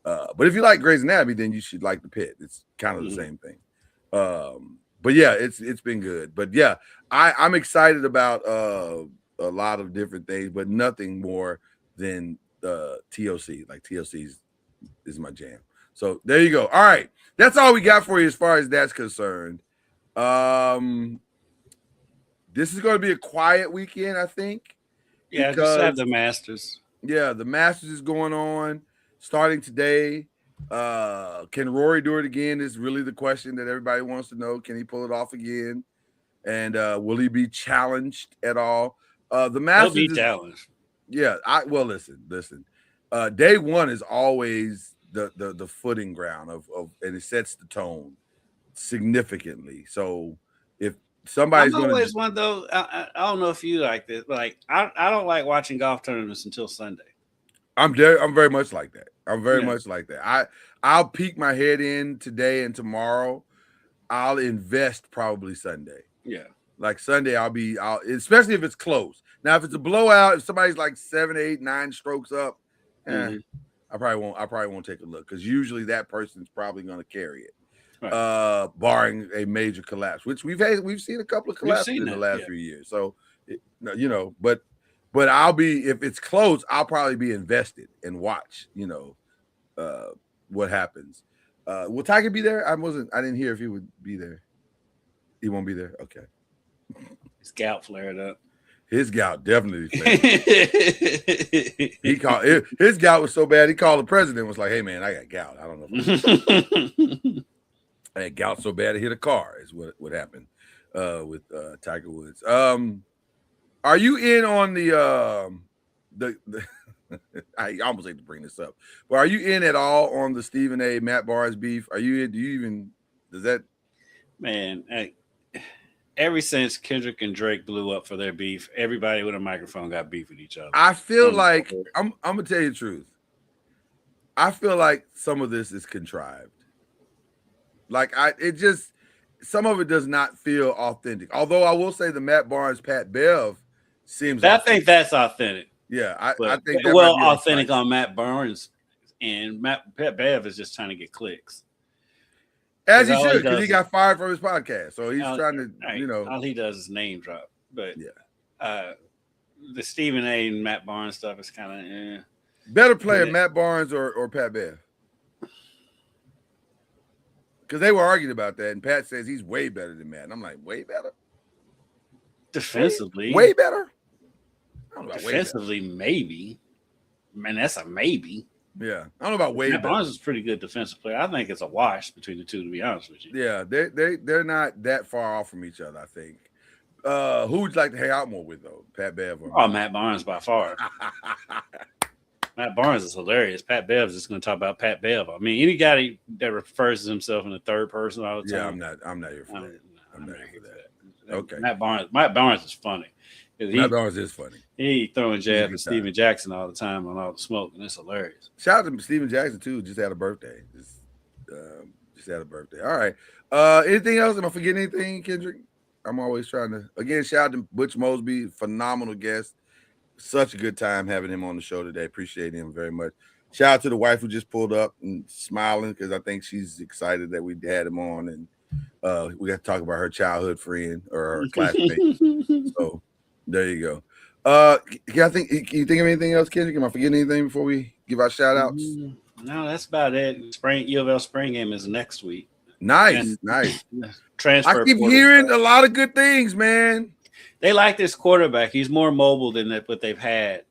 But if you like Grey's Anatomy, then you should like The Pit. It's kind of the same thing. But yeah, it's been good. But yeah, I'm excited about a lot of different things, but nothing more than TLC. Like TLC is my jam. So there you go. All right, that's all we got for you as far as that's concerned. This is going to be a quiet weekend, I think. Yeah, just have the Masters. Yeah, the Masters is going on starting today. Can Rory do it again is really the question that everybody wants to know. Can he pull it off again? And will he be challenged at all? The Masters He'll be challenged. Yeah, listen. Day one is always the footing ground of and it sets the tone significantly. So if somebody's going to one though, I don't know if you like this, but like I don't like watching golf tournaments until Sunday. I'm very much like that. I'm very much like that. I'll peek my head in today and tomorrow. I'll invest probably Sunday. Yeah. Like Sunday, I'll especially if it's close. Now, if it's a blowout, if somebody's like 7, 8, 9 strokes up, I probably won't take a look because usually that person's probably going to carry it, right. Barring a major collapse, which we've seen a couple of collapses in the last few years. So, but if it's close, I'll probably be invested and watch, what happens. Will Tiger be there? I didn't hear if he would be there. He won't be there. Okay. His gout flared up. His gout definitely flared up. His gout was so bad, he called the president and was like, hey, man, I got gout. I don't know. I had gout so bad it hit a car is what happened with Tiger Woods. Are you in on the I almost hate to bring this up, but are you in at all on the Stephen A. Matt Barnes beef? Are you in? Does that? Man, ever since Kendrick and Drake blew up for their beef, everybody with a microphone got beef with each other. I feel like I'm gonna tell you the truth. I feel like some of this is contrived. Like some of it does not feel authentic. Although I will say the Matt Barnes Pat Bev seems. I think that's authentic. Yeah, I think that authentic on Matt Barnes, and Pat Bev is just trying to get clicks. As he should, because he got fired from his podcast. So he's trying to, all he does is name drop. But the Stephen A. and Matt Barnes stuff is kind of better player, Matt Barnes or Pat Bev. Because they were arguing about that, and Pat says he's way better than Matt. And I'm like, way better? Defensively. Way better? Defensively, maybe. Man, that's a maybe. Yeah, I don't know about way better. Barnes is a pretty good defensive player. I think it's a wash between the two, to be honest with you. Yeah, they're not that far off from each other, I think. Who would you like to hang out more with, though? Pat Bev or Matt Barnes by far. Matt Barnes is hilarious. Pat Bev is just going to talk about Pat Bev. I mean, any guy that refers to himself in the third person all the time. Yeah, I'm not here for that. I'm not here for that. Okay. Matt Barnes is funny. Matt Barnes is funny. He throwing jabs at Steven Jackson all the time on all the smoke, and it's hilarious. Shout out to Steven Jackson too. Just had a birthday. Just had a birthday. All right. Anything else? Am I forgetting anything, Kendrick? I'm always trying to. Again, shout out to Butch Mosby, phenomenal guest. Such a good time having him on the show today. Appreciate him very much. Shout out to the wife who just pulled up and smiling because I think she's excited that we had him on, and we got to talk about her childhood friend or her classmate. So there you go. Can you think of anything else, Kendrick? Am I forgetting anything before we give our shout outs? No, that's about it. U of L spring game is next week. Nice. Transfer. I keep hearing a lot of good things, man. They like this quarterback. He's more mobile than what they've had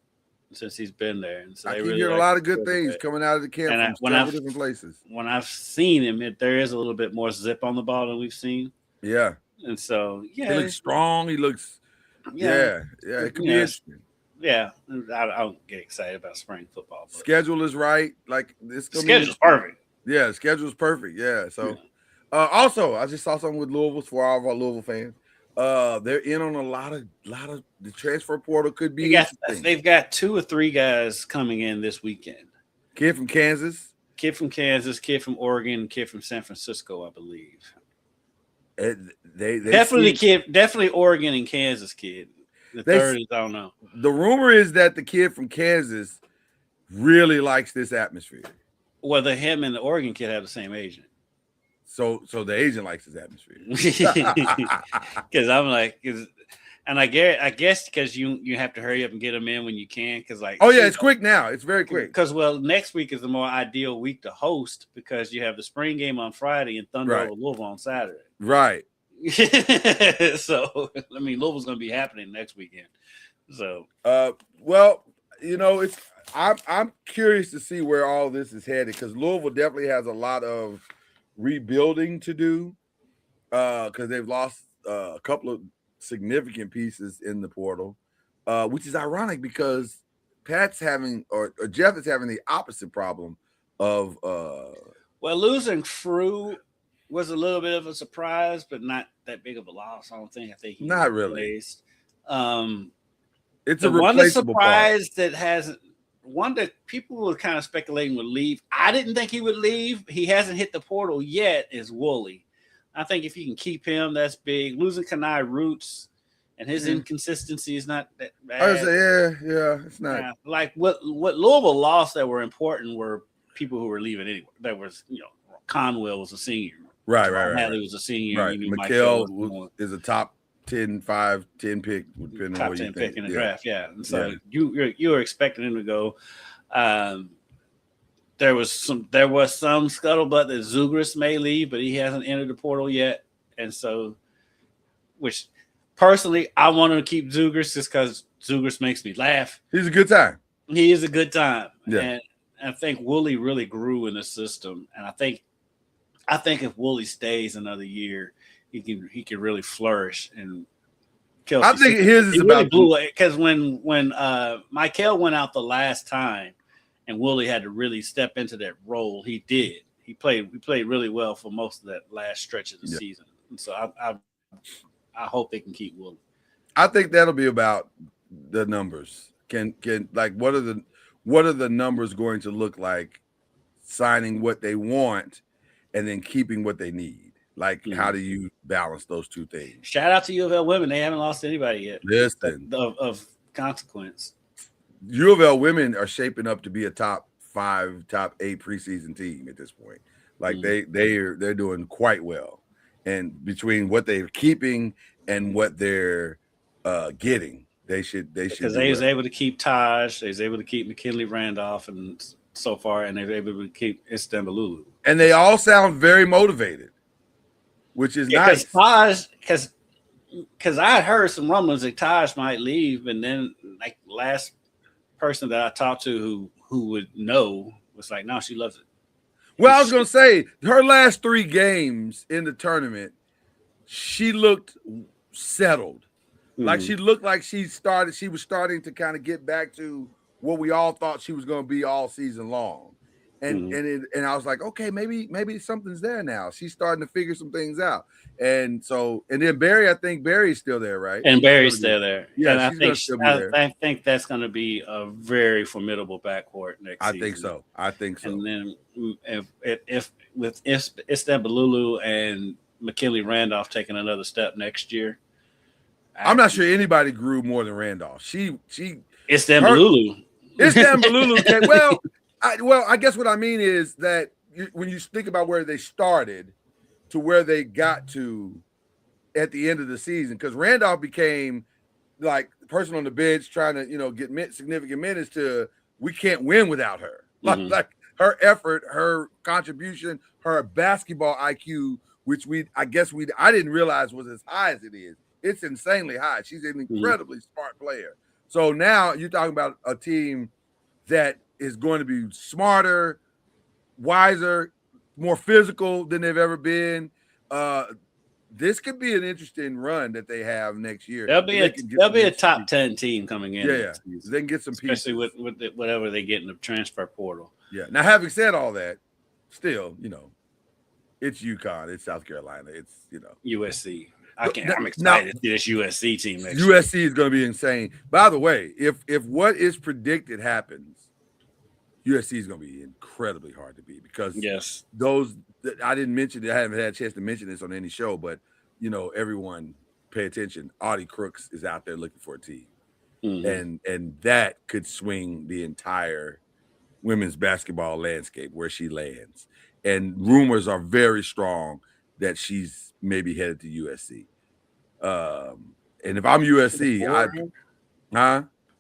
since he's been there. And so I keep hearing a lot of good things coming out of the camp from several different places. When I've seen him, there is a little bit more zip on the ball than we've seen. Yeah. And so, he looks strong. He looks. Yeah. It could be interesting. Yeah, I don't get excited about spring football. Schedule is right. Like this. Schedule's perfect. Yeah, the schedule's perfect. Yeah. So, also, I just saw something with Louisville for all of our Louisville fans. They're in on a lot of the transfer portal could be. They've got 2 or 3 guys coming in this weekend. Kid from Kansas, kid from Oregon, kid from San Francisco, I believe. They definitely Oregon and Kansas kid. The third is I don't know. The rumor is that the kid from Kansas really likes this atmosphere. Well, him and the Oregon kid have the same agent. So the agent likes his atmosphere. Because I'm like, and I guess because you have to hurry up and get them in when you can. Because it's quick now. It's very quick. Because next week is the more ideal week to host because you have the spring game on Friday and Thunder over Louisville on Saturday. Right. So I mean, Louisville's going to be happening next weekend. So I'm curious to see where all this is headed because Louisville definitely has a lot of rebuilding to do because they've lost a couple of significant pieces in the portal, which is ironic because Pat's having or Jeff is having the opposite problem of losing Frew was a little bit of a surprise, but not that big of a loss. I think he not really. It's a replaceable surprise that hasn't. One that people were kind of speculating would leave. I didn't think he would leave. He hasn't hit the portal yet. Is Woolley. I think if you can keep him, that's big. Losing Kanai Roots and his inconsistency is not that bad. I would say, yeah, it's not. Yeah, like what Louisville lost that were important were people who were leaving anyway. That was, Conwell was a senior. Right. Hadley was a senior. Right. McHale is a top 10 pick, depending top on 10 you pick think. in the draft. Yeah. And so you were expecting him to go. There was some scuttlebutt that Zugris may leave, but he hasn't entered the portal yet. And so, which personally, I want to keep Zugris just because Zugris makes me laugh. He's a good time. He is a good time. Yeah. And I think Woolley really grew in the system. And I think if Woolley stays another year, he can really flourish. And Kelsey, I think his is really about blew it because when Michael went out the last time and Woolley had to really step into that role, he did. He played really well for most of that last stretch of the season. And so I hope they can keep Woolley. I think that'll be about the numbers. Can like what are the numbers going to look like signing what they want and then keeping what they need? Like, how do you balance those two things? Shout out to U of L women. They haven't lost anybody yet. Listen, of consequence. U of L women are shaping up to be a top 5, top 8 preseason team at this point. Like they're doing quite well. And between what they're keeping and what they're getting, they should because they was able to keep Taj, they was able to keep McKinley Randolph, and so far, and they were able to keep Istanbululu. And they all sound very motivated, which is nice. Because I had heard some rumblings that Taj might leave, and then like last person that I talked to who would know was like, no, she loves it. Well, I was going to say, her last 3 games in the tournament, she looked settled. Like she looked like she was starting to kind of get back to what we all thought she was going to be all season long. And I was like, okay, maybe something's there now. She's starting to figure some things out. And then Barry, I think Barry's still there, right? And Barry's still there. Yeah, and I think that's going to be a very formidable backcourt next season. I think so. And then if Istanbululu and McKinley Randolph taking another step next year, I'm not sure anybody grew more than Randolph. Istanbululu. I guess what I mean is that when you think about where they started to where they got to at the end of the season, because Randolph became like the person on the bench trying to, get significant minutes to we can't win without her. Like her effort, her contribution, her basketball IQ, which I didn't realize was as high as it is. It's insanely high. She's an incredibly smart player. So now you're talking about a team that is going to be smarter, wiser, more physical than they've ever been. This could be an interesting run that they have next year. They'll be a top 10 team coming in. Yeah. They can get some especially pieces. with whatever they get in the transfer portal. Yeah. Now, having said all that, still, it's UConn, it's South Carolina, it's USC. I'm excited to see this USC team next year. USC is going to be insane. By the way, if what is predicted happens, USC is going to be incredibly hard to beat because those I didn't mention. I haven't had a chance to mention this on any show, but everyone pay attention. Audie Crooks is out there looking for a team, and that could swing the entire women's basketball landscape where she lands. And rumors are very strong that she's maybe headed to USC. And if I'm USC,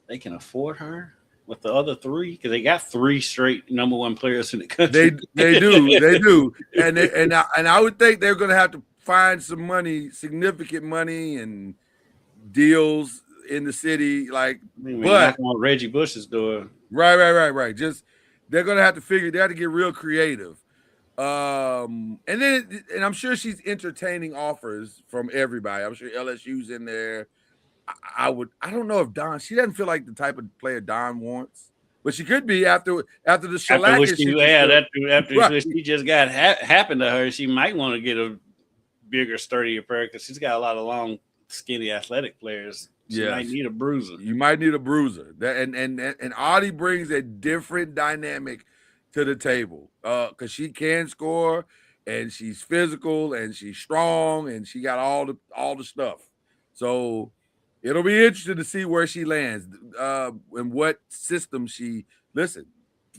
they can afford her with the other 3 because they got 3 straight number 1 players in the country. They do, and I would think they're going to have to find some money, significant money, and deals in the city. Like, but on Reggie Bush's door, right. Just they're going to have to figure. They have to get real creative. And I'm sure she's entertaining offers from everybody. I'm sure LSU's in there. I don't know if Don. She doesn't feel like the type of player Don wants, but she could be after the shellac. After she just got happened to her, she might want to get a bigger, sturdier player because she's got a lot of long, skinny, athletic players. She might need a bruiser. You might need a bruiser. And Audie brings a different dynamic to the table because she can score. and she's physical and she's strong and she got all the stuff. So it'll be interesting to see where she lands and what system she. Listen,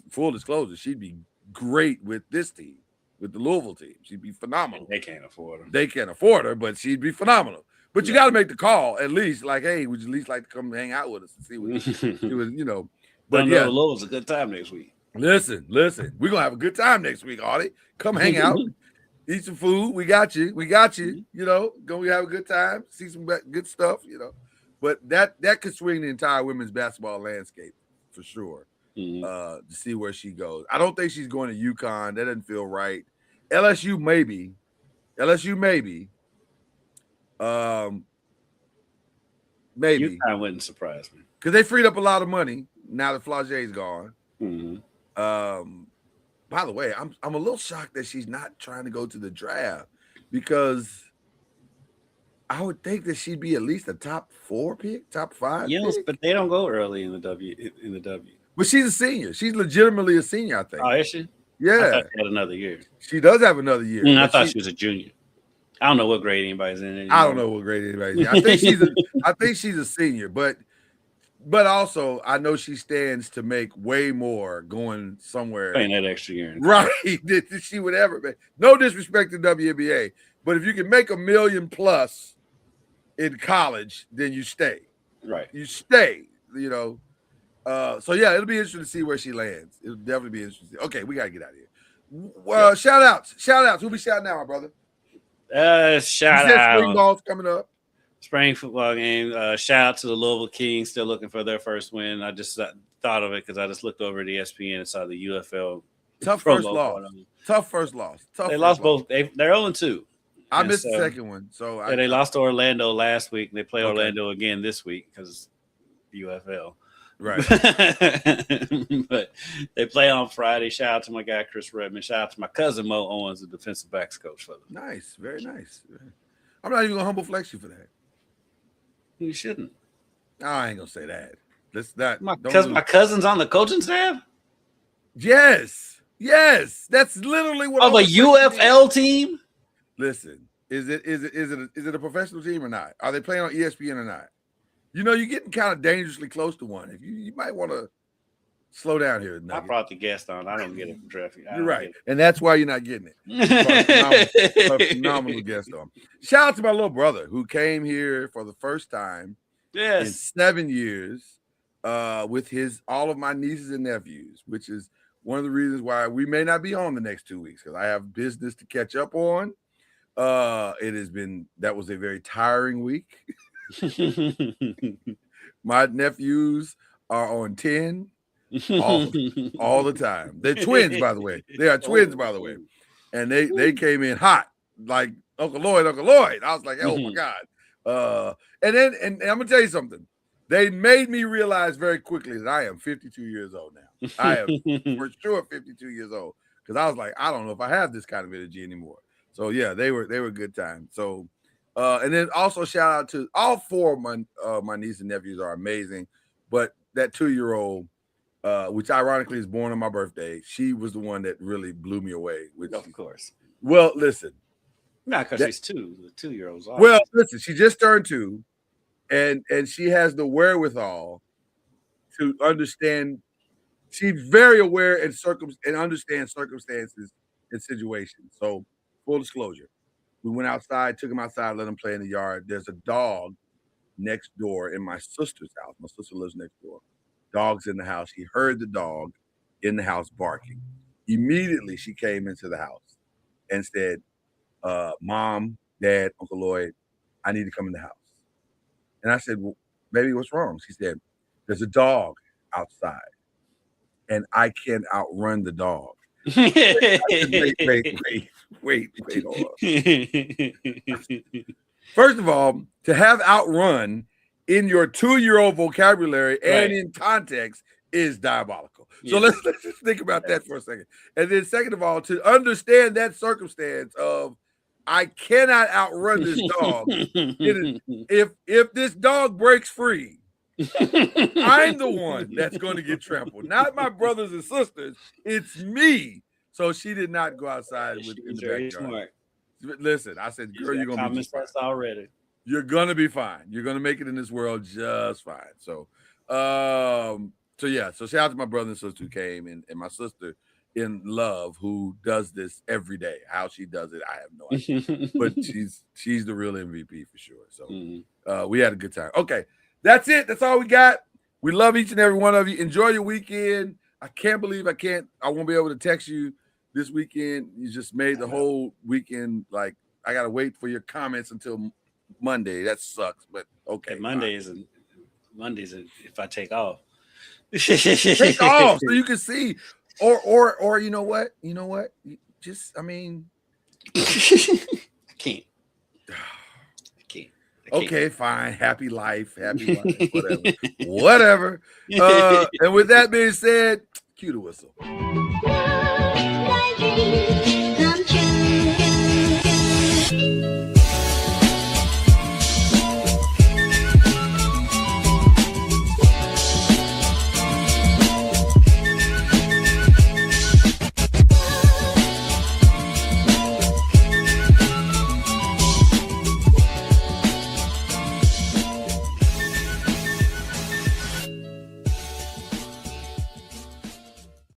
full disclosure, she'd be great with this team, with the Louisville team. She'd be phenomenal. They can't afford her. They can't afford her, but she'd be phenomenal. But you got to make the call at least. Like, hey, would you at least like to come hang out with us and see what she was, you know? But yeah, Louisville's a good time next week. Listen, we're gonna have a good time next week, Artie. Come hang out, eat some food. We got you. You know, gonna have a good time, see some good stuff. You know, but that could swing the entire women's basketball landscape for sure. To see where she goes. I don't think she's going to UConn. That doesn't feel right. LSU maybe. Maybe. UConn wouldn't surprise me because they freed up a lot of money now that Flage's gone. By the way, I'm a little shocked that she's not trying to go to the draft because I would think that she'd be at least a top 4 pick, top 5. Yes, but they don't go early in the W. But she's a senior. She's legitimately a senior, I think. Oh, is she? Yeah. I thought she had another year. She does have another year. I thought she was a junior. I don't know what grade anybody's in anymore. I don't know what grade anybody's in. I think she's a senior, but also I know she stands to make way more going somewhere. Playing that extra year. Right. That she would ever make. No disrespect to WNBA, but if you can make $1 million plus in college, then you stay. Right. You stay, you know. So yeah, it'll be interesting to see where she lands. It'll definitely be interesting. Okay, we gotta get out of here. Well, shout outs. Who be shouting out, my brother? Shout out. Spring ball's coming up. Spring football game. Shout out to the Louisville Kings, still looking for their first win. I just thought of it because I just looked over at ESPN and saw the UFL. Tough first loss. They lost both. They're 0-2. I missed the second one. So they lost to Orlando last week. And they play Orlando again this week because UFL. Right. But they play on Friday. Shout out to my guy, Chris Redmond. Shout out to my cousin, Mo Owens, the defensive backs coach for them. Nice. Very nice. I'm not even going to humble flex you for that. You shouldn't. No, I ain't going to say that. My cousin's on the coaching staff? Yes. That's literally what of a UFL team? Listen, is it a professional team or not? Are they playing on ESPN or not? You know, you're getting kind of dangerously close to one. If you might want to slow down here. I brought the guest on. I don't get it from traffic. You're right. And that's why you're not getting it. A phenomenal guest on. Shout out to my little brother who came here for the first time in 7 years with all of my nieces and nephews, which is one of the reasons why we may not be on the next 2 weeks because I have business to catch up on. That was a very tiring week. My nephews are on 10 all the time. They're twins, by the way. They are twins, by the way. And they came in hot, like Uncle Lloyd. I was like, oh my God. And I'm gonna tell you something. They made me realize very quickly that I am 52 years old now. I am for sure 52 years old. Because I was like, I don't know if I have this kind of energy anymore. So yeah, they were a good time. So and then also shout out to all 4 of my nieces and nephews are amazing. But that 2-year-old, which ironically is born on my birthday, she was the one that really blew me away. Of course. Well, listen. Not because she's 2. The 2-year-old's awesome. Well, listen, she just turned 2, and she has the wherewithal to understand. She's very aware and understands circumstances and situations. So, full disclosure. We went outside, took him outside, let him play in the yard. There's a dog next door in my sister's house. My sister lives next door. Dog's in the house. He heard the dog in the house barking. Immediately, she came into the house and said, Mom, Dad, Uncle Lloyd, I need to come in the house. And I said, well, baby, what's wrong? She said, there's a dog outside, and I can outrun the dog. Wait, hold on. First of all, to have outrun in your 2-year-old vocabulary and in context is diabolical. So let's just think about that for a second. And then second of all, to understand that circumstance of I cannot outrun this dog. If this dog breaks free, I'm the one that's going to get trampled. Not my brothers and sisters. It's me So she did not go outside in the backyard. Smart. Listen, I said, girl, you're gonna be just fine. Already. You're gonna be fine. You're gonna make it in this world just fine. So, so shout out to my brother and sister who came, and my sister in love who does this every day. How she does it, I have no idea. But she's the real MVP for sure. So we had a good time. Okay, that's it. That's all we got. We love each and every one of you. Enjoy your weekend. I can't believe I won't be able to text you this weekend. You just made the whole weekend like I gotta wait for your comments until Monday. That sucks, but okay. Mondays if I take off. Take off so you can see. Or you know what? Just I can't. Okay, fine. Happy life, whatever. And with that being said, cue the whistle.